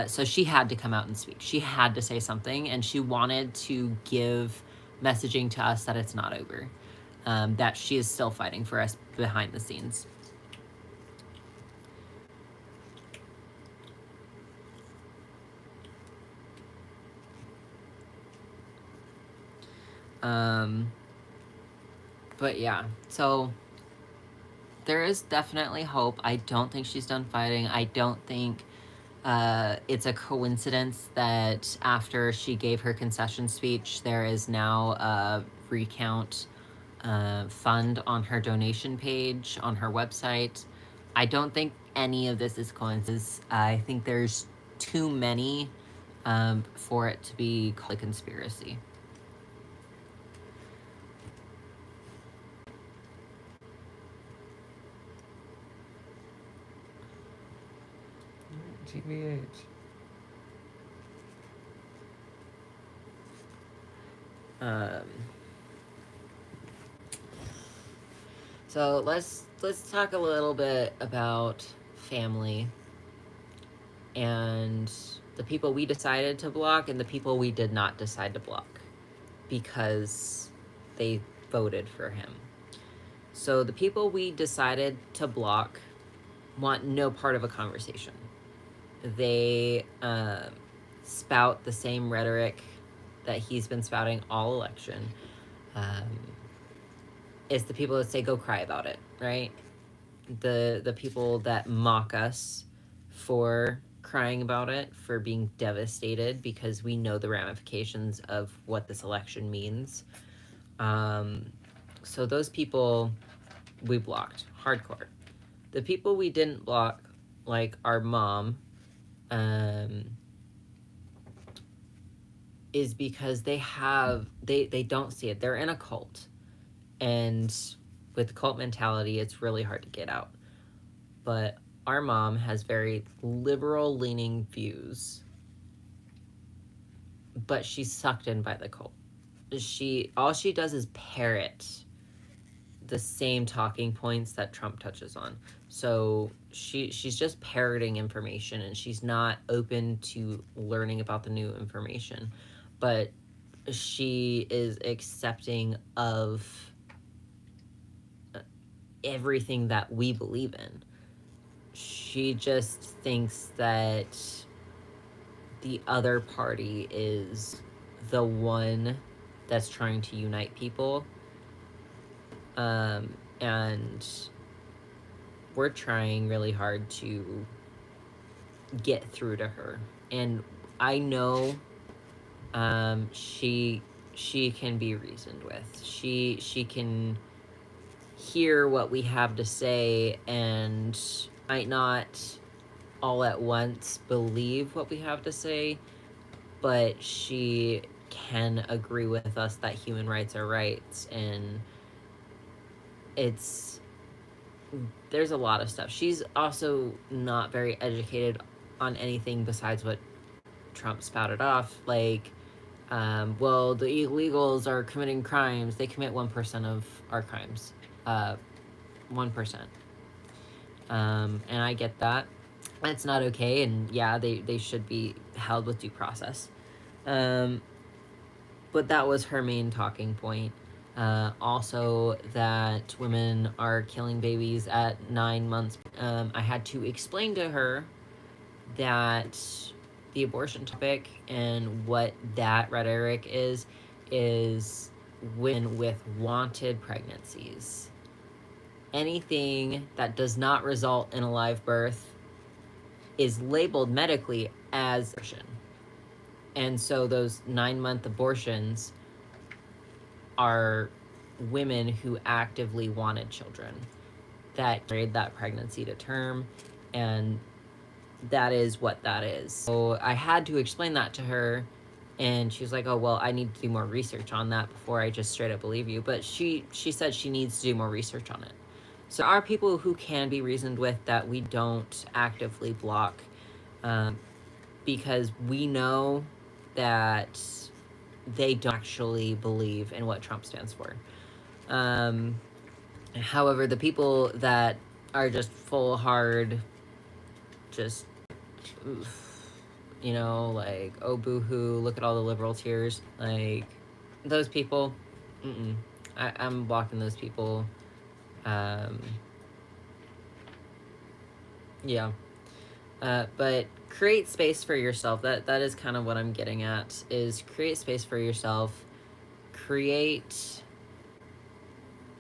So she had to come out and speak, she had to say something, and she wanted to give messaging to us that it's not over, that she is still fighting for us behind the scenes. But yeah, so there is definitely hope. I don't think she's done fighting. I don't think it's a coincidence that after she gave her concession speech, there is now a recount fund on her donation page on her website. I don't think any of this is coincidence. I think there's too many for it to be called a conspiracy. TBH. So let's talk a little bit about family and the people we decided to block and the people we did not decide to block because they voted for him. So the people we decided to block want no part of a conversation. They spout the same rhetoric that he's been spouting all election. It's the people that say, go cry about it, right? The people that mock us for crying about it, for being devastated because we know the ramifications of what this election means. So those people we blocked hardcore. The people we didn't block, like our mom, is because they don't see it. They're in a cult, and with cult mentality, it's really hard to get out. But our mom has very liberal leaning views, but she's sucked in by the cult. All she does is parrot the same talking points that Trump touches on. So she's just parroting information, and she's not open to learning about the new information. But she is accepting of everything that we believe in. She just thinks that the other party is the one that's trying to unite people. And we're trying really hard to get through to her. And I know she can be reasoned with. She can hear what we have to say and might not all at once believe what we have to say, but she can agree with us that human rights are rights. And there's a lot of stuff. She's also not very educated on anything besides what Trump spouted off. Like, well, the illegals are committing crimes. They commit 1% of our crimes. 1%. And I get that. It's not okay, and yeah, they should be held with due process. But that was her main talking point. Also, that women are killing babies at 9 months. I had to explain to her that the abortion topic and what that rhetoric is women with wanted pregnancies. Anything that does not result in a live birth is labeled medically as abortion. And so those 9-month abortions are women who actively wanted children that carried that pregnancy to term, and that is what that is. So I had to explain that to her, and she was like, oh, well, I need to do more research on that before I just straight up believe you. But she said she needs to do more research on it. So there are people who can be reasoned with that we don't actively block, because we know that they don't actually believe in what Trump stands for. However, the people that are just full hard, just, like, oh, boo-hoo, look at all the liberal tears. Like, those people, I'm blocking those people. Yeah. But create space for yourself. That is kind of what I'm getting at, is create space for yourself. create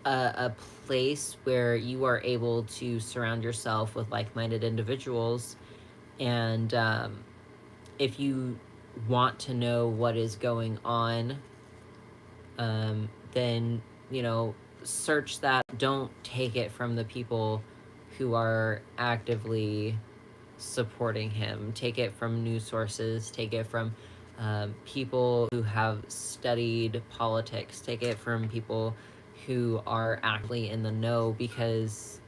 a place where you are able to surround yourself with like-minded individuals. And if you want to know what is going on, then, you know, search that. Don't take it from the people who are actively supporting him. Take it from news sources. Take it from people who have studied politics. Take it from people who are actively in the know, because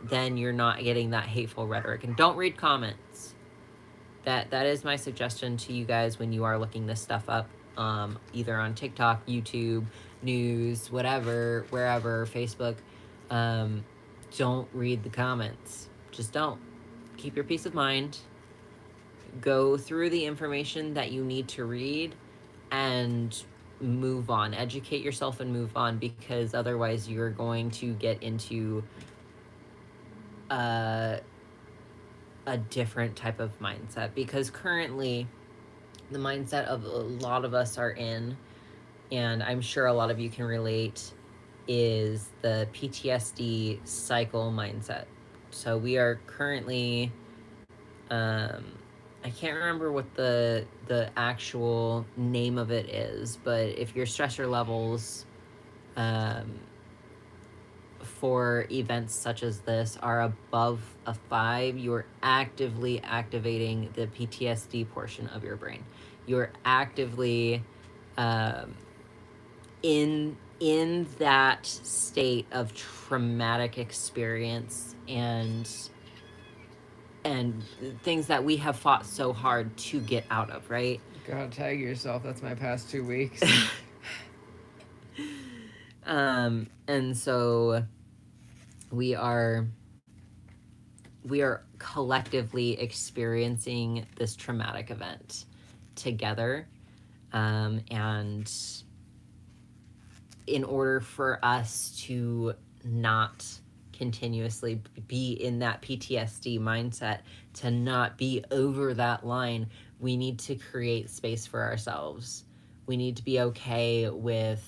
then you're not getting that hateful rhetoric. And don't read comments. That is my suggestion to you guys when you are looking this stuff up, either on TikTok, YouTube, news, whatever, wherever, Facebook. Don't read the comments. Just don't. Keep your peace of mind. Go through the information that you need to read and move on. Educate yourself and move on, because otherwise you're going to get into a different type of mindset. Because currently the mindset of a lot of us are in, and I'm sure a lot of you can relate, is the PTSD cycle mindset. So we are currently, I can't remember what the actual name of it is, but if your stressor levels for events such as this are above a 5, you're actively activating the PTSD portion of your brain. You're actively in that state of traumatic experience and things that we have fought so hard to get out of, right? God, tag yourself. That's my past 2 weeks. And so we are collectively experiencing this traumatic event together. And in order for us to not continuously be in that PTSD mindset, to not be over that line, we need to create space for ourselves. We need to be okay with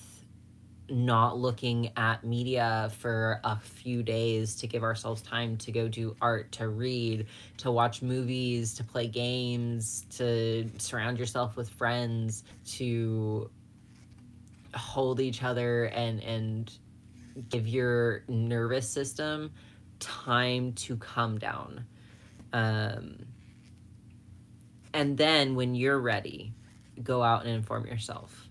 not looking at media for a few days, to give ourselves time to go do art, to read, to watch movies, to play games, to surround yourself with friends, to hold each other and give your nervous system time to calm down. And then when you're ready, go out and inform yourself.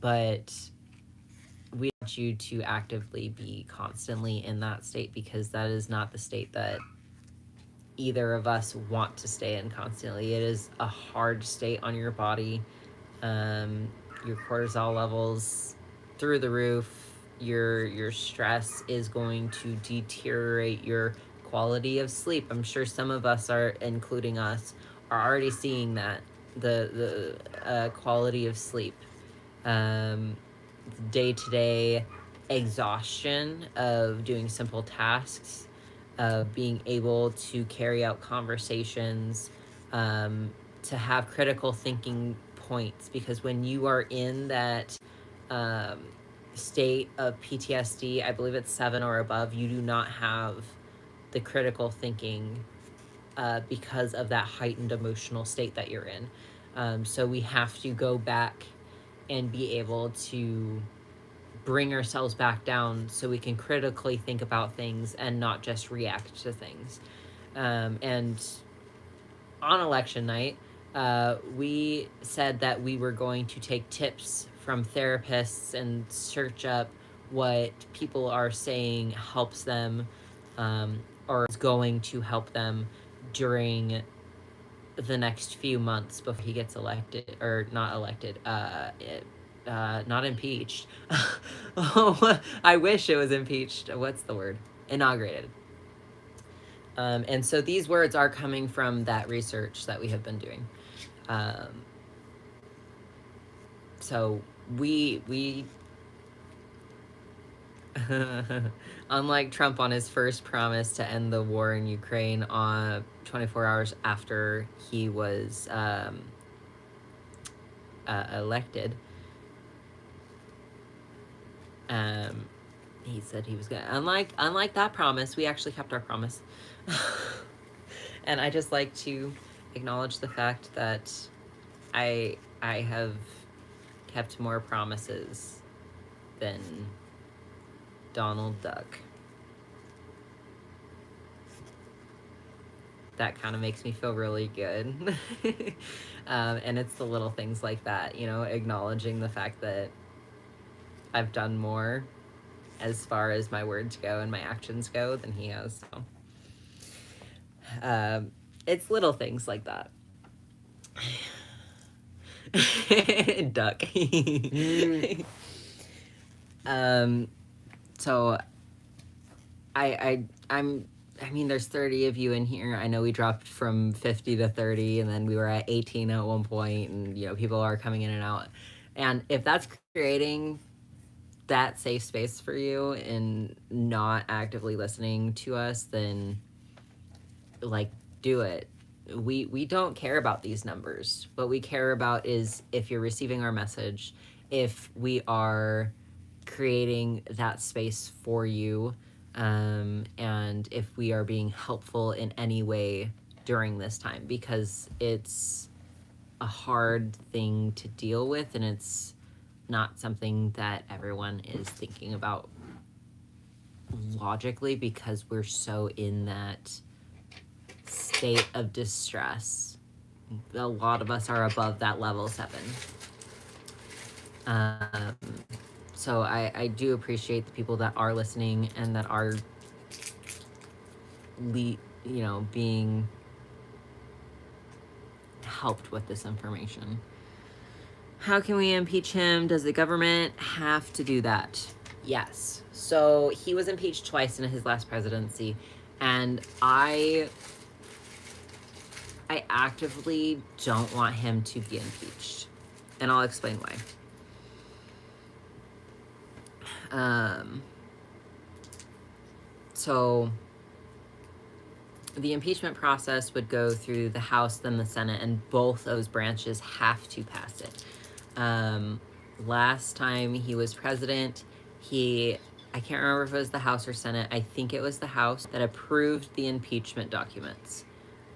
But we want you to actively be constantly in that state, because that is not the state that either of us want to stay in constantly. It is a hard state on your body. Your cortisol levels through the roof. Your stress is going to deteriorate your quality of sleep. I'm sure some of us are, including us, are already seeing that the quality of sleep, day-to-day exhaustion of doing simple tasks, of being able to carry out conversations, to have critical thinking points. Because when you are in that state of PTSD, I believe it's 7 or above, you do not have the critical thinking because of that heightened emotional state that you're in. So we have to go back and be able to bring ourselves back down so we can critically think about things and not just react to things. And on election night, we said that we were going to take tips from therapists and search up what people are saying helps them, or is going to help them during the next few months before he gets elected, or not elected, not impeached. Oh, I wish it was impeached. What's the word? Inaugurated. And so these words are coming from that research that we have been doing. So we unlike Trump on his first promise to end the war in Ukraine on 24 hours after he was elected, He said he was gonna, unlike that promise, we actually kept our promise. And I just like to acknowledge the fact that I have kept more promises than Donald Duck. That kind of makes me feel really good. And it's the little things like that, you know, acknowledging the fact that I've done more as far as my words go and my actions go than he has. So it's little things like that. Duck. So I mean, there's 30 of you in here. I know we dropped from 50 to 30, and then we were at 18 at one point, and you know, people are coming in and out. And if that's creating that safe space for you and not actively listening to us, then like, do it. We don't care about these numbers. What we care about is if you're receiving our message, if we are creating that space for you, and if we are being helpful in any way during this time, because it's a hard thing to deal with and it's not something that everyone is thinking about logically, because we're so in that state of distress. A lot of us are above that level 7. So I do appreciate the people that are listening and that are being helped with this information. How can we impeach him? Does the government have to do that? Yes. So he was impeached twice in his last presidency, and I actively don't want him to be impeached, and I'll explain why. So the impeachment process would go through the House, then the Senate, and both those branches have to pass it. Last time he was president, I can't remember if it was the House or Senate, I think it was the House that approved the impeachment documents.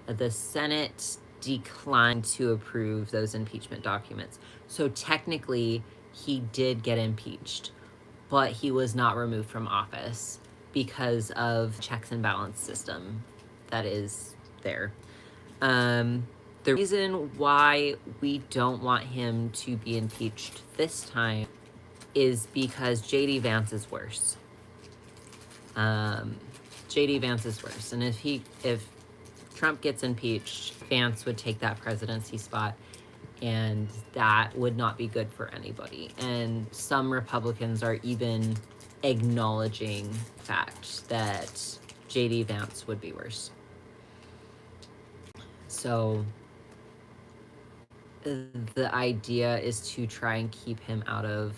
The Senate declined to approve those impeachment documents. So technically, he did get impeached, but he was not removed from office because of checks and balance system that is there. The reason why we don't want him to be impeached this time is because J.D. Vance is worse. J.D. Vance is worse. And if Trump gets impeached, Vance would take that presidency spot, and that would not be good for anybody. And some Republicans are even acknowledging the fact that J.D. Vance would be worse. So the idea is to try and keep him out of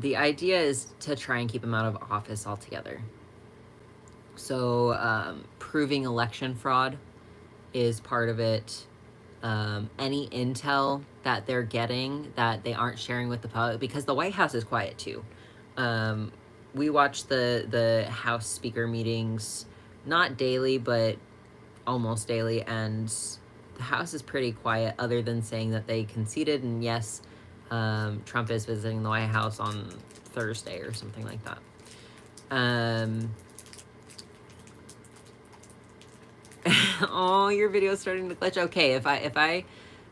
the idea is to try and keep him out of office altogether. So proving election fraud is part of it. Any intel that they're getting that they aren't sharing with the public, because the White House is quiet too. We watch the House speaker meetings, not daily, but almost daily, and the House is pretty quiet other than saying that they conceded, and yes, Trump is visiting the White House on Thursday or something like that. Oh, your video's starting to glitch. Okay, if I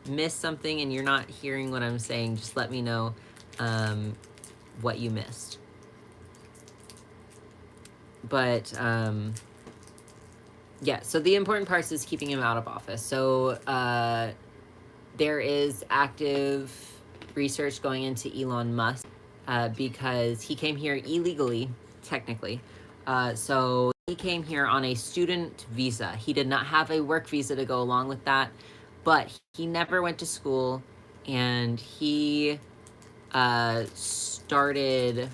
miss something and you're not hearing what I'm saying, just let me know what you missed. But yeah, so the important part is keeping him out of office. So there is active research going into Elon Musk because he came here illegally, technically. So he came here on a student visa. He did not have a work visa to go along with that, but he never went to school, and he started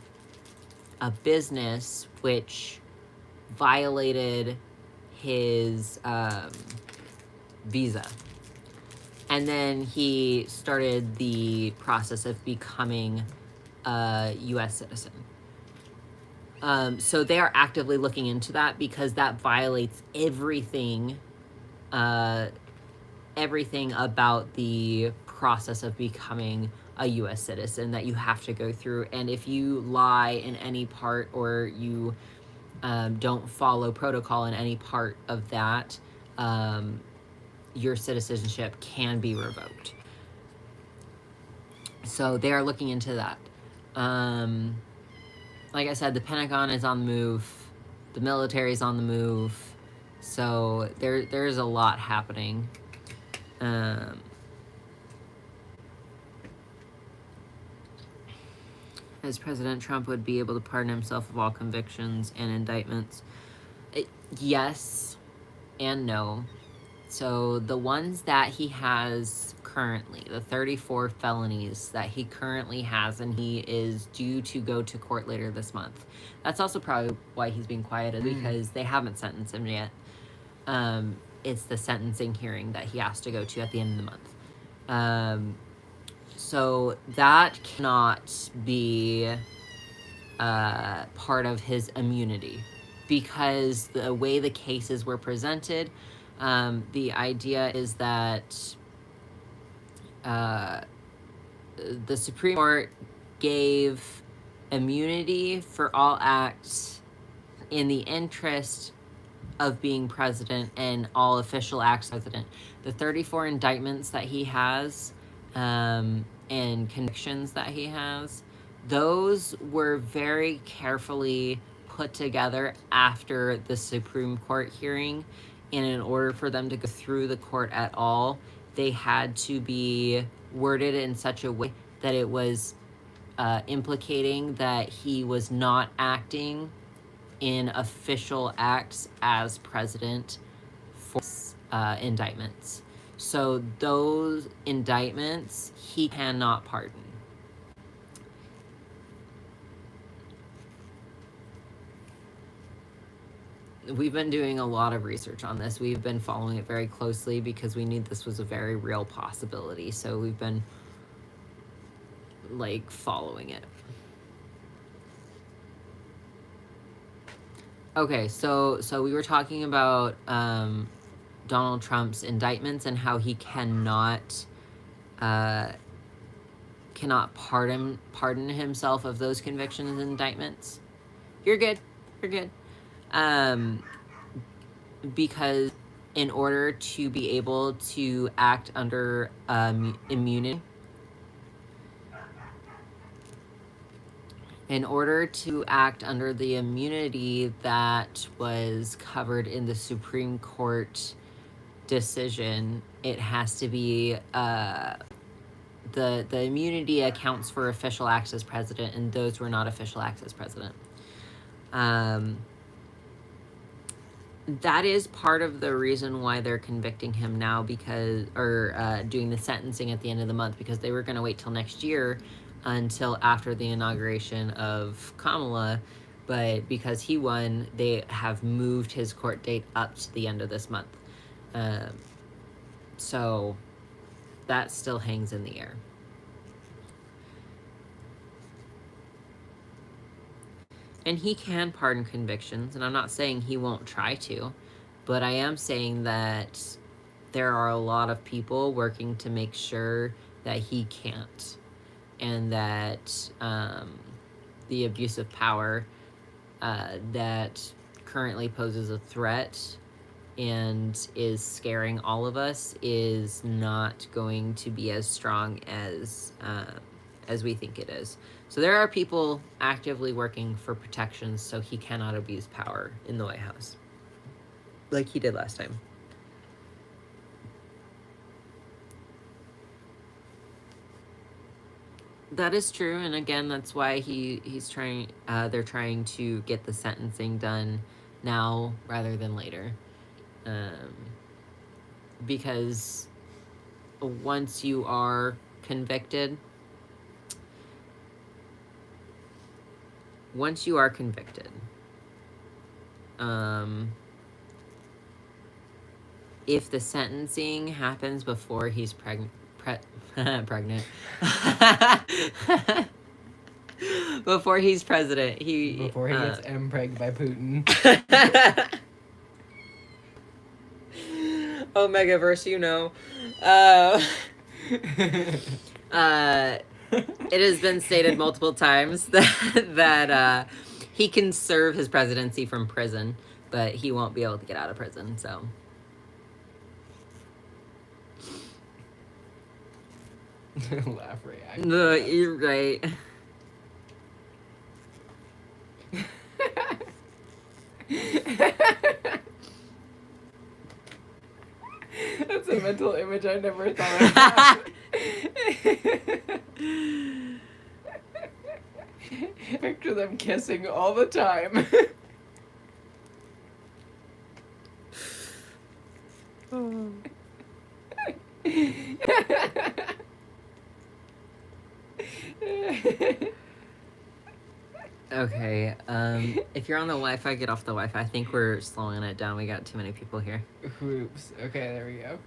a business which violated his visa. And then he started the process of becoming a U.S. citizen. So they are actively looking into that because that violates everything about the process of becoming a U.S. citizen that you have to go through. And if you lie in any part, or you don't follow protocol in any part of that, your citizenship can be revoked. So they are looking into that. Like I said, the Pentagon is on the move, the military is on the move, so there's a lot happening. As President Trump would be able to pardon himself of all convictions and indictments. Yes and no. So the ones that he has currently, the 34 felonies that he currently has, and he is due to go to court later this month. That's also probably why he's being quiet, because they haven't sentenced him yet. It's the sentencing hearing that he has to go to at the end of the month. So that cannot be part of his immunity, because the way the cases were presented, the idea is that the Supreme Court gave immunity for all acts in the interest of being president and all official acts president. The 34 indictments that he has, and convictions that he has, those were very carefully put together after the Supreme Court hearing. And in order for them to go through the court at all, they had to be worded in such a way that it was implicating that he was not acting in official acts as president for indictments. So those indictments he cannot pardon. We've been doing a lot of research on this. We've been following it very closely because we knew this was a very real possibility. So we've been following it. Okay, so we were talking about Donald Trump's indictments and how he cannot pardon himself of those convictions and indictments. You're good. Because in order to be able to act under immunity, in order to act under the immunity that was covered in the Supreme Court decision, it has to be the immunity accounts for official acts as president, and those were not official acts as president. That is part of the reason why they're convicting him now, or doing the sentencing at the end of the month, because they were going to wait till next year until after the inauguration of Kamala, but because he won, they have moved his court date up to the end of this month. So that still hangs in the air. And he can pardon convictions, and I'm not saying he won't try to, but I am saying that there are a lot of people working to make sure that he can't, and that the abuse of power that currently poses a threat and is scaring all of us is not going to be as strong as we think it is. So there are people actively working for protections so he cannot abuse power in the White House, like he did last time. That is true, and again, that's why he's trying. They're trying to get the sentencing done now rather than later, because once you are convicted, if the sentencing happens before he's pregnant, before he's president, before he gets mpreg by Putin. Oh, Megaverse, you know. It has been stated multiple times that he can serve his presidency from prison, but he won't be able to get out of prison, so. Laugh reaction. No, you're right. That's a mental image I never thought of. Picture them kissing all the time. Okay, if you're on the Wi-Fi, get off the Wi-Fi. I think we're slowing it down. We got too many people here. Oops. Okay, there we go.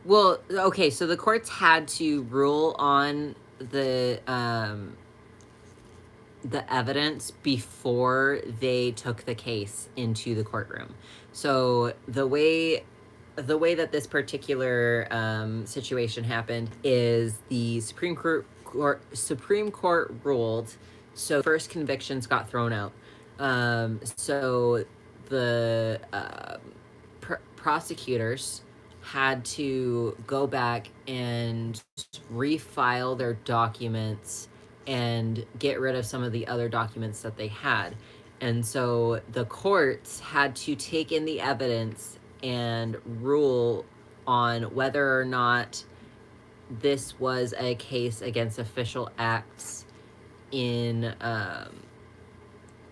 Well, okay, so the courts had to rule on the evidence before they took the case into the courtroom. So the way that this particular situation happened is the Supreme Court ruled. So first convictions got thrown out. So the prosecutors had to go back and refile their documents and get rid of some of the other documents that they had. And so the courts had to take in the evidence and rule on whether or not this was a case against official acts in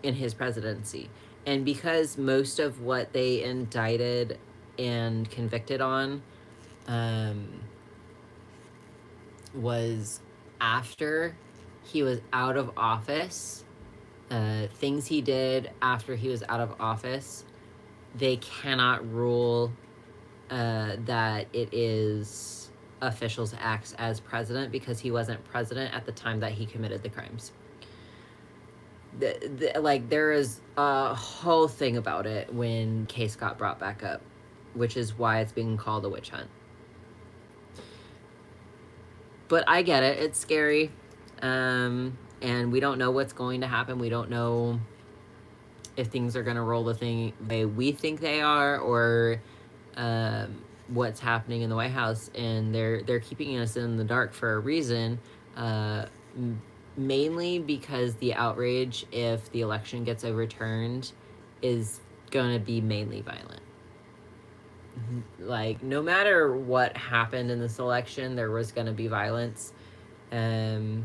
his presidency. And because most of what they indicted and convicted on was after he was out of office, things he did after he was out of office, they cannot rule that it is officials' acts as president because he wasn't president at the time that he committed the crimes. Like, there is a whole thing about it when case got brought back up, which is why it's being called a witch hunt. But I get it. It's scary. And we don't know what's going to happen. We don't know if things are going to roll the way we think they are, or what's happening in the White House. And they're keeping us in the dark for a reason, mainly because the outrage, if the election gets overturned, is going to be mainly violent. Like, no matter what happened in this election, there was going to be violence. And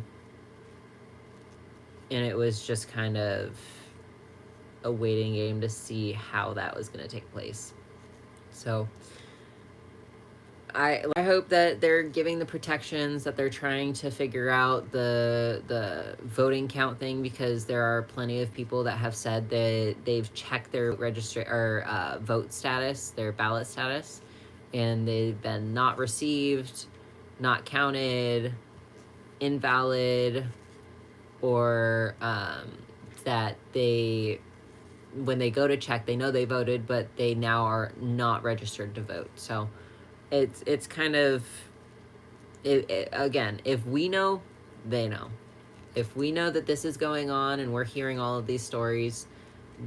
it was just kind of a waiting game to see how that was going to take place. So I hope that they're giving the protections, that they're trying to figure out the voting count thing, because there are plenty of people that have said that they've checked their vote status, their ballot status, and they've been not received, not counted, invalid, or that when they go to check, they know they voted, but they now are not registered to vote. So it's kind of, again, if we know, they know. If we know that this is going on and we're hearing all of these stories,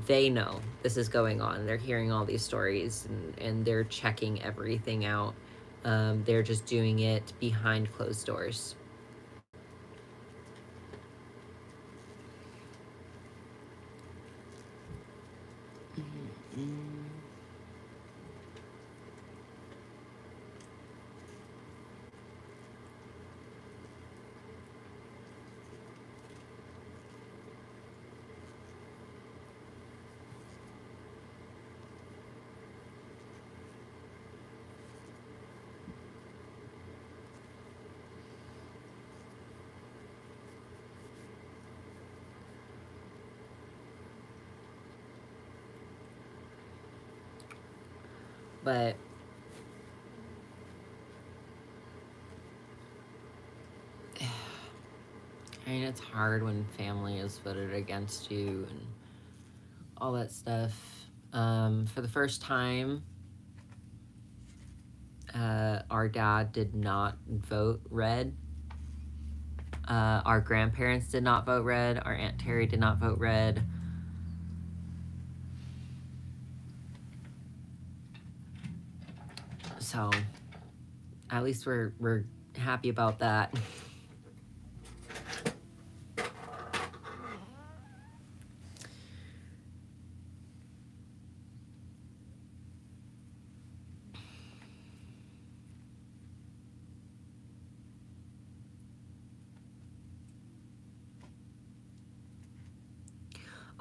they know this is going on. They're hearing all these stories, and they're checking everything out. They're just doing it behind closed doors. But I mean, it's hard when family is voted against you and all that stuff. For the first time, our dad did not vote red. Our grandparents did not vote red. Our Aunt Terry did not vote red. So, at least we're happy about that.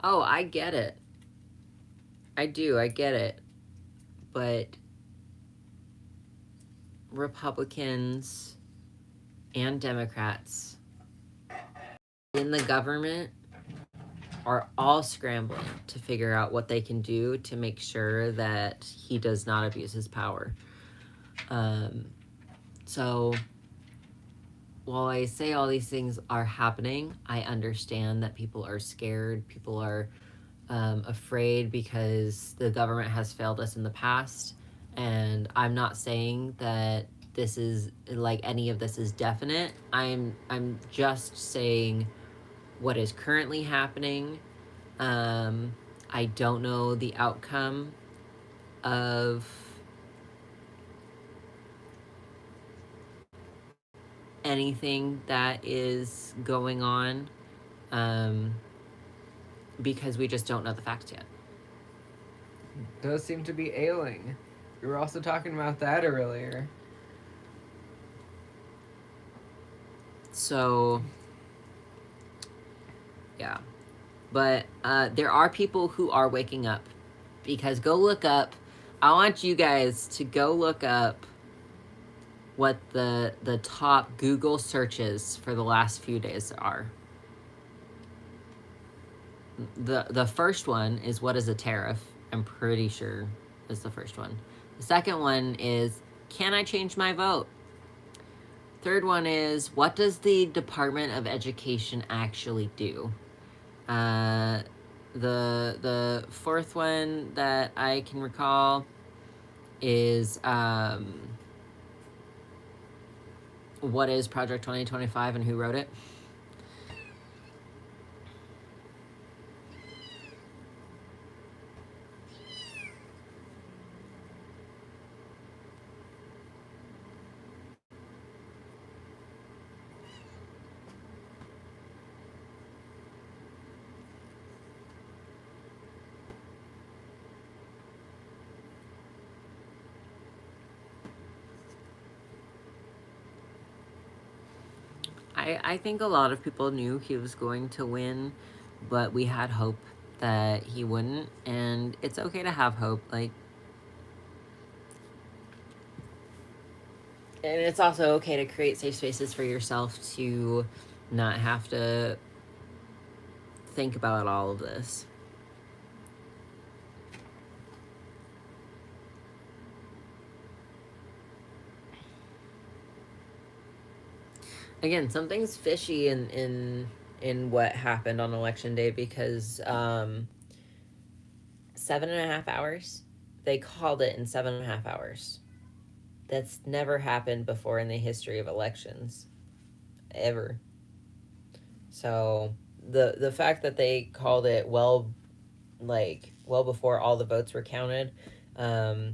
Oh, I get it. I do. I get it. But Republicans and Democrats in the government are all scrambling to figure out what they can do to make sure that he does not abuse his power. So while I say all these things are happening, I understand that people are scared. People are afraid because the government has failed us in the past. And I'm not saying that this is like any of this is definite. I'm just saying what is currently happening. I don't know the outcome of anything that is going on, because we just don't know the facts yet. Those seem to be ailing. We were also talking about that earlier. So, yeah. But there are people who are waking up, because go look up. I want you guys to go look up what the top Google searches for the last few days are. The first one is, what is a tariff? I'm pretty sure is the first one. The second one is, can I change my vote? Third one is, what does the Department of Education actually do? The fourth one that I can recall is what is Project 2025 and who wrote it? I think a lot of people knew he was going to win, but we had hope that he wouldn't, and it's okay to have hope. Like, and it's also okay to create safe spaces for yourself to not have to think about all of this. Again, something's fishy in what happened on election day, because 7.5 hours, they called it in 7.5 hours. That's never happened before in the history of elections, ever. So the fact that they called it well before all the votes were counted, that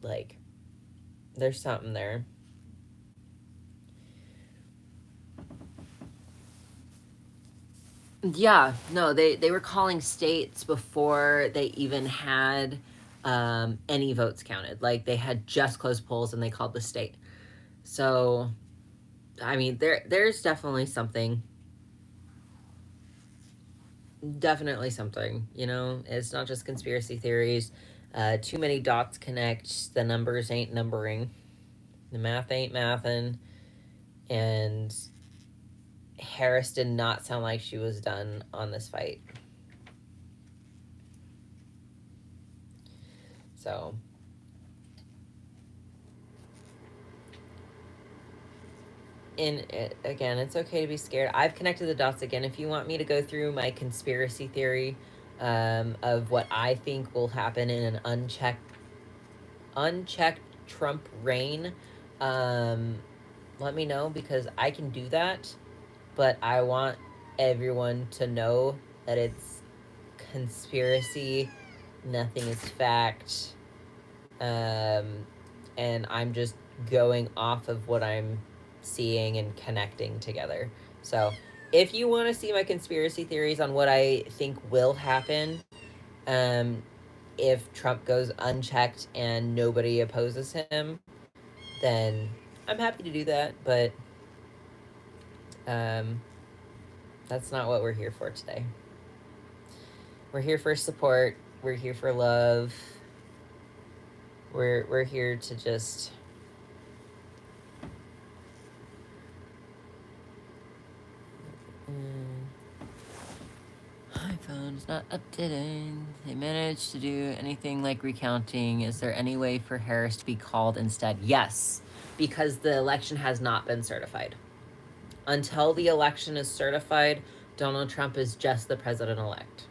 like there's something there. Yeah, no, they were calling states before they even had any votes counted. Like, they had just closed polls and they called the state. So, I mean, there's definitely something. Definitely something. You know, it's not just conspiracy theories. Too many dots connect. The numbers ain't numbering. The math ain't mathin'. And Harris did not sound like she was done on this fight. So again, it's okay to be scared. I've connected the dots again. If you want me to go through my conspiracy theory of what I think will happen in an unchecked Trump reign, let me know, because I can do that. But I want everyone to know that it's conspiracy, nothing is fact, and I'm just going off of what I'm seeing and connecting together. So if you want to see my conspiracy theories on what I think will happen, um, if Trump goes unchecked and nobody opposes him, then I'm happy to do that. But um, that's not what we're here for today. We're here for support. We're here for love. We're here to just iPhone's not updating. They managed to do anything like recounting. Is there any way for Harris to be called instead? Yes, because the election has not been certified. Until the election is certified, Donald Trump is just the president-elect.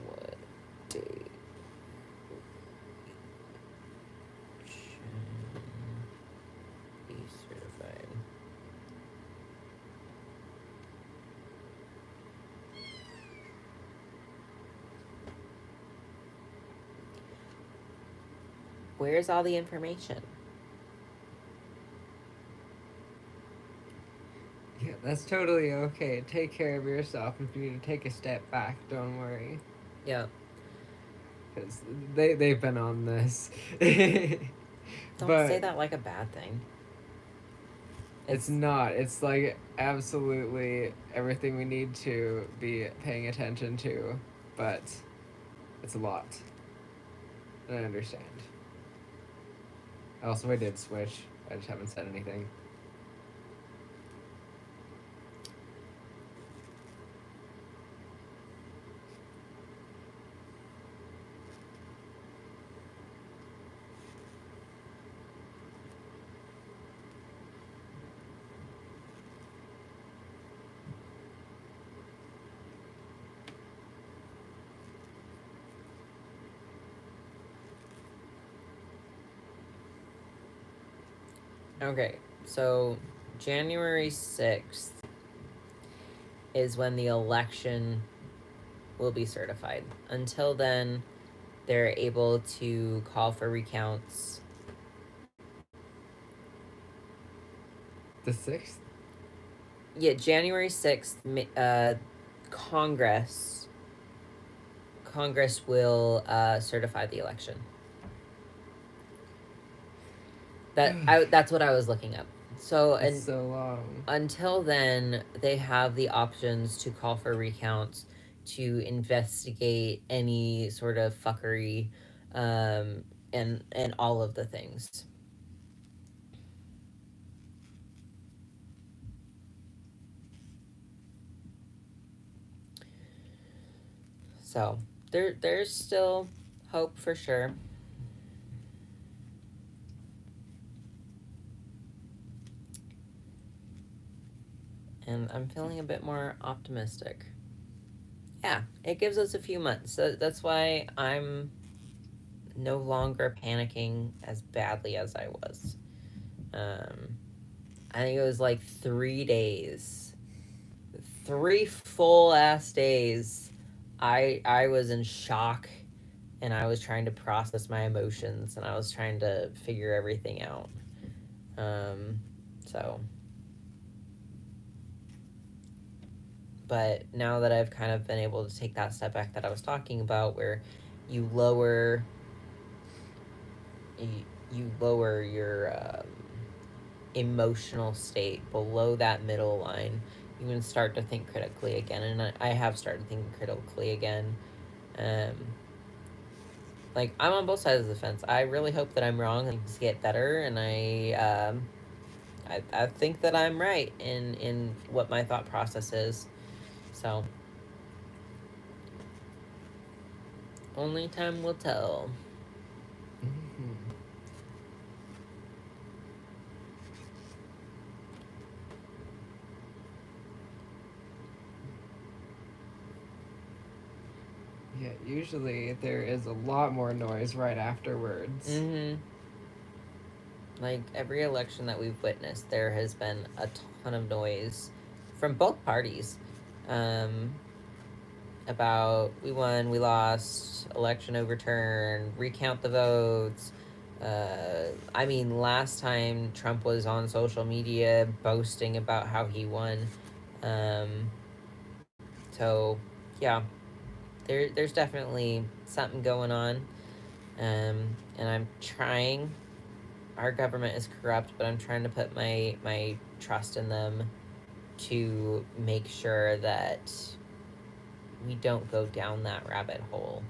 What date? Be certified. Where's all the information? Yeah, that's totally okay. Take care of yourself. If you need to take a step back, don't worry. Yeah. Because they've been on this. Don't say that like a bad thing. It's not. It's like absolutely everything we need to be paying attention to, but it's a lot. And I understand. Also, I did switch. I just haven't said anything. Okay, so January 6th is when the election will be certified. Until then, they're able to call for recounts. The 6th? Yeah, January 6th, Congress will certify the election. That's what I was looking up. So It's so long. Until then, they have the options to call for recounts, to investigate any sort of fuckery, and all of the things. So there's still hope for sure. And I'm feeling a bit more optimistic. Yeah, it gives us a few months. So that's why I'm no longer panicking as badly as I was. I think it was like 3 days. 3 full ass days. I was in shock and I was trying to process my emotions, and I was trying to figure everything out. So, but now that I've kind of been able to take that step back that I was talking about, where you lower you lower your emotional state below that middle line, you can start to think critically again. And I have started thinking critically again. Um, like, I'm on both sides of the fence. I really hope that I'm wrong and things get better, and I think that I'm right in what my thought process is. So only time will tell. Mm-hmm. Yeah, usually there is a lot more noise right afterwards. Mm-hmm. Like, every election that we've witnessed, there has been a ton of noise from both parties. Um, about we won, we lost, election overturned, recount the votes. I mean, last time Trump was on social media boasting about how he won. Um, so, yeah, there's definitely something going on. And I'm trying. Our government is corrupt, but I'm trying to put my trust in them to make sure that we don't go down that rabbit hole.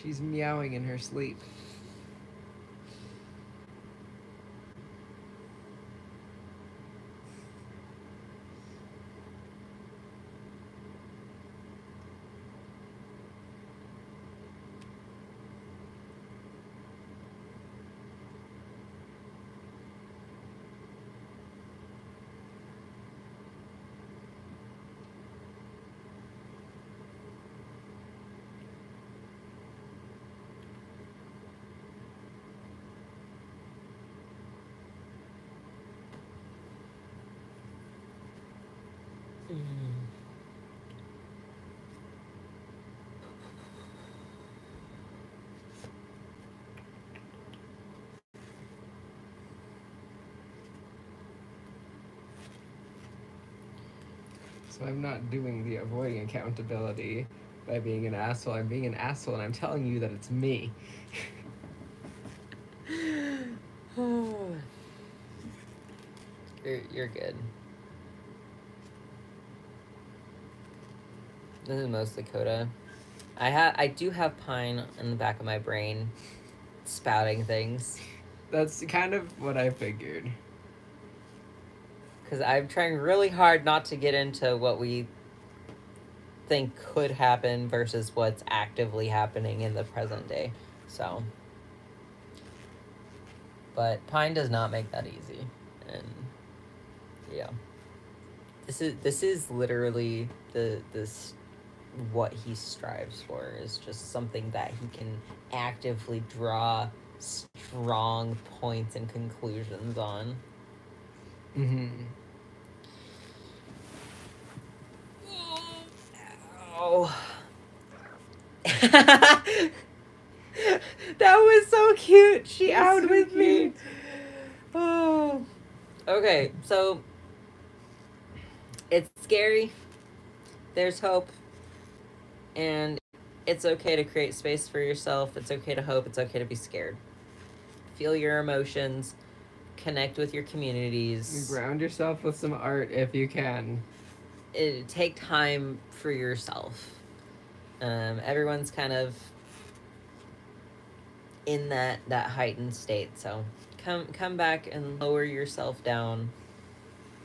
She's meowing in her sleep. So I'm not doing the avoiding accountability by being an asshole. I'm being an asshole, and I'm telling you that it's me. You're good. This is mostly Coda. I do have Pine in the back of my brain, spouting things, That's kind of what I figured. because I'm trying really hard not to get into what we think could happen versus what's actively happening in the present day. So, but Pine does not make that easy, and yeah, this is literally this what he strives for is just something that he can actively draw strong points and conclusions on. Mm-hmm. Oh. That was so cute. She out so with cute. Me. Oh. Okay, so it's scary. There's hope. And it's okay to create space for yourself. It's okay to hope. It's okay to be scared. Feel your emotions. Connect with your communities. Ground yourself with some art if you can. Take time for yourself. Everyone's kind of in that heightened state, so come back and lower yourself down.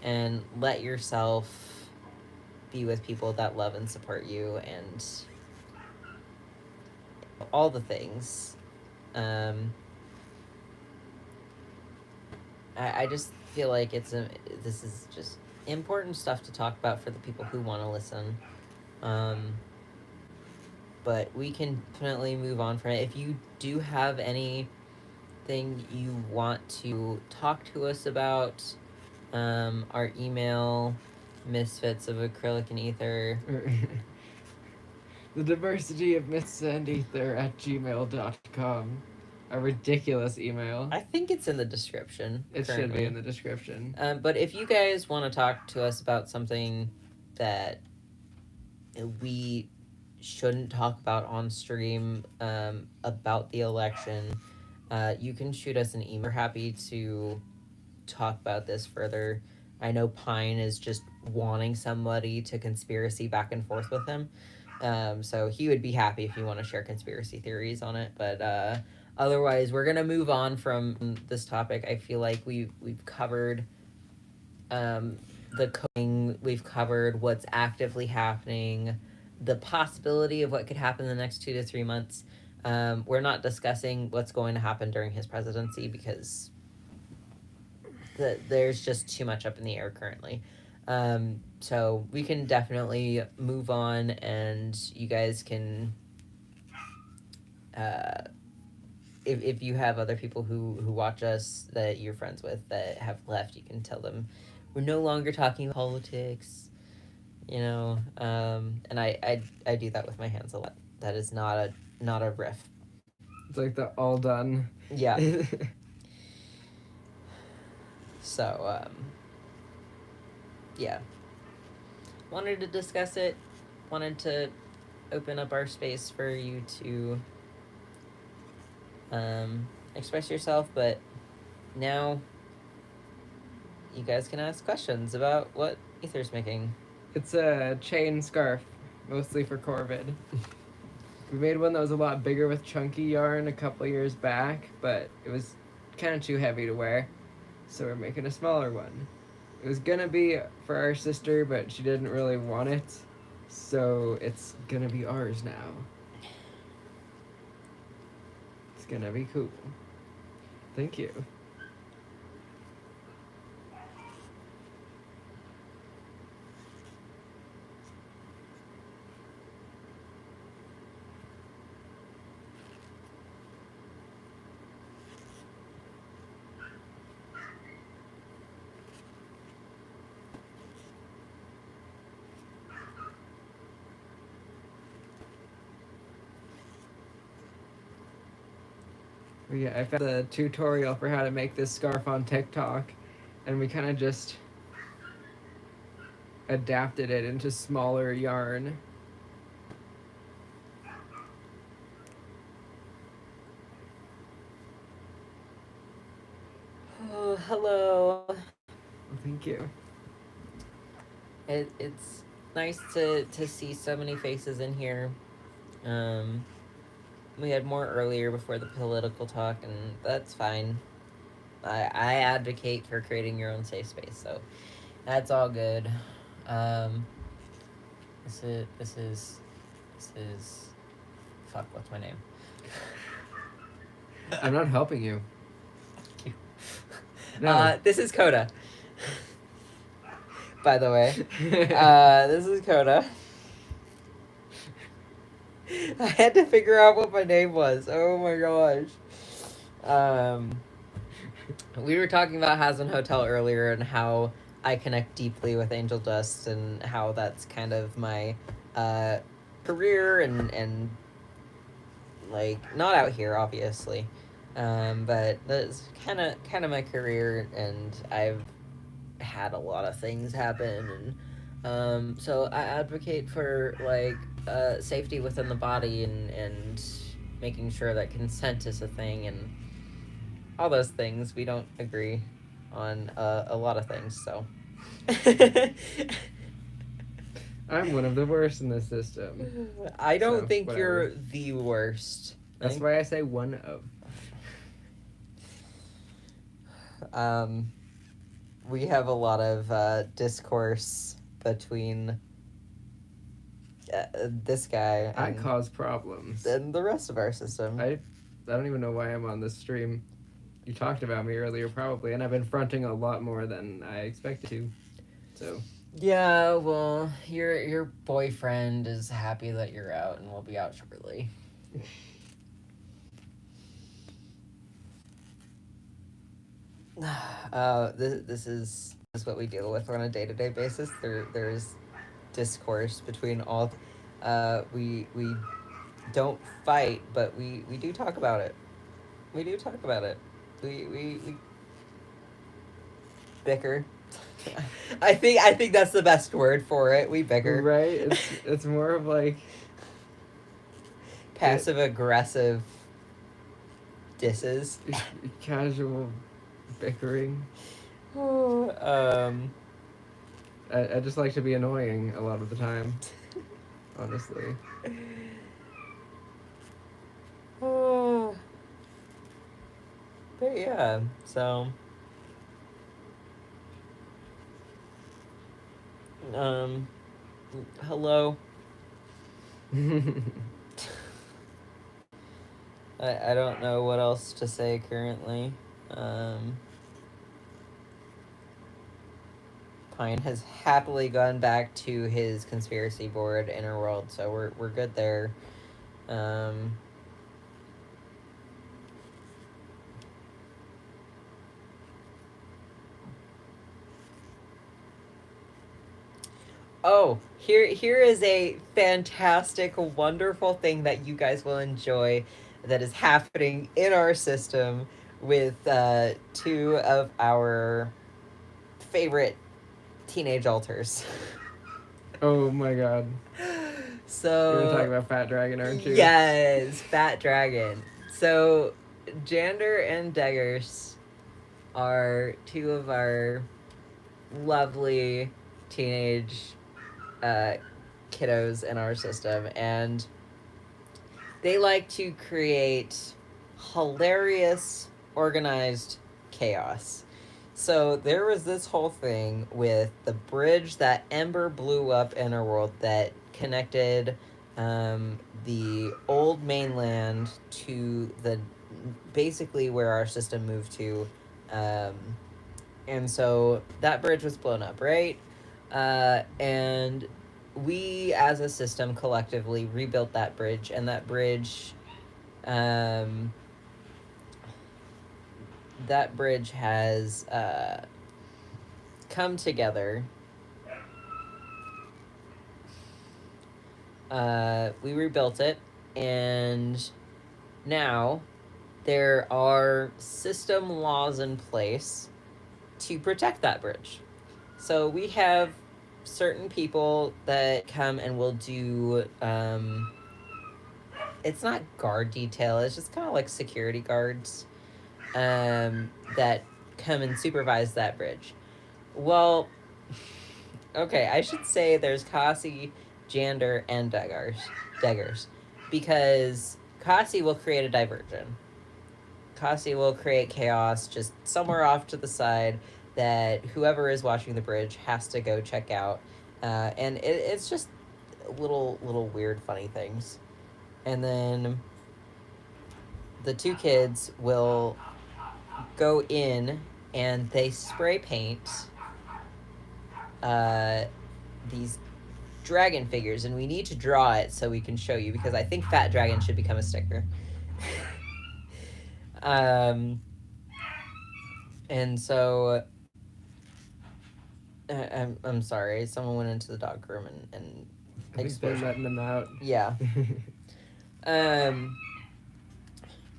and let yourself be with people that love and support you and all the things. I just feel like this is just important stuff to talk about for the people who want to listen. But we can definitely move on from it. If you do have anything you want to talk to us about, our email, misfits of acrylic and ether. The diversity of misfitsandaether at gmail.com. A ridiculous email. I think it's in the description. It should be in the description. But if you guys want to talk to us about something that we shouldn't talk about on stream, about the election, you can shoot us an email. We're happy to talk about this further. I know Pine is just wanting somebody to conspiracy back and forth with him. So he would be happy if you want to share conspiracy theories on it. But otherwise, we're gonna move on from this topic. I feel like we've covered the coding. We've covered what's actively happening, the possibility of what could happen in the next 2 to 3 months. We're not discussing what's going to happen during his presidency because there's just too much up in the air currently. So we can definitely move on, and you guys can, if you have other people who watch us that you're friends with that have left, you can tell them we're no longer talking politics, and I do that with my hands a lot. That is not a riff. It's like the all done. Yeah. So, yeah. Wanted to discuss it. Wanted to open up our space for you to express yourself, but now you guys can ask questions about what Ether's making. It's a chain scarf, mostly for Corvid. We made one that was a lot bigger with chunky yarn a couple years back, but it was kind of too heavy to wear, so we're making a smaller one. It was gonna be for our sister, but she didn't really want it, so it's gonna be ours now. It's gonna be cool. Thank you. Yeah, I found the tutorial for how to make this scarf on TikTok, and we kind of just adapted it into smaller yarn. Oh, hello. Thank you. It's nice to see so many faces in here. We had more earlier before the political talk, and that's fine. I advocate for creating your own safe space, so that's all good. This is fuck, what's my name? I'm not helping you. Thank you. No. This is Coda. By the way, this is Coda. I had to figure out what my name was. Oh my gosh. We were talking about Hazin Hotel earlier and how I connect deeply with Angel Dust and how that's kind of my career and like not out here obviously, but that's kind of my career, and I've had a lot of things happen, and so I advocate for like safety within the body and making sure that consent is a thing and all those things. We don't agree on a lot of things, so. I'm one of the worst in this system. I don't So, think whatever. you're the worst. That's why I say one of. we have a lot of discourse between this guy I cause problems. and the rest of our system. I don't even know why I'm on this stream. You talked about me earlier, probably, and I've been fronting a lot more than I expected to. So. Yeah, well, your boyfriend is happy that you're out and will be out shortly. This is what we deal with on a day-to-day basis. There's discourse between all. We don't fight, but we do talk about it. We do talk about it. We bicker. I think that's the best word for it. We bicker. Right? It's more of like passive aggressive disses. Casual bickering. I just like to be annoying a lot of the time. Honestly. But yeah, so hello. I don't know what else to say currently. Pine has happily gone back to his conspiracy board inner world, so we're good there. Oh, here is a fantastic, wonderful thing that you guys will enjoy that is happening in our system with two of our favorite teenage alters. Oh my god. So you're gonna talk about Fat Dragon, aren't you? Yes, Fat Dragon. So Jander and Deggers are two of our lovely teenage kiddos in our system, and they like to create hilarious, organized chaos. So there was this whole thing with the bridge that Ember blew up in our world that connected the old mainland to the basically where our system moved to, and so that bridge was blown up, right? And we as a system collectively rebuilt that bridge, and that bridge has come together. We rebuilt it, and now there are system laws in place to protect that bridge. So we have certain people that come and will do it's not guard detail, it's just kind of like security guards that come and supervise that bridge. Well, okay, I should say there's Kasi, Jander, and Deggers, because Kasi will create a diversion. Kasi will create chaos just somewhere off to the side that whoever is watching the bridge has to go check out, and it's just little weird funny things. And then the two kids will go in and they spray paint these dragon figures, and we need to draw it so we can show you, because I think Fat Dragon should become a sticker. And so I'm sorry, someone went into the dog room and I think they're letting them out. Yeah.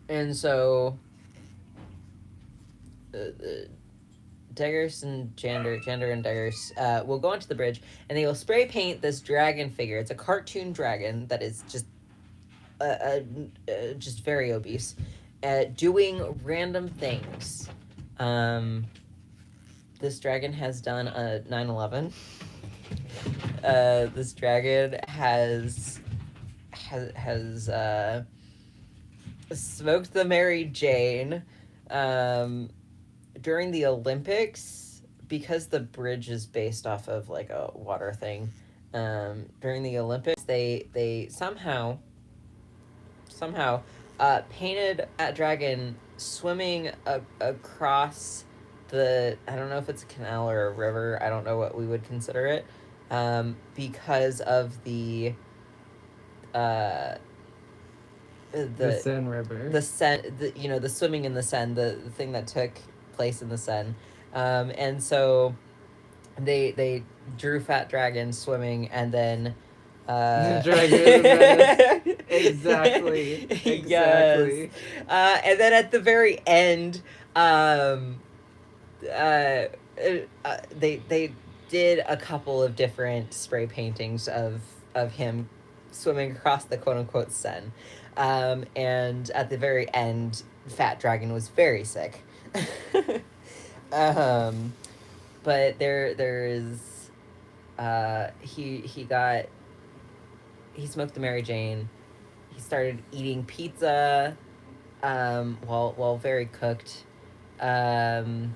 And so Deggers and Jander and Deggers will go onto the bridge, and they will spray paint this dragon figure. It's a cartoon dragon that is just very obese, doing random things. This dragon has done a 9/11. This dragon has smoked the Mary Jane during the Olympics because the bridge is based off of like a water thing, during the Olympics, they somehow painted that dragon swimming across the, I don't know if it's a canal or a river. I don't know what we would consider it, because of the uh, The Seine River. the Seine, the swimming in the Seine, the thing that took place in the Seine, and so they drew Fat Dragon swimming, and then Dragon Venice. Exactly. Yes. And then at the very end, uh, they did a couple of different spray paintings of him swimming across the quote unquote Seine, and at the very end, Fat Dragon was very sick. um, but there's he smoked the Mary Jane. He started eating pizza, while very cooked, and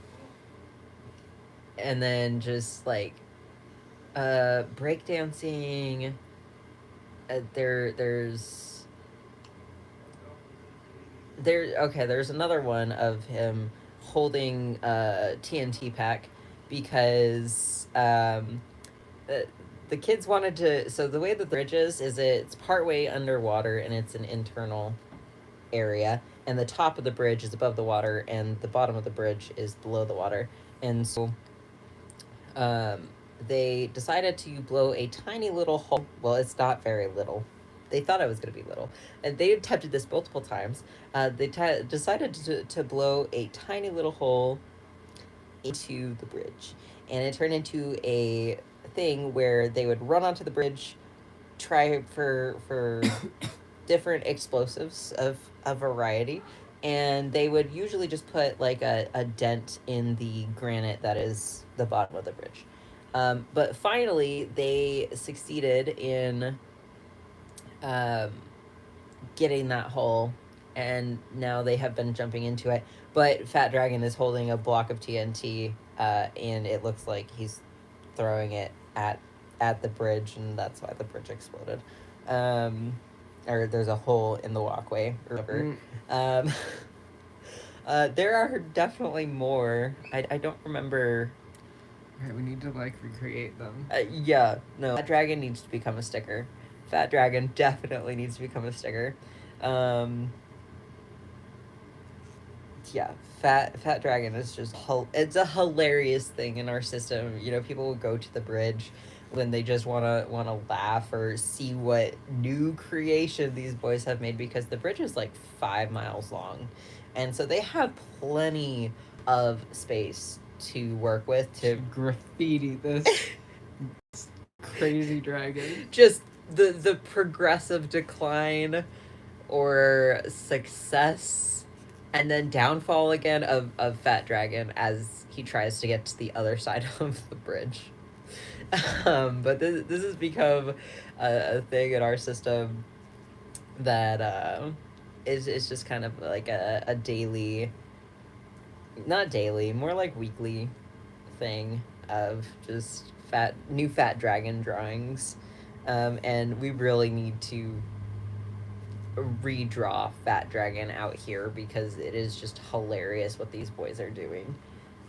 then just like breakdancing. There's another one of him holding a TNT pack because the kids wanted to. So the way that the bridge is it's partway underwater and it's an internal area, and the top of the bridge is above the water and the bottom of the bridge is below the water. And so they decided to blow a tiny little hole. Well, it's not very little. They thought it was going to be little, and they attempted this multiple times. They decided to blow a tiny little hole into the bridge, and it turned into a thing where they would run onto the bridge, try for different explosives of a variety, and they would usually just put like a dent in the granite that is the bottom of the bridge. But finally, they succeeded in getting that hole, and now they have been jumping into it. But Fat Dragon is holding a block of TNT, and it looks like he's throwing it at the bridge, and that's why the bridge exploded. Or there's a hole in the walkway or whatever. There are definitely more. I don't remember. Right, we need to like recreate them. Yeah, no. Fat Dragon needs to become a sticker. Fat Dragon definitely needs to become a sticker. Yeah, Fat Dragon is just it's a hilarious thing in our system. People will go to the bridge when they just wanna laugh or see what new creation these boys have made, because the bridge is like 5 miles long, and so they have plenty of space to work with to graffiti this crazy dragon. Just the progressive decline or success and then downfall again of Fat Dragon as he tries to get to the other side of the bridge. But this has become a thing in our system that is just kind of like a daily, not daily, more like weekly thing of just new Fat Dragon drawings. And we really need to redraw Fat Dragon out here because it is just hilarious what these boys are doing.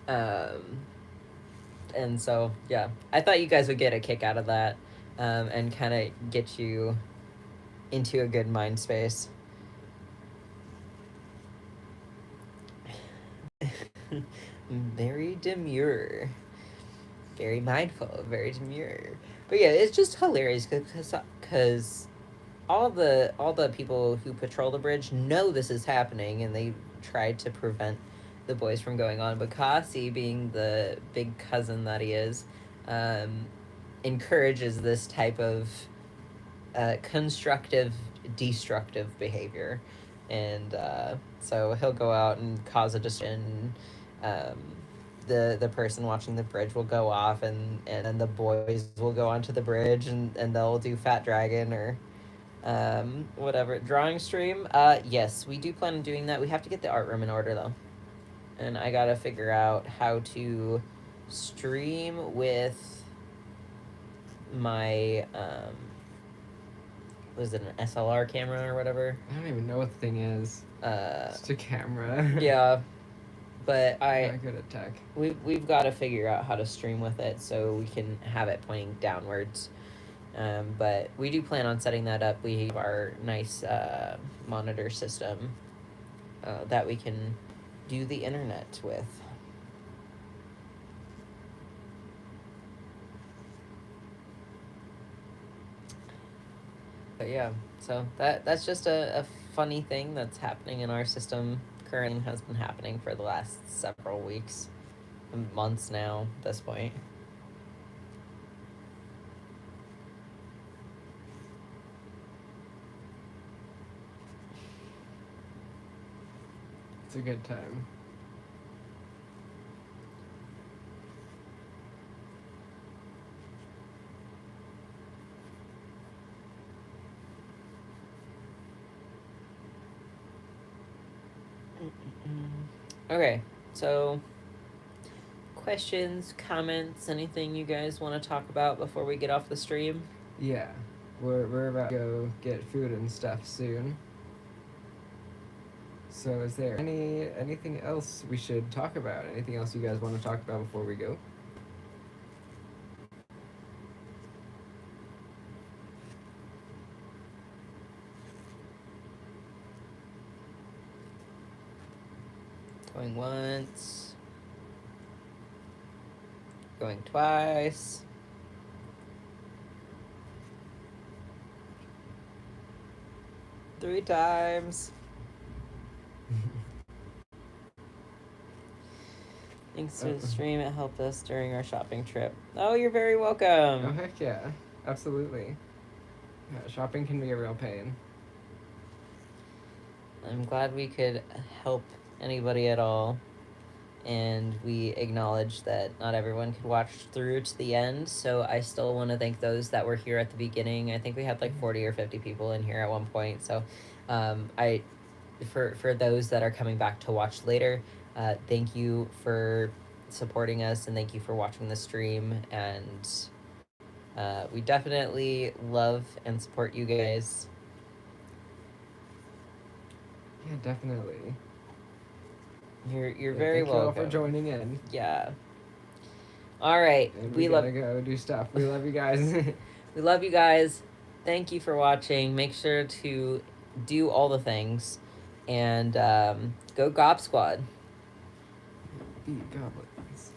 And so, yeah, I thought you guys would get a kick out of that, and kind of get you into a good mind space. Very demure. Very mindful, very demure. But yeah, it's just hilarious because all the people who patrol the bridge know this is happening, and they tried to prevent the boys from going on. But Kasi, being the big cousin that he is, encourages this type of constructive, destructive behavior, and so he'll go out and cause a distraction. The person watching the bridge will go off, and then the boys will go onto the bridge, and they'll do Fat Dragon or whatever. Drawing stream, yes, we do plan on doing that. We have to get the art room in order though, and I gotta figure out how to stream with my was it an SLR camera or whatever? I don't even know what the thing is. Just a camera. Yeah, but I'm not good at tech. we've got to figure out how to stream with it so we can have it pointing downwards. But we do plan on setting that up. We have our nice monitor system that we can do the internet with. But yeah, so that's just a funny thing that's happening in our system currently, has been happening for the last several weeks, months now at this point. It's a good time. Okay, so questions, comments, anything you guys want to talk about before we get off the stream? Yeah, we're about to go get food and stuff soon. So is there anything else we should talk about? Anything else you guys want to talk about before we go? Going once. Going twice. Three times. Thanks to the stream, it helped us during our shopping trip. Oh, you're very welcome. Oh, heck yeah. Absolutely. Yeah, shopping can be a real pain. I'm glad we could help anybody at all. And we acknowledge that not everyone could watch through to the end. So I still want to thank those that were here at the beginning. I think we had like 40 or 50 people in here at one point. So for those that are coming back to watch later, thank you for supporting us and thank you for watching the stream. And we definitely love and support you guys. Yeah, definitely. You're very welcome. Thank you all for joining in. Yeah. All right. And we gotta go do stuff. We love you guys. We love you guys. Thank you for watching. Make sure to do all the things and go Gob Squad. Be goblins.